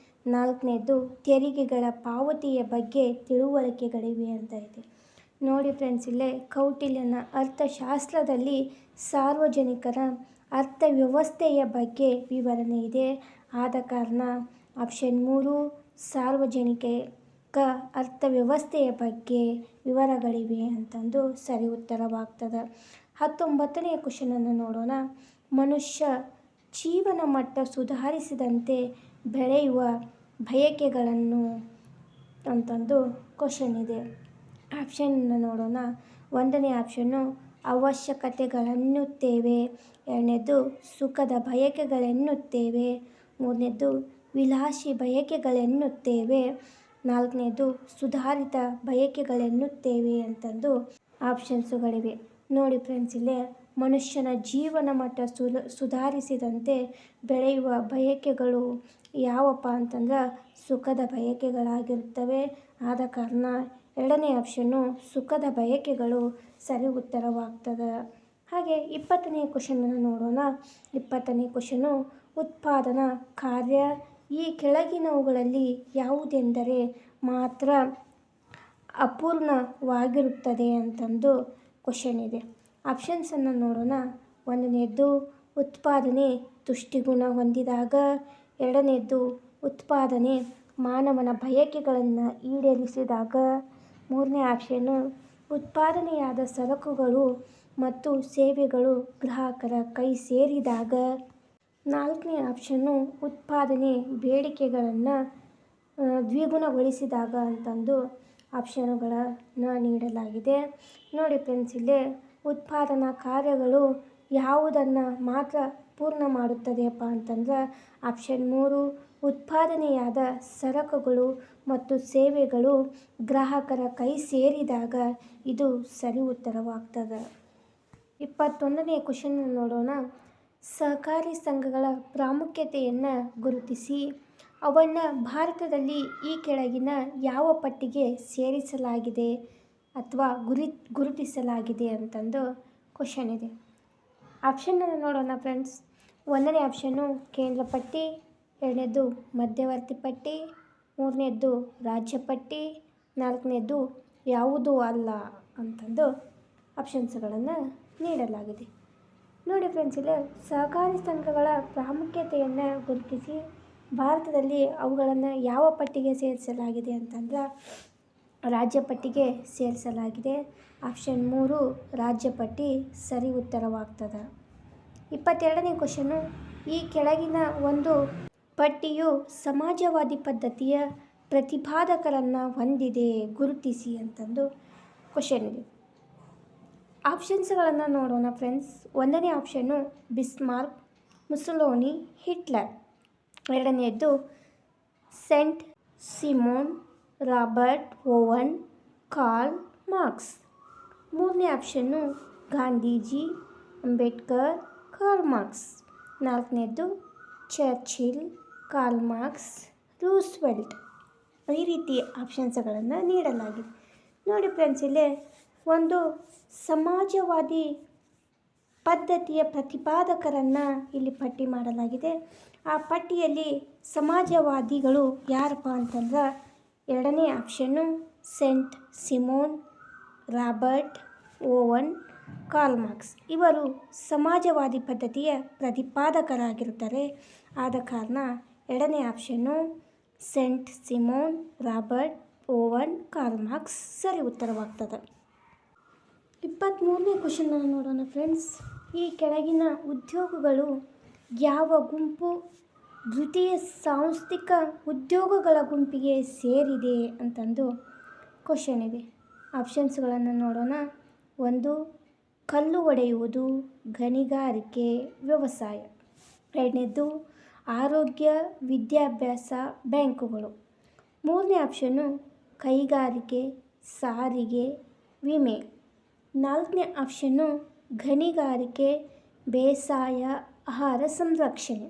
4ನೇದ್ದು ತೆರಿಗೆಗಳ ಪಾವತಿಯ ಬಗ್ಗೆ ತಿಳುವಳಿಕೆಗಳಿವೆ ಅಂತ ಇದೆ. ನೋಡಿ ಫ್ರೆಂಡ್ಸ್, ಇಲ್ಲೇ ಕೌಟಿಲ್ಯನ ಅರ್ಥಶಾಸ್ತ್ರದಲ್ಲಿ ಸಾರ್ವಜನಿಕರ ಅರ್ಥವ್ಯವಸ್ಥೆಯ ಬಗ್ಗೆ ವಿವರಣೆ ಇದೆ. ಆದ ಕಾರಣ ಆಪ್ಷನ್ 3 ಸಾರ್ವಜನಿಕ ಅರ್ಥವ್ಯವಸ್ಥೆಯ ಬಗ್ಗೆ ವಿವರಗಳಿವೆ ಅಂತಂದು ಸರಿ ಉತ್ತರವಾಗ್ತದೆ. 19ನೇ ಕ್ವಶನನ್ನು ನೋಡೋಣ. ಮನುಷ್ಯ ಜೀವನ ಮಟ್ಟ ಸುಧಾರಿಸಿದಂತೆ ಬೆಳೆಯುವ ಬಯಕೆಗಳನ್ನು ಅಂತಂದು ಕ್ವಶನ್ ಇದೆ. ಆಪ್ಷನ್ನ ನೋಡೋಣ. 1ನೇ ಆಪ್ಷನ್ನು ಅವಶ್ಯಕತೆಗಳೆನ್ನುತ್ತೇವೆ. 2ನೇದ್ದು ಸುಖದ ಬಯಕೆಗಳೆನ್ನುತ್ತೇವೆ. 3ನೇದ್ದು ವಿಲಾಸಿ ಬಯಕೆಗಳೆನ್ನುತ್ತೇವೆ. 4ನೇದ್ದು ಸುಧಾರಿತ ಬಯಕೆಗಳೆನ್ನುತ್ತೇವೆ ಅಂತಂದು ಆಪ್ಷನ್ಸುಗಳಿವೆ. ನೋಡಿ ಫ್ರೆಂಡ್ಸ್, ಇಲ್ಲೇ ಮನುಷ್ಯನ ಜೀವನ ಮಟ್ಟ ಸುಧಾರಿಸಿದಂತೆ ಬೆಳೆಯುವ ಬಯಕೆಗಳು ಯಾವಪ್ಪ ಅಂತಂದ್ರೆ ಸುಖದ ಬಯಕೆಗಳಾಗಿರುತ್ತವೆ. ಆದ ಕಾರಣ 2ನೇ ಆಪ್ಷನ್ನು ಸುಖದ ಬಯಕೆಗಳು ಸರಿ ಉತ್ತರವಾಗ್ತದೆ. ಹಾಗೆ 20ನೇ ಕ್ವಶನನ್ನು ನೋಡೋಣ. 20ನೇ ಕ್ವಶನು ಉತ್ಪಾದನಾ ಕಾರ್ಯ ಈ ಕೆಳಗಿನವುಗಳಲ್ಲಿ ಯಾವುದೆಂದರೆ ಮಾತ್ರ ಅಪೂರ್ಣವಾಗಿರುತ್ತದೆ ಅಂತಂದು ಕ್ವಶನ್ ಇದೆ. ಆಪ್ಷನ್ಸನ್ನು ನೋಡೋಣ. 1ನೇದ್ದು ಉತ್ಪಾದನೆ ತುಷ್ಟಿಗುಣ ಹೊಂದಿದಾಗ. 2ನೇದ್ದು ಉತ್ಪಾದನೆ ಮಾನವನ ಬಯಕೆಗಳನ್ನು ಈಡೇರಿಸಿದಾಗ. 3ನೇ ಆಪ್ಷನ್ನು ಉತ್ಪಾದನೆಯಾದ ಸರಕುಗಳು ಮತ್ತು ಸೇವೆಗಳು ಗ್ರಾಹಕರ ಕೈ ಸೇರಿದಾಗ. 4ನೇ ಆಪ್ಷನ್ನು ಉತ್ಪಾದನೆ ಬೇಡಿಕೆಗಳನ್ನು ದ್ವಿಗುಣಗೊಳಿಸಿದಾಗ ಅಂತಂದು ಆಪ್ಷನ್ನುಗಳನ್ನು ನೀಡಲಾಗಿದೆ. ನೋಡಿ ಫ್ರೆಂಡ್ಸ್, ಇಲ್ಲೇ ಉತ್ಪಾದನಾ ಕಾರ್ಯಗಳು ಯಾವುದನ್ನು ಮಾತ್ರ ಪೂರ್ಣ ಮಾಡುತ್ತದೆಯಪ್ಪ ಅಂತಂದ್ರೆ ಆಪ್ಷನ್ 3 ಉತ್ಪಾದನೆಯಾದ ಸರಕುಗಳು ಮತ್ತು ಸೇವೆಗಳು ಗ್ರಾಹಕರ ಕೈ ಸೇರಿದಾಗ ಇದು ಸರಿ ಉತ್ತರವಾಗ್ತದೆ. 21ನೇ ಕ್ವಶನ್ ನೋಡೋಣ. ಸಹಕಾರಿ ಸಂಘಗಳ ಪ್ರಾಮುಖ್ಯತೆಯನ್ನು ಗುರುತಿಸಿ ಅವನ್ನು ಭಾರತದಲ್ಲಿ ಈ ಕೆಳಗಿನ ಯಾವ ಪಟ್ಟಿಗೆ ಸೇರಿಸಲಾಗಿದೆ ಅಥವಾ ಗುರುತಿಸಲಾಗಿದೆ ಅಂತಂದು ಕ್ವಶನ್ ಇದೆ. ಆಪ್ಷನ್ನನ್ನು ನೋಡೋಣ ಫ್ರೆಂಡ್ಸ್. 1ನೇ ಆಪ್ಷನ್ನು ಕೇಂದ್ರ ಪಟ್ಟಿ. 2ನೇದ್ದು ಮಧ್ಯವರ್ತಿ ಪಟ್ಟಿ. 3ನೇದ್ದು ರಾಜ್ಯ ಪಟ್ಟಿ. 4ನೇದ್ದು ಯಾವುದೂ ಅಲ್ಲ ಅಂತಂದು ಆಪ್ಷನ್ಸ್ಗಳನ್ನು ನೀಡಲಾಗಿದೆ. ನೋಡಿ ಫ್ರೆಂಡ್ಸ್, ಇಲ್ಲಿ ಸಹಕಾರಿ ಸಂಘಗಳ ಪ್ರಾಮುಖ್ಯತೆಯನ್ನು ಗುರುತಿಸಿ ಭಾರತದಲ್ಲಿ ಅವುಗಳನ್ನು ಯಾವ ಪಟ್ಟಿಗೆ ಸೇರಿಸಲಾಗಿದೆ ಅಂತಂದ್ರೆ ರಾಜ್ಯ ಪಟ್ಟಿಗೆ ಸೇರಿಸಲಾಗಿದೆ. ಆಪ್ಷನ್ 3 ರಾಜ್ಯ ಪಟ್ಟಿ ಸರಿ ಉತ್ತರವಾಗ್ತದೆ. 22ನೇ ಕ್ವಶನ್ನು, ಈ ಕೆಳಗಿನ ಒಂದು ಪಟ್ಟಿಯು ಸಮಾಜವಾದಿ ಪದ್ಧತಿಯ ಪ್ರತಿಪಾದಕರನ್ನು ಹೊಂದಿದೆ, ಗುರುತಿಸಿ ಅಂತಂದು ಕ್ವಶನ್ ಇದೆ. ಆಪ್ಷನ್ಸ್ಗಳನ್ನು ನೋಡೋಣ ಫ್ರೆಂಡ್ಸ್. 1ನೇ ಆಪ್ಷನ್ನು ಬಿಸ್ಮಾರ್ಕ್, ಮುಸೋಲಿನಿ, ಹಿಟ್ಲರ್. 2ನೇದ್ದು Saint Simon, Robert Owen, Karl Marx. 3ನೇ ಆಪ್ಷನ್ನು ಗಾಂಧೀಜಿ, ಅಂಬೇಡ್ಕರ್, ಕಾರ್ಲ್ ಮಾರ್ಕ್ಸ್. 4ನೇದ್ದು ಚರ್ಚಿಲ್, ಕಾರ್ಲ್ ಮಾರ್ಕ್ಸ್, ರೂಸ್ವೆಲ್ಟ್. ಈ ರೀತಿ ಆಪ್ಷನ್ಸ್ಗಳನ್ನು ನೀಡಲಾಗಿದೆ. ನೋಡಿ ಫ್ರೆಂಡ್ಸ್, ಇಲ್ಲಿ ಒಂದು ಸಮಾಜವಾದಿ ಪದ್ಧತಿಯ ಪ್ರತಿಪಾದಕರನ್ನು ಇಲ್ಲಿ ಪಟ್ಟಿ ಮಾಡಲಾಗಿದೆ. ಆ ಪಟ್ಟಿಯಲ್ಲಿ ಸಮಾಜವಾದಿಗಳು ಯಾರಪ್ಪ ಅಂತಂದ್ರೆ 2ನೇ option Saint Simon, Robert Owen, Karl Marx. ಇವರು ಸಮಾಜವಾದಿ ಪದ್ಧತಿಯ ಪ್ರತಿಪಾದಕರಾಗಿರುತ್ತಾರೆ. ಆದ ಕಾರಣ 2ನೇ option Saint Simon, Robert Owen, Karl Marx ಸರಿ ಉತ್ತರವಾಗ್ತದೆ. 23ನೇ ಕ್ವಶನನ್ನು ನೋಡೋಣ ಫ್ರೆಂಡ್ಸ್. ಈ ಕೆಳಗಿನ ಉದ್ಯೋಗಗಳು ಯಾವ ಗುಂಪು ದ್ವಿತೀಯ ಸಾಂಸ್ಥಿಕ ಉದ್ಯೋಗಗಳ ಗುಂಪಿಗೆ ಸೇರಿದೆ ಅಂತಂದು ಕ್ವಶನ್ ಇದೆ. ಆಪ್ಷನ್ಸ್ಗಳನ್ನು ನೋಡೋಣ. 1 ಕಲ್ಲು ಒಡೆಯುವುದು, ಗಣಿಗಾರಿಕೆ, ವ್ಯವಸಾಯ. 2ನೇದ್ದು ಆರೋಗ್ಯ, ವಿದ್ಯಾಭ್ಯಾಸ, ಬ್ಯಾಂಕುಗಳು. 3ನೇ ಆಪ್ಷನ್ನು ಕೈಗಾರಿಕೆ, ಸಾರಿಗೆ, ವಿಮೆ. 4ನೇ ಆಪ್ಷನ್ನು ಗಣಿಗಾರಿಕೆ, ಬೇಸಾಯ, ಆಹಾರ ಸಂರಕ್ಷಣೆ.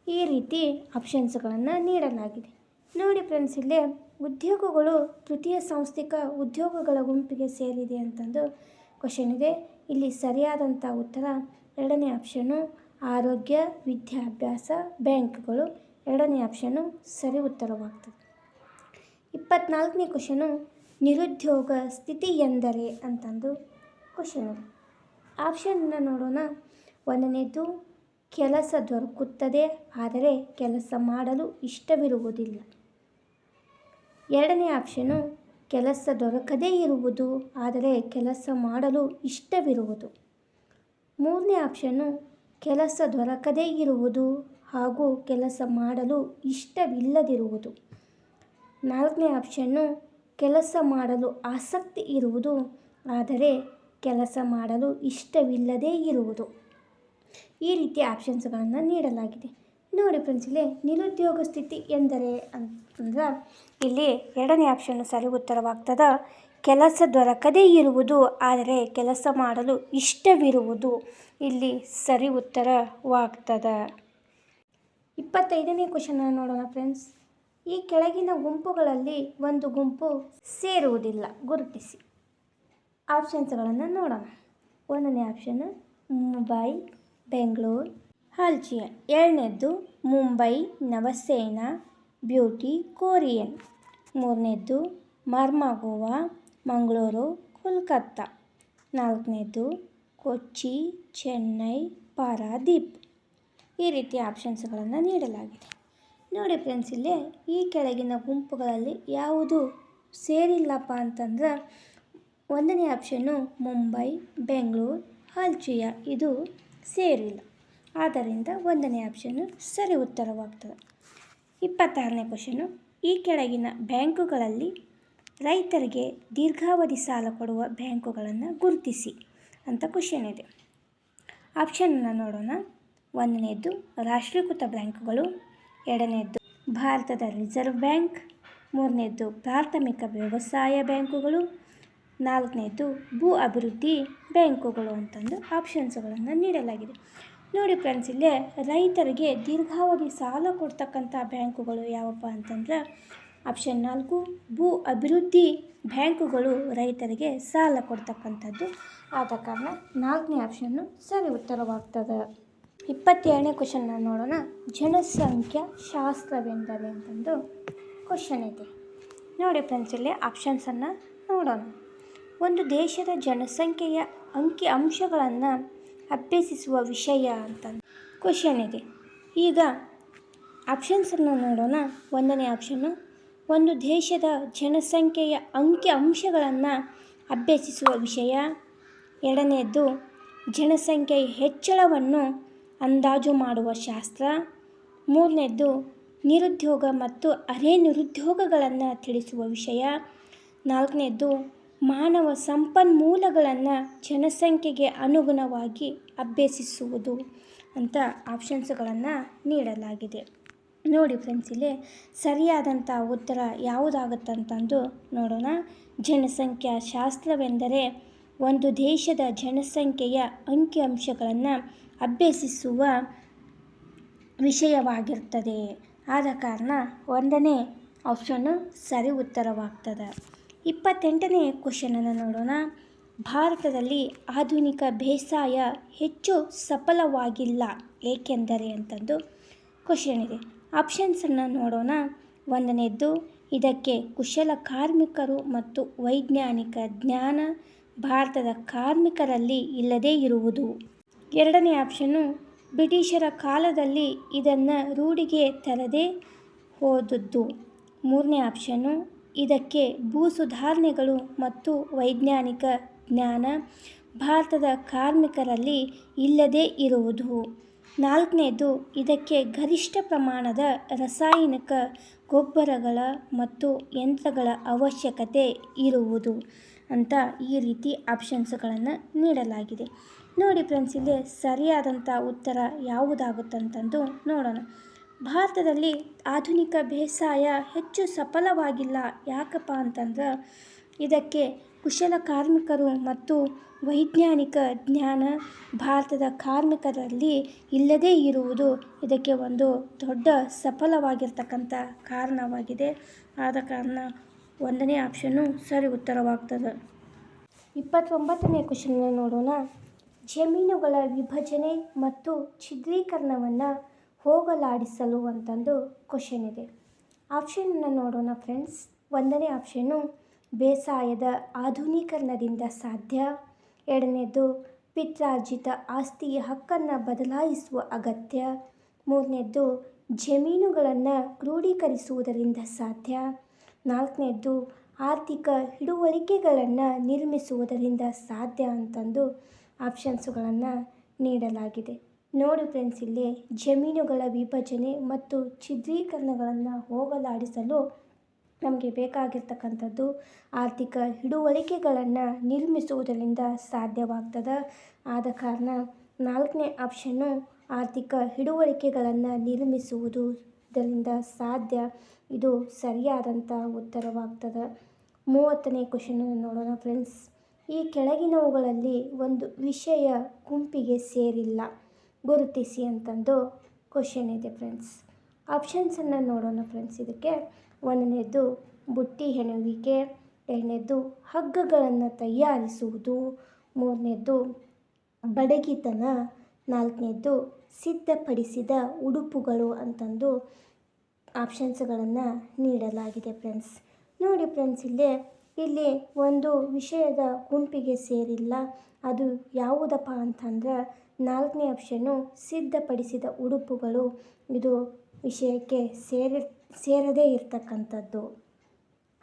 ಈ ರೀತಿ ಆಪ್ಷನ್ಸ್ಗಳನ್ನು ನೀಡಲಾಗಿದೆ. ನೋಡಿ ಫ್ರೆಂಡ್ಸ್, ಇಲ್ಲಿ ಉದ್ಯೋಗಗಳು ತೃತೀಯ ಸಾಂಸ್ಥಿಕ ಉದ್ಯೋಗಗಳ ಗುಂಪಿಗೆ ಸೇರಿದೆ ಅಂತಂದು ಕ್ವಶನ್ ಇದೆ. ಇಲ್ಲಿ ಸರಿಯಾದಂಥ ಉತ್ತರ 2ನೇ ಆಪ್ಷನ್ನು ಆರೋಗ್ಯ, ವಿದ್ಯಾಭ್ಯಾಸ, ಬ್ಯಾಂಕ್ಗಳು. 2ನೇ ಆಪ್ಷನ್ನು ಸರಿ ಉತ್ತರವಾಗ್ತದೆ. 24ನೇ ಕ್ವಶನು, ನಿರುದ್ಯೋಗ ಸ್ಥಿತಿ ಎಂದರೆ ಅಂತಂದು ಕ್ವಶನ್ ಇದೆ. ಆಪ್ಷನ್ನ ನೋಡೋಣ. 1ನೇದ್ದು ಕೆಲಸ ದೊರಕುತ್ತದೆ, ಆದರೆ ಕೆಲಸ ಮಾಡಲು ಇಷ್ಟವಿರುವುದಿಲ್ಲ. 2ನೇ ಆಪ್ಷನ್ನು ಕೆಲಸ ದೊರಕದೇ ಇರುವುದು, ಆದರೆ ಕೆಲಸ ಮಾಡಲು ಇಷ್ಟವಿರುವುದು. 3ನೇ ಆಪ್ಷನ್ನು ಕೆಲಸ ದೊರಕದೇ ಇರುವುದು ಹಾಗೂ ಕೆಲಸ ಮಾಡಲು ಇಷ್ಟವಿಲ್ಲದಿರುವುದು. 4ನೇ ಆಪ್ಷನ್ನು ಕೆಲಸ ಮಾಡಲು ಆಸಕ್ತಿ ಇರುವುದು, ಆದರೆ ಕೆಲಸ ಮಾಡಲು ಇಷ್ಟವಿಲ್ಲದೇ ಇರುವುದು. ಈ ರೀತಿಯ ಆಪ್ಷನ್ಸ್ಗಳನ್ನು ನೀಡಲಾಗಿದೆ. ನೋಡಿ ಫ್ರೆಂಡ್ಸ್, ಇಲ್ಲಿ ನಿರುದ್ಯೋಗ ಸ್ಥಿತಿ ಎಂದರೆ ಅಂತಂದ್ರೆ ಇಲ್ಲಿ 2ನೇ ಆಪ್ಷನ್ನು ಸರಿ ಉತ್ತರವಾಗ್ತದೆ. ಕೆಲಸ ದೊರಕದೇ ಇರುವುದು, ಆದರೆ ಕೆಲಸ ಮಾಡಲು ಇಷ್ಟವಿರುವುದು ಇಲ್ಲಿ ಸರಿ ಉತ್ತರವಾಗ್ತದೆ. 25ನೇ ಕ್ವಶನನ್ನು ನೋಡೋಣ ಫ್ರೆಂಡ್ಸ್. ಈ ಕೆಳಗಿನ ಗುಂಪುಗಳಲ್ಲಿ ಒಂದು ಗುಂಪು ಸೇರುವುದಿಲ್ಲ, ಗುರುತಿಸಿ. ಆಪ್ಷನ್ಸ್ಗಳನ್ನು ನೋಡೋಣ. 1ನೇ ಆಪ್ಷನ್ನು ಮುಂಬೈ, ಬೆಂಗಳೂರು, ಅಲ್ಜಿಯಾ. 2ನೇದ್ದು ಮುಂಬೈ, ನವಸೇನಾ, ಬ್ಯೂಟಿ, ಕೊರಿಯನ್. 3ನೇದ್ದು ಮರ್ಮಾಗೋವಾ, ಮಂಗಳೂರು, ಕೋಲ್ಕತ್ತಾ. 4ನೇದ್ದು ಕೊಚ್ಚಿ, ಚೆನ್ನೈ, ಪಾರಾದೀಪ್. ಈ ರೀತಿಯ ಆಪ್ಷನ್ಸ್ಗಳನ್ನು ನೀಡಲಾಗಿದೆ. ನೋಡಿ ಫ್ರೆಂಡ್ಸ್, ಇಲ್ಲಿ ಈ ಕೆಳಗಿನ ಗುಂಪುಗಳಲ್ಲಿ ಯಾವುದು ಸೇರಿಲ್ಲಪ್ಪ ಅಂತಂದ್ರೆ 1ನೇ ಆಪ್ಷನ್ನು ಮುಂಬೈ, ಬೆಂಗಳೂರು, ಅಲ್ಜಿಯಾ ಇದು ಸೇರಿಲ್ಲ. ಆದ್ದರಿಂದ 1ನೇ ಆಪ್ಷನ್ನು ಸರಿ ಉತ್ತರವಾಗ್ತದೆ. 26ನೇ ಕ್ವಶನು, ಈ ಕೆಳಗಿನ ಬ್ಯಾಂಕುಗಳಲ್ಲಿ ರೈತರಿಗೆ ದೀರ್ಘಾವಧಿ ಸಾಲ ಕೊಡುವ ಬ್ಯಾಂಕುಗಳನ್ನು ಗುರುತಿಸಿ ಅಂತ ಕ್ವಶನ್ ಇದೆ. ಆಪ್ಷನನ್ನು ನೋಡೋಣ. 1ನೇದ್ದು ರಾಷ್ಟ್ರೀಕೃತ ಬ್ಯಾಂಕುಗಳು. 2ನೇದ್ದು ಭಾರತದ ರಿಸರ್ವ್ ಬ್ಯಾಂಕ್. 3ನೇದ್ದು ಪ್ರಾಥಮಿಕ ವ್ಯವಸಾಯ ಬ್ಯಾಂಕುಗಳು. 4ನೇದ್ದು ಭೂ ಅಭಿವೃದ್ಧಿ ಬ್ಯಾಂಕುಗಳು ಅಂತಂದು ಆಪ್ಷನ್ಸ್ಗಳನ್ನು ನೀಡಲಾಗಿದೆ. ನೋಡಿ ಫ್ರೆಂಡ್ಸ್, ಇಲ್ಲೇ ರೈತರಿಗೆ ದೀರ್ಘಾವಧಿ ಸಾಲ ಕೊಡ್ತಕ್ಕಂಥ ಬ್ಯಾಂಕುಗಳು ಯಾವಪ್ಪ ಅಂತಂದ್ರೆ ಆಪ್ಷನ್ 4 ಭೂ ಅಭಿವೃದ್ಧಿ ಬ್ಯಾಂಕುಗಳು ರೈತರಿಗೆ ಸಾಲ ಕೊಡ್ತಕ್ಕಂಥದ್ದು. ಆದ ಕಾರಣ 4ನೇ ಆಪ್ಷನ್ನು ಸರಿ ಉತ್ತರವಾಗ್ತದೆ. 27ನೇ ಕ್ವಶನ್ನ ನೋಡೋಣ. ಜನಸಂಖ್ಯಾ ಶಾಸ್ತ್ರವೆಂದರೆ ಅಂತಂದು ಕ್ವಶನ್ ಇದೆ. ನೋಡಿ ಫ್ರೆಂಡ್ಸ್, ಇಲ್ಲಿ ಆಪ್ಷನ್ಸನ್ನು ನೋಡೋಣ. ಒಂದು ದೇಶದ ಜನಸಂಖ್ಯೆಯ ಅಂಕಿಅಂಶಗಳನ್ನು ಅಭ್ಯಸಿಸುವ ವಿಷಯ ಅಂತ ಕ್ವಶನ್ ಇದೆ. ಈಗ ಆಪ್ಷನ್ಸನ್ನು ನೋಡೋಣ. 1ನೇ ಆಪ್ಷನ್ನು ಒಂದು ದೇಶದ ಜನಸಂಖ್ಯೆಯ ಅಂಕಿಅಂಶಗಳನ್ನು ಅಭ್ಯಸಿಸುವ ವಿಷಯ. 2ನೇದ್ದು ಜನಸಂಖ್ಯೆಯ ಹೆಚ್ಚಳವನ್ನು ಅಂದಾಜು ಮಾಡುವ ಶಾಸ್ತ್ರ. 3ನೇದ್ದು ನಿರುದ್ಯೋಗ ಮತ್ತು ಅರೆ ನಿರುದ್ಯೋಗಗಳನ್ನು ತಿಳಿಸುವ ವಿಷಯ. 4ನೇದ್ದು ಮಾನವ ಸಂಪನ್ಮೂಲಗಳನ್ನು ಜನಸಂಖ್ಯೆಗೆ ಅನುಗುಣವಾಗಿ ಅಭ್ಯಸಿಸುವುದು ಅಂತ ಆಪ್ಷನ್ಸ್ಗಳನ್ನು ನೀಡಲಾಗಿದೆ. ನೋಡಿ ಫ್ರೆಂಡ್ಸ್, ಇಲ್ಲಿ ಸರಿಯಾದಂಥ ಉತ್ತರ ಯಾವುದಾಗುತ್ತಂತಂದು ನೋಡೋಣ. ಜನಸಂಖ್ಯಾ ಶಾಸ್ತ್ರವೆಂದರೆ ಒಂದು ದೇಶದ ಜನಸಂಖ್ಯೆಯ ಅಂಕಿಅಂಶಗಳನ್ನು ಅಭ್ಯಸಿಸುವ ವಿಷಯವಾಗಿರ್ತದೆ. ಆದ ಕಾರಣ 1ನೇ ಆಪ್ಷನ್ನು ಸರಿ ಉತ್ತರವಾಗ್ತದೆ. 28ನೇ ಕ್ವಶನನ್ನು ನೋಡೋಣ. ಭಾರತದಲ್ಲಿ ಆಧುನಿಕ ಬೇಸಾಯ ಹೆಚ್ಚು ಸಫಲವಾಗಿಲ್ಲ ಏಕೆಂದರೆ ಅಂತಂದು ಕ್ವಶನ್ ಇದೆ. ಆಪ್ಷನ್ಸನ್ನು ನೋಡೋಣ. 1ನೇದ್ದು ಇದಕ್ಕೆ ಕುಶಲ ಕಾರ್ಮಿಕರು ಮತ್ತು ವೈಜ್ಞಾನಿಕ ಜ್ಞಾನ ಭಾರತದ ಕಾರ್ಮಿಕರಲ್ಲಿ ಇಲ್ಲದೇ ಇರುವುದು. 2ನೇ ಆಪ್ಷನ್ನು ಬ್ರಿಟಿಷರ ಕಾಲದಲ್ಲಿ ಇದನ್ನು ರೂಢಿಗೆ ತರದೇ ಹೋದದ್ದು. 3ನೇ ಆಪ್ಷನ್ನು ಇದಕ್ಕೆ ಭೂ ಸುಧಾರಣೆಗಳು ಮತ್ತು ವೈಜ್ಞಾನಿಕ ಜ್ಞಾನ ಭಾರತದ ಕಾರ್ಮಿಕರಲ್ಲಿ ಇಲ್ಲದೇ ಇರುವುದು. 4ನೇದು ಇದಕ್ಕೆ ಗರಿಷ್ಠ ಪ್ರಮಾಣದ ರಾಸಾಯನಿಕ ಗೊಬ್ಬರಗಳ ಮತ್ತು ಯಂತ್ರಗಳ ಅವಶ್ಯಕತೆ ಇರುವುದು ಅಂತ ಈ ರೀತಿ ಆಪ್ಷನ್ಸ್ಗಳನ್ನು ನೀಡಲಾಗಿದೆ. ನೋಡಿ ಫ್ರೆಂಡ್ಸ್, ಇಲ್ಲಿ ಸರಿಯಾದಂಥ ಉತ್ತರ ಯಾವುದಾಗುತ್ತಂತಂದು ನೋಡೋಣ. ಭಾರತದಲ್ಲಿ ಆಧುನಿಕ ಬೇಸಾಯ ಹೆಚ್ಚು ಸಫಲವಾಗಿಲ್ಲ. ಯಾಕಪ್ಪ ಅಂತಂದ್ರೆ ಇದಕ್ಕೆ ಕುಶಲ ಕಾರ್ಮಿಕರು ಮತ್ತು ವೈಜ್ಞಾನಿಕ ಜ್ಞಾನ ಭಾರತದ ಕಾರ್ಮಿಕರಲ್ಲಿ ಇಲ್ಲದೇ ಇರುವುದು ಇದಕ್ಕೆ ಒಂದು ದೊಡ್ಡ ಸಫಲವಾಗಿರ್ತಕ್ಕಂಥ ಕಾರಣವಾಗಿದೆ. ಆದ ಕಾರಣ 1ನೇ ಆಪ್ಷನ್ನು ಸರಿ ಉತ್ತರವಾಗ್ತದೆ. 29ನೇ ಕ್ವಶನ್ನ ನೋಡೋಣ. ಜಮೀನುಗಳ ವಿಭಜನೆ ಮತ್ತು ಛಿದ್ರೀಕರಣವನ್ನು ಹೋಗಲಾಡಿಸಲು ಅಂತಂದು ಕ್ವಶನ್ ಇದೆ. ಆಪ್ಷನ್ನ ನೋಡೋಣ ಫ್ರೆಂಡ್ಸ್. 1ನೇ ಆಪ್ಷನ್ನು ಬೇಸಾಯದ ಆಧುನೀಕರಣದಿಂದ ಸಾಧ್ಯ. 2ನೇದು ಪಿತ್ರಾರ್ಜಿತ ಆಸ್ತಿಯ ಹಕ್ಕನ್ನು ಬದಲಾಯಿಸುವ ಅಗತ್ಯ. 3ನೇದು ಜಮೀನುಗಳನ್ನು ಕ್ರೋಢೀಕರಿಸುವುದರಿಂದ ಸಾಧ್ಯ. 4ನೇದು ಆರ್ಥಿಕ ಹಿಡುವಳಿಕೆಗಳನ್ನು ನಿರ್ಮಿಸುವುದರಿಂದ ಸಾಧ್ಯ ಅಂತಂದು ಆಪ್ಷನ್ಸ್ಗಳನ್ನು ನೀಡಲಾಗಿದೆ. ನೋಡಿ ಫ್ರೆಂಡ್ಸ್, ಇಲ್ಲಿ ಜಮೀನುಗಳ ವಿಭಜನೆ ಮತ್ತು ಛಿದ್ರೀಕರಣಗಳನ್ನು ಹೋಗಲಾಡಿಸಲು ನಮಗೆ ಬೇಕಾಗಿರ್ತಕ್ಕಂಥದ್ದು ಆರ್ಥಿಕ ಹಿಡುವಳಿಕೆಗಳನ್ನು ನಿರ್ಮಿಸುವುದರಿಂದ ಸಾಧ್ಯವಾಗ್ತದೆ. ಆದ ಕಾರಣ 4ನೇ ಆಪ್ಷನ್ನು ಆರ್ಥಿಕ ಹಿಡುವಳಿಕೆಗಳನ್ನು ನಿರ್ಮಿಸುವುದರಿಂದ ಸಾಧ್ಯ, ಇದು ಸರಿಯಾದಂಥ ಉತ್ತರವಾಗ್ತದೆ. 30ನೇ ಕ್ವಶನನ್ನು ನೋಡೋಣ ಫ್ರೆಂಡ್ಸ್. ಈ ಕೆಳಗಿನವುಗಳಲ್ಲಿ ಒಂದು ವಿಷಯ ಗುಂಪಿಗೆ ಸೇರಿಲ್ಲ, ಗುರುತಿಸಿ ಅಂತಂದು ಕ್ವಶನ್ ಇದೆ ಫ್ರೆಂಡ್ಸ್. ಆಪ್ಷನ್ಸನ್ನು ನೋಡೋಣ ಫ್ರೆಂಡ್ಸ್. ಇದಕ್ಕೆ 1ನೇದು ಬುಟ್ಟಿ ಹೆಣುವಿಕೆ. 2ನೇದು ಹಗ್ಗಗಳನ್ನು ತಯಾರಿಸುವುದು. 3ನೇದು ಬಡಗಿತನ. 4ನೇದು ಸಿದ್ಧಪಡಿಸಿದ ಉಡುಪುಗಳು ಅಂತಂದು ಆಪ್ಷನ್ಸ್ಗಳನ್ನು ನೀಡಲಾಗಿದೆ ಫ್ರೆಂಡ್ಸ್. ನೋಡಿ ಫ್ರೆಂಡ್ಸ್, ಇಲ್ಲಿ ಒಂದು ವಿಷಯದ ಗುಂಪಿಗೆ ಸೇರಿಲ್ಲ. ಅದು ಯಾವುದಪ್ಪ ಅಂತಂದ್ರೆ 4ನೇ ಆಪ್ಷನ್ನು ಸಿದ್ಧಪಡಿಸಿದ ಉಡುಪುಗಳು. ಇದು ವಿಷಯಕ್ಕೆ ಸೇರದೇ ಇರತಕ್ಕಂಥದ್ದು.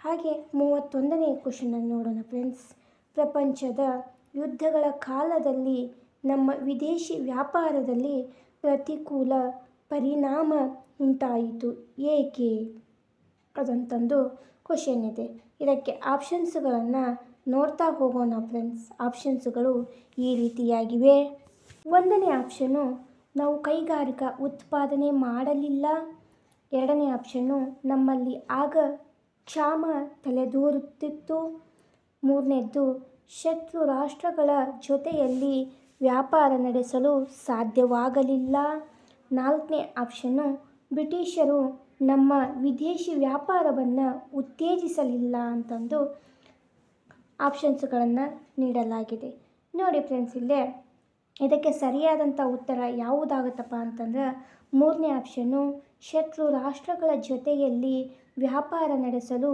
ಹಾಗೆ 31ನೇ ಕ್ವಶನನ್ನು ನೋಡೋಣ ಫ್ರೆಂಡ್ಸ್. ಪ್ರಪಂಚದ ಯುದ್ಧಗಳ ಕಾಲದಲ್ಲಿ ನಮ್ಮ ವಿದೇಶಿ ವ್ಯಾಪಾರದಲ್ಲಿ ಪ್ರತಿಕೂಲ ಪರಿಣಾಮ ಉಂಟಾಯಿತು, ಏಕೆ ಅದಂತಂದು ಕ್ವಶನ್ ಇದೆ. ಇದಕ್ಕೆ ಆಪ್ಷನ್ಸ್ಗಳನ್ನು ನೋಡ್ತಾ ಹೋಗೋಣ ಫ್ರೆಂಡ್ಸ್. ಆಪ್ಷನ್ಸ್ಗಳು ಈ ರೀತಿಯಾಗಿವೆ. 1ನೇ ಆಪ್ಷನ್ನು ನಾವು ಕೈಗಾರಿಕಾ ಉತ್ಪಾದನೆ ಮಾಡಲಿಲ್ಲ. 2ನೇ ಆಪ್ಷನ್ನು ನಮ್ಮಲ್ಲಿ ಆಗ ಕ್ಷಾಮ ತಲೆದೋರುತ್ತಿತ್ತು. 3ನೇದ್ದು ಶತ್ರು ರಾಷ್ಟ್ರಗಳ ಜೊತೆಯಲ್ಲಿ ವ್ಯಾಪಾರ ನಡೆಸಲು ಸಾಧ್ಯವಾಗಲಿಲ್ಲ. 4ನೇ ಆಪ್ಷನ್ನು ಬ್ರಿಟಿಷರು ನಮ್ಮ ವಿದೇಶಿ ವ್ಯಾಪಾರವನ್ನು ಉತ್ತೇಜಿಸಲಿಲ್ಲ ಅಂತಂದು ಆಪ್ಷನ್ಸ್ಗಳನ್ನು ನೀಡಲಾಗಿದೆ. ನೋಡಿ ಫ್ರೆಂಡ್ಸ್, ಇದಕ್ಕೆ ಸರಿಯಾದಂಥ ಉತ್ತರ ಯಾವುದಾಗುತ್ತಪ್ಪ ಅಂತಂದ್ರೆ 3ನೇ ಆಪ್ಷನ್ನು ಶತ್ರು ರಾಷ್ಟ್ರಗಳ ಜೊತೆಯಲ್ಲಿ ವ್ಯಾಪಾರ ನಡೆಸಲು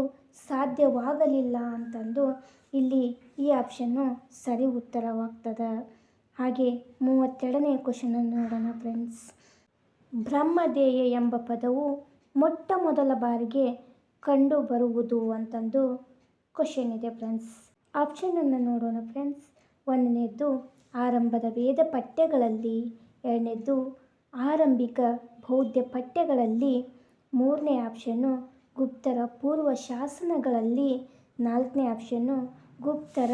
ಸಾಧ್ಯವಾಗಲಿಲ್ಲ ಅಂತಂದು ಇಲ್ಲಿ ಈ ಆಪ್ಷನ್ನು ಸರಿ ಉತ್ತರವಾಗ್ತದೆ. ಹಾಗೆ 32ನೇ ಕ್ವಶನನ್ನು ನೋಡೋಣ ಫ್ರೆಂಡ್ಸ್. ಬ್ರಹ್ಮದೇಯ ಎಂಬ ಪದವು ಮೊಟ್ಟ ಮೊದಲ ಬಾರಿಗೆ ಕಂಡು ಬರುವುದು ಅಂತಂದು ಕ್ವಶನ್ ಇದೆ ಫ್ರೆಂಡ್ಸ್. ಆಪ್ಷನನ್ನು ನೋಡೋಣ ಫ್ರೆಂಡ್ಸ್. 1ನೇದ್ದು ಆರಂಭದ ವೇದ ಪಠ್ಯಗಳಲ್ಲಿ, 2ನೇದ್ದು ಆರಂಭಿಕ ಬೌದ್ಧ ಪಠ್ಯಗಳಲ್ಲಿ, 3ನೇ ಆಪ್ಷನ್ನು ಗುಪ್ತರ ಪೂರ್ವ ಶಾಸನಗಳಲ್ಲಿ, 4ನೇ ಆಪ್ಷನ್ನು ಗುಪ್ತರ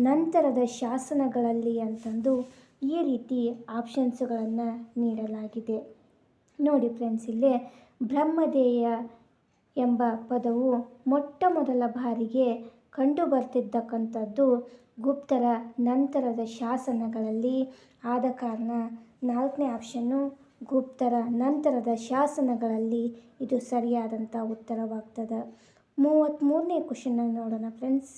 ನಂತರದ ಶಾಸನಗಳಲ್ಲಿ ಅಂತಂದು ಈ ರೀತಿ ಆಪ್ಷನ್ಸ್ಗಳನ್ನು ನೀಡಲಾಗಿದೆ. ನೋಡಿ ಫ್ರೆಂಡ್ಸ್, ಇಲ್ಲೇ ಬ್ರಹ್ಮದೇಯ ಎಂಬ ಪದವು ಮೊಟ್ಟ ಮೊದಲ ಬಾರಿಗೆ ಕಂಡು ಬರ್ತಿದ್ದಕ್ಕಂಥದ್ದು ಗುಪ್ತರ ನಂತರದ ಶಾಸನಗಳಲ್ಲಿ. ಆದ ಕಾರಣ 4ನೇ ಆಪ್ಷನ್ನು ಗುಪ್ತರ ನಂತರದ ಶಾಸನಗಳಲ್ಲಿ ಇದು ಸರಿಯಾದಂಥ ಉತ್ತರವಾಗ್ತದೆ. 33ನೇ ಕ್ವಶನನ್ನು ನೋಡೋಣ ಫ್ರೆಂಡ್ಸ್.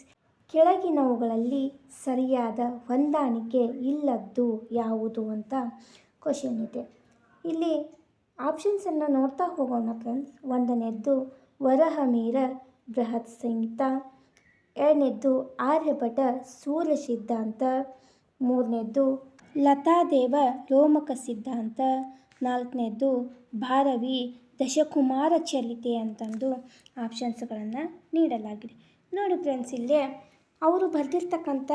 ಕೆಳಗಿನವುಗಳಲ್ಲಿ ಸರಿಯಾದ ಹೊಂದಾಣಿಕೆ ಇಲ್ಲದ್ದು ಯಾವುದು ಅಂತ ಕ್ವಶನ್ ಇದೆ. ಇಲ್ಲಿ ಆಪ್ಷನ್ಸನ್ನು ನೋಡ್ತಾ ಹೋಗೋಣ ಫ್ರೆಂಡ್ಸ್. 1ನೇದ್ದು ವರಹಮೀರ ಬೃಹತ್ ಸಂಹಿತ, 2ನೇದ್ದು ಆರ್ಯಭಟ ಸೂರ್ಯ ಸಿದ್ಧಾಂತ, 3ನೇದ್ದು ಲತಾದೇವ ರೋಮಕ ಸಿದ್ಧಾಂತ, 4ನೇದ್ದು ಭಾರವಿ ದಶಕುಮಾರ ಚರಿತೆ ಅಂತಂದು ಆಪ್ಷನ್ಸ್ಗಳನ್ನು ನೀಡಲಾಗಿದೆ. ನೋಡಿ ಫ್ರೆಂಡ್ಸ್, ಇಲ್ಲೇ ಅವರು ಬರೆದಿರ್ತಕ್ಕಂಥ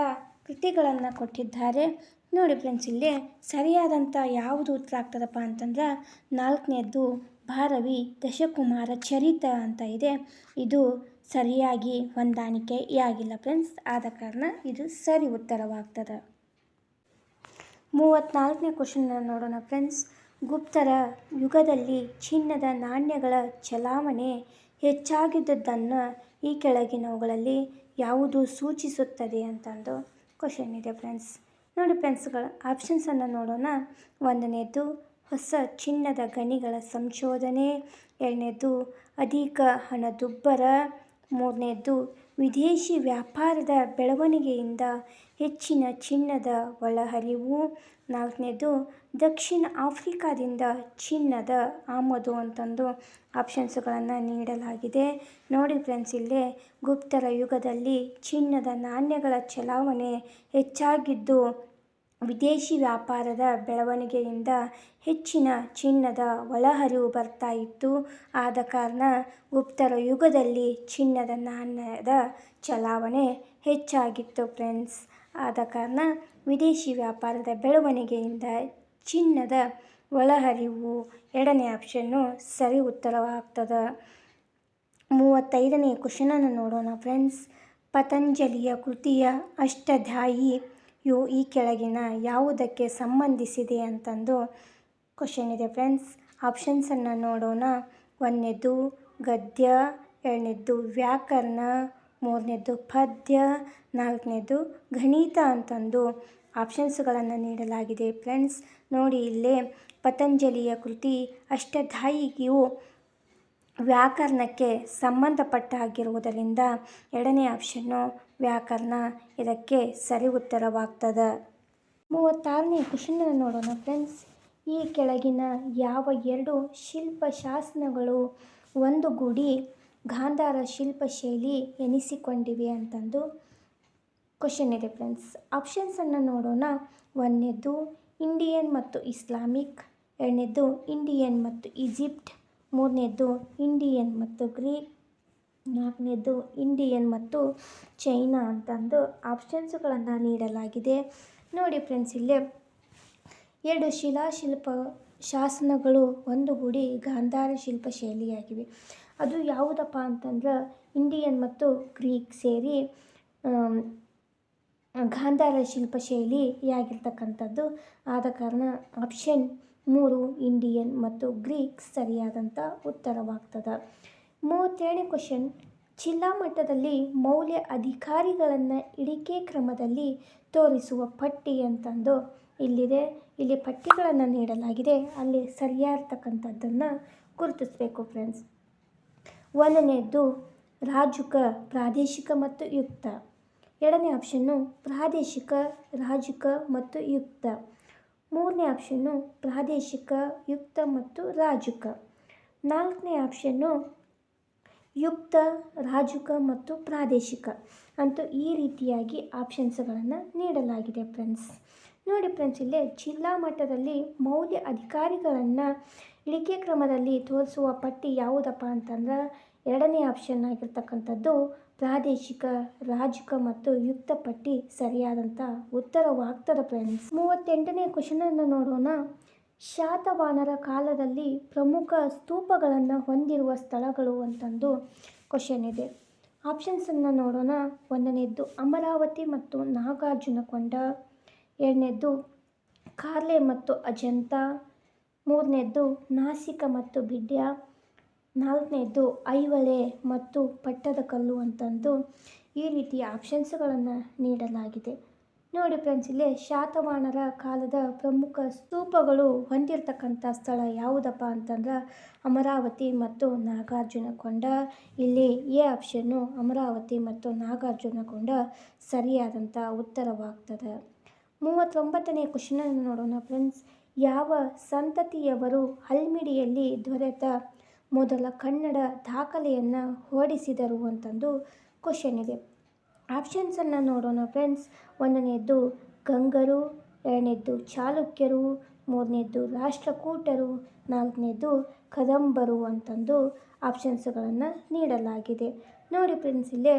ಕೃತಿಗಳನ್ನು ಕೊಟ್ಟಿದ್ದಾರೆ. ನೋಡಿ ಫ್ರೆಂಡ್ಸ್, ಇಲ್ಲಿ ಸರಿಯಾದಂಥ ಯಾವುದು ಉತ್ತರ ಆಗ್ತದಪ್ಪ ಅಂತಂದ್ರೆ 4ನೇದ್ದು ಭಾರವಿ ದಶಕುಮಾರ ಚರಿತ ಅಂತ ಇದೆ. ಇದು ಸರಿಯಾಗಿ ಹೊಂದಾಣಿಕೆಯಾಗಿಲ್ಲ ಫ್ರೆಂಡ್ಸ್. ಆದ ಕಾರಣ ಇದು ಸರಿ ಉತ್ತರವಾಗ್ತದೆ. 34ನೇ ಕ್ವಶನ್ನ ನೋಡೋಣ ಫ್ರೆಂಡ್ಸ್. ಗುಪ್ತರ ಯುಗದಲ್ಲಿ ಚಿನ್ನದ ನಾಣ್ಯಗಳ ಚಲಾವಣೆ ಹೆಚ್ಚಾಗಿದ್ದುದನ್ನು ಈ ಕೆಳಗಿನವುಗಳಲ್ಲಿ ಯಾವುದು ಸೂಚಿಸುತ್ತದೆ ಅಂತಂದು ಕ್ವಶನ್ ಇದೆ ಫ್ರೆಂಡ್ಸ್. ನೋಡಿ ಫ್ರೆಂಡ್ಸ್ಗಳ ಆಪ್ಷನ್ಸನ್ನು ನೋಡೋಣ. 1ನೇದ್ದು ಹೊಸ ಚಿನ್ನದ ಗಣಿಗಳ ಸಂಶೋಧನೆ, 2ನೇದ್ದು ಅಧಿಕ ಹಣದುಬ್ಬರ, 3ನೇದ್ದು ವಿದೇಶಿ ವ್ಯಾಪಾರದ ಬೆಳವಣಿಗೆಯಿಂದ ಹೆಚ್ಚಿನ ಚಿನ್ನದ ಒಳಹರಿವು, 4ನೇದ್ದು ದಕ್ಷಿಣ ಆಫ್ರಿಕಾದಿಂದ ಚಿನ್ನದ ಆಮದು ಅಂತಂದು ಆಪ್ಷನ್ಸ್ಗಳನ್ನು ನೀಡಲಾಗಿದೆ. ನೋಡಿ ಫ್ರೆಂಡ್ಸ್, ಇಲ್ಲೇ ಗುಪ್ತರ ಯುಗದಲ್ಲಿ ಚಿನ್ನದ ನಾಣ್ಯಗಳ ಚಲಾವಣೆ ಹೆಚ್ಚಾಗಿದ್ದು ವಿದೇಶಿ ವ್ಯಾಪಾರದ ಬೆಳವಣಿಗೆಯಿಂದ ಹೆಚ್ಚಿನ ಚಿನ್ನದ ಒಳಹರಿವು ಬರ್ತಾ ಇತ್ತು. ಆದ ಕಾರಣ ಗುಪ್ತರ ಯುಗದಲ್ಲಿ ಚಿನ್ನದ ನಾಣ್ಯದ ಚಲಾವಣೆ ಹೆಚ್ಚಾಗಿತ್ತು ಫ್ರೆಂಡ್ಸ್. ಆದ ಕಾರಣ ವಿದೇಶಿ ವ್ಯಾಪಾರದ ಬೆಳವಣಿಗೆಯಿಂದ ಚಿನ್ನದ ಒಳಹರಿವು 2ನೇ ಆಪ್ಷನ್ನು ಸರಿ ಉತ್ತರವಾಗ್ತದೆ. 35ನೇ ಕ್ವಶನನ್ನು ನೋಡೋಣ ಫ್ರೆಂಡ್ಸ್. ಪತಂಜಲಿಯ ಕೃತಿಯ ಅಷ್ಟಾಧ್ಯಾಯಿಯು ಈ ಕೆಳಗಿನ ಯಾವುದಕ್ಕೆ ಸಂಬಂಧಿಸಿದೆ ಅಂತಂದು ಕ್ವಶನ್ ಇದೆ ಫ್ರೆಂಡ್ಸ್. ಆಪ್ಷನ್ಸನ್ನು ನೋಡೋಣ. 1ನೇದ್ದು ಗದ್ಯ, 2ನೇದ್ದು ವ್ಯಾಕರಣ, 3ನೇದ್ದು ಪದ್ಯ, 4ನೇದ್ದು ಗಣಿತ ಅಂತಂದು ಆಪ್ಷನ್ಸ್ಗಳನ್ನು ನೀಡಲಾಗಿದೆ ಫ್ರೆಂಡ್ಸ್. ನೋಡಿ, ಇಲ್ಲೇ ಪತಂಜಲಿಯ ಕೃತಿ ಅಷ್ಟಾಧ್ಯಾಯಿಯು ವ್ಯಾಕರಣಕ್ಕೆ ಸಂಬಂಧಪಟ್ಟಾಗಿರುವುದರಿಂದ 2ನೇ ಆಪ್ಷನ್ನು ವ್ಯಾಕರಣ ಇದಕ್ಕೆ ಸರಿ ಉತ್ತರವಾಗ್ತದೆ. 36ನೇ ಕ್ವಶನನ್ನು ನೋಡೋಣ ಫ್ರೆಂಡ್ಸ್. ಈ ಕೆಳಗಿನ ಯಾವ 2 ಶಿಲ್ಪಶಾಸನಗಳು ಒಂದುಗೂಡಿ ಗಾಂಧಾರ ಶಿಲ್ಪಶೈಲಿ ಎನಿಸಿಕೊಂಡಿವೆ ಅಂತಂದು ಕ್ವಶನ್ ಇದೆ ಫ್ರೆಂಡ್ಸ್. ಆಪ್ಷನ್ಸನ್ನು ನೋಡೋಣ. 1ನೇದ್ದು ಇಂಡಿಯನ್ ಮತ್ತು ಇಸ್ಲಾಮಿಕ್, 2ನೇದ್ದು ಇಂಡಿಯನ್ ಮತ್ತು ಈಜಿಪ್ಟ್, 3ನೇದ್ದು ಇಂಡಿಯನ್ ಮತ್ತು ಗ್ರೀಕ್, 4ನೇದ್ದು ಇಂಡಿಯನ್ ಮತ್ತು ಚೈನಾ ಅಂತಂದು ಆಪ್ಷನ್ಸ್ಗಳನ್ನು ನೀಡಲಾಗಿದೆ. ನೋಡಿ ಫ್ರೆಂಡ್ಸ್, ಇಲ್ಲೇ 2 ಶಿಲಾಶಿಲ್ಪ ಶಾಸನಗಳು ಒಂದುಗೂಡಿ ಗಾಂಧಾರ ಶಿಲ್ಪಶೈಲಿಯಾಗಿವೆ. ಅದು ಯಾವುದಪ್ಪ ಅಂತಂದ್ರೆ ಇಂಡಿಯನ್ ಮತ್ತು ಗ್ರೀಕ್ ಸೇರಿ ಗಾಂಧಾರ ಶಿಲ್ಪಶೈಲಿಯಾಗಿರ್ತಕ್ಕಂಥದ್ದು. ಆದ ಕಾರಣ ಆಪ್ಷನ್ 3 ಇಂಡಿಯನ್ ಮತ್ತು ಗ್ರೀಕ್ ಸರಿಯಾದಂಥ ಉತ್ತರವಾಗ್ತದೆ. 37ನೇ ಕ್ವಶನ್. ಜಿಲ್ಲಾ ಮಟ್ಟದಲ್ಲಿ ಮೌಲ್ಯ ಅಧಿಕಾರಿಗಳನ್ನು ಇಳಿಕೆ ಕ್ರಮದಲ್ಲಿ ತೋರಿಸುವ ಪಟ್ಟಿ ಅಂತಂದು ಇಲ್ಲಿದೆ. ಇಲ್ಲಿ ಪಟ್ಟಿಗಳನ್ನು ನೀಡಲಾಗಿದೆ, ಅಲ್ಲಿ ಸರಿಯಾಗಿರ್ತಕ್ಕಂಥದ್ದನ್ನು ಗುರುತಿಸಬೇಕು ಫ್ರೆಂಡ್ಸ್. 1ನೇದ್ದು ರಾಜುಕ, ಪ್ರಾದೇಶಿಕ ಮತ್ತು ಯುಕ್ತ, 2ನೇ ಆಪ್ಷನ್ನು ಪ್ರಾದೇಶಿಕ, ರಾಜುಕ ಮತ್ತು ಯುಕ್ತ, 3ನೇ ಆಪ್ಷನ್ನು ಪ್ರಾದೇಶಿಕ, ಯುಕ್ತ ಮತ್ತು ರಾಜುಕ, 4ನೇ ಆಪ್ಷನ್ನು ಯುಕ್ತ, ರಾಜುಕ ಮತ್ತು ಪ್ರಾದೇಶಿಕ ಅಂತೂ ಈ ರೀತಿಯಾಗಿ ಆಪ್ಷನ್ಸ್ಗಳನ್ನು ನೀಡಲಾಗಿದೆ ಫ್ರೆಂಡ್ಸ್. ನೋಡಿ ಫ್ರೆಂಡ್ಸ್, ಇಲ್ಲೇ ಜಿಲ್ಲಾ ಮಟ್ಟದಲ್ಲಿ ಮೌಲ್ಯ ಅಧಿಕಾರಿಗಳನ್ನು ಇಳಿಕೆ ಕ್ರಮದಲ್ಲಿ ತೋರಿಸುವ ಪಟ್ಟಿ ಯಾವುದಪ್ಪ ಅಂತಂದ್ರೆ ಎರಡನೇ ಆಪ್ಷನ್ ಆಗಿರ್ತಕ್ಕಂಥದ್ದು ಪ್ರಾದೇಶಿಕ, ರಾಜುಕ ಮತ್ತು ಯುಕ್ತ ಪಟ್ಟಿ ಸರಿಯಾದಂಥ ಉತ್ತರವಾಗ್ತದೆ ಫ್ರೆಂಡ್ಸ್. 38ನೇ ಕ್ವಶನನ್ನು ನೋಡೋಣ. ಶಾತವಾಹನರ ಕಾಲದಲ್ಲಿ ಪ್ರಮುಖ ಸ್ತೂಪಗಳನ್ನು ಹೊಂದಿರುವ ಸ್ಥಳಗಳು ಅಂತಂದು ಕ್ವಶನ್ ಇದೆ. ಆಪ್ಷನ್ಸನ್ನು ನೋಡೋಣ. 1ನೇದ್ದು ಅಮರಾವತಿ ಮತ್ತು ನಾಗಾರ್ಜುನಕೊಂಡ, 2ನೇದ್ದು ಕಾರ್ಲೆ ಮತ್ತು ಅಜಂತ, 3ನೇದ್ದು ನಾಸಿಕ ಮತ್ತು ಬಿಡ್ಯ, 4ನೇದ್ದು ಐಹೊಳೆ ಮತ್ತು ಪಟ್ಟದಕಲ್ಲು ಅಂತಂದು ಈ ರೀತಿಯ ಆಪ್ಷನ್ಸ್ಗಳನ್ನು ನೀಡಲಾಗಿದೆ. ನೋಡಿ ಫ್ರೆಂಡ್ಸ್, ಇಲ್ಲಿ ಶಾತವಾಹನರ ಕಾಲದ ಪ್ರಮುಖ ಸ್ತೂಪಗಳು ಹೊಂದಿರತಕ್ಕಂಥ ಸ್ಥಳ ಯಾವುದಪ್ಪ ಅಂತಂದ್ರೆ ಅಮರಾವತಿ ಮತ್ತು ನಾಗಾರ್ಜುನಕೊಂಡ. ಇಲ್ಲಿ ಎ ಆಪ್ಷನ್ನು ಅಮರಾವತಿ ಮತ್ತು ನಾಗಾರ್ಜುನಕೊಂಡ ಸರಿಯಾದಂಥ ಉತ್ತರವಾಗ್ತದೆ. 39ನೇ ಕ್ವಶನನ್ನು ನೋಡೋಣ ಫ್ರೆಂಡ್ಸ್. ಯಾವ ಸಂತತಿಯವರು ಹಲ್ಮಿಡಿಯಲ್ಲಿ ದೊರೆತ ಮೊದಲ ಕನ್ನಡ ದಾಖಲೆಯನ್ನು ಹೊರಡಿಸಿದರು ಅಂತಂದು ಕ್ವಶನ್ ಇದೆ. ಆಪ್ಷನ್ಸನ್ನು ನೋಡೋಣ ಫ್ರೆಂಡ್ಸ್. 1ನೇದ್ದು ಗಂಗರು, 2ನೇದ್ದು ಚಾಲುಕ್ಯರು, 3ನೇದ್ದು ರಾಷ್ಟ್ರಕೂಟರು, 4ನೇದ್ದು ಕದಂಬರು ಅಂತಂದು ಆಪ್ಷನ್ಸ್ಗಳನ್ನು ನೀಡಲಾಗಿದೆ. ನೋಡಿ ಫ್ರೆಂಡ್ಸ್, ಇಲ್ಲೇ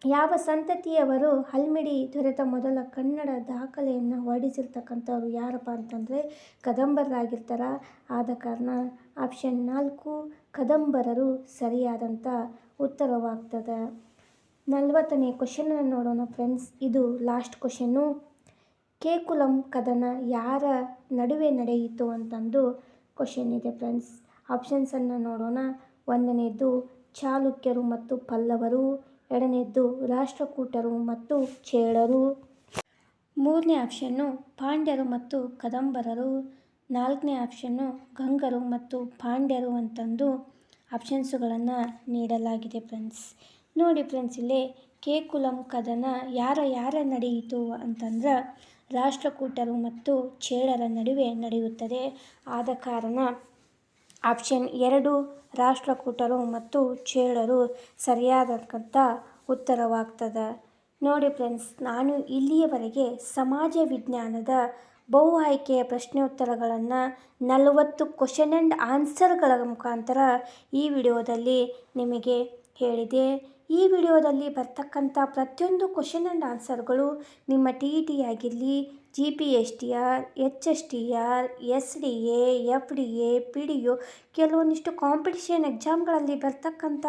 ಯಾವ ಸಂತತಿಯವರು ಹಲ್ಮಿಡಿ ದೊರೆತ ಮೊದಲ ಕನ್ನಡ ದಾಖಲೆಯನ್ನು ಹೊರಡಿಸಿರ್ತಕ್ಕಂಥವ್ರು ಯಾರಪ್ಪ ಅಂತಂದರೆ ಕದಂಬರಾಗಿರ್ತಾರೆ. ಆದ ಕಾರಣ ಆಪ್ಷನ್ 4 ಕದಂಬರರು ಸರಿಯಾದಂಥ ಉತ್ತರವಾಗ್ತದೆ. 40ನೇ ಕ್ವಶನನ್ನು ನೋಡೋಣ ಫ್ರೆಂಡ್ಸ್. ಇದು ಲಾಸ್ಟ್ ಕ್ವಶನ್ನು. ಕೇಕುಲಂ ಕದನ ಯಾರ ನಡುವೆ ನಡೆಯಿತು ಅಂತಂದು ಕ್ವಶನ್ ಇದೆ ಫ್ರೆಂಡ್ಸ್. ಆಪ್ಷನ್ಸನ್ನು ನೋಡೋಣ. 1ನೇದ್ದು ಚಾಲುಕ್ಯರು ಮತ್ತು ಪಲ್ಲವರು, 2ನೇದ್ದು ರಾಷ್ಟ್ರಕೂಟರು ಮತ್ತು ಚೇಳರು, 3ನೇ ಆಪ್ಷನ್ನು ಪಾಂಡ್ಯರು ಮತ್ತು ಕದಂಬರರು, 4ನೇ ಆಪ್ಷನ್ನು ಗಂಗರು ಮತ್ತು ಪಾಂಡ್ಯರು ಅಂತಂದು ಆಪ್ಷನ್ಸುಗಳನ್ನು ನೀಡಲಾಗಿದೆ ಫ್ರೆಂಡ್ಸ್. ನೋಡಿ ಫ್ರೆಂಡ್ಸ್, ಇಲ್ಲಿ ಕೇಕುಲಂ ಕದನ ಯಾರ ನಡೆಯಿತು ಅಂತಂದ್ರೆ ರಾಷ್ಟ್ರಕೂಟರು ಮತ್ತು ಚೇಳರ ನಡುವೆ ನಡೆಯುತ್ತದೆ. ಆದ ಕಾರಣ ಆಪ್ಷನ್ 2 ರಾಷ್ಟ್ರಕೂಟರು ಮತ್ತು ಚೇಳರು ಸರಿಯಾದಂಥ ಉತ್ತರವಾಗ್ತದೆ. ನೋಡಿ ಫ್ರೆಂಡ್ಸ್, ನಾನು ಇಲ್ಲಿಯವರೆಗೆ ಸಮಾಜ ವಿಜ್ಞಾನದ ಬಹು ಆಯ್ಕೆಯ ಪ್ರಶ್ನೋತ್ತರಗಳನ್ನು 40 ಕ್ವಶನ್ ಆ್ಯಂಡ್ ಆನ್ಸರ್ಗಳ ಮುಖಾಂತರ ಈ ವಿಡಿಯೋದಲ್ಲಿ ನಿಮಗೆ ಹೇಳಿದೆ. ಈ ವಿಡಿಯೋದಲ್ಲಿ ಬರ್ತಕ್ಕಂಥ ಪ್ರತಿಯೊಂದು ಕ್ವಶನ್ ಆ್ಯಂಡ್ ಆನ್ಸರ್ಗಳು ನಿಮ್ಮ TET ಆಗಿರಲಿ, GPSTR, HSTR, SDA, FDA, PDO ಕೆಲವೊಂದಿಷ್ಟು ಕಾಂಪಿಟಿಷನ್ ಎಕ್ಸಾಮ್ಗಳಲ್ಲಿ ಬರ್ತಕ್ಕಂಥ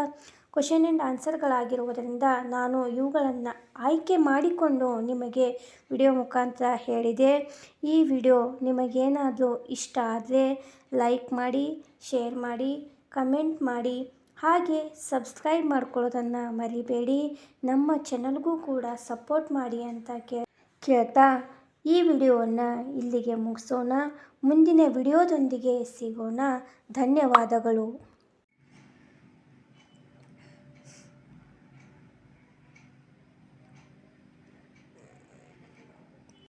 ಕ್ವಶನ್ ಆ್ಯಂಡ್ ಆನ್ಸರ್ಗಳಾಗಿರುವುದರಿಂದ ನಾನು ಇವುಗಳನ್ನು ಆಯ್ಕೆ ಮಾಡಿಕೊಂಡು ನಿಮಗೆ ವಿಡಿಯೋ ಮುಖಾಂತರ ಹೇಳಿದೆ. ಈ ವಿಡಿಯೋ ನಿಮಗೇನಾದರೂ ಇಷ್ಟ ಆದರೆ ಲೈಕ್ ಮಾಡಿ, ಶೇರ್ ಮಾಡಿ, ಕಮೆಂಟ್ ಮಾಡಿ, ಹಾಗೆ ಸಬ್ಸ್ಕ್ರೈಬ್ ಮಾಡ್ಕೊಳ್ಳೋದನ್ನು ಮರಿಬೇಡಿ. ನಮ್ಮ ಚಾನಲ್ಗೂ ಕೂಡ ಸಪೋರ್ಟ್ ಮಾಡಿ ಅಂತ ಕೇಳ್ತಾ ಈ ವಿಡಿಯೋವನ್ನು ಇಲ್ಲಿಗೆ ಮುಗಿಸೋಣ. ಮುಂದಿನ ವಿಡಿಯೋದೊಂದಿಗೆ ಸಿಗೋಣ. ಧನ್ಯವಾದಗಳು.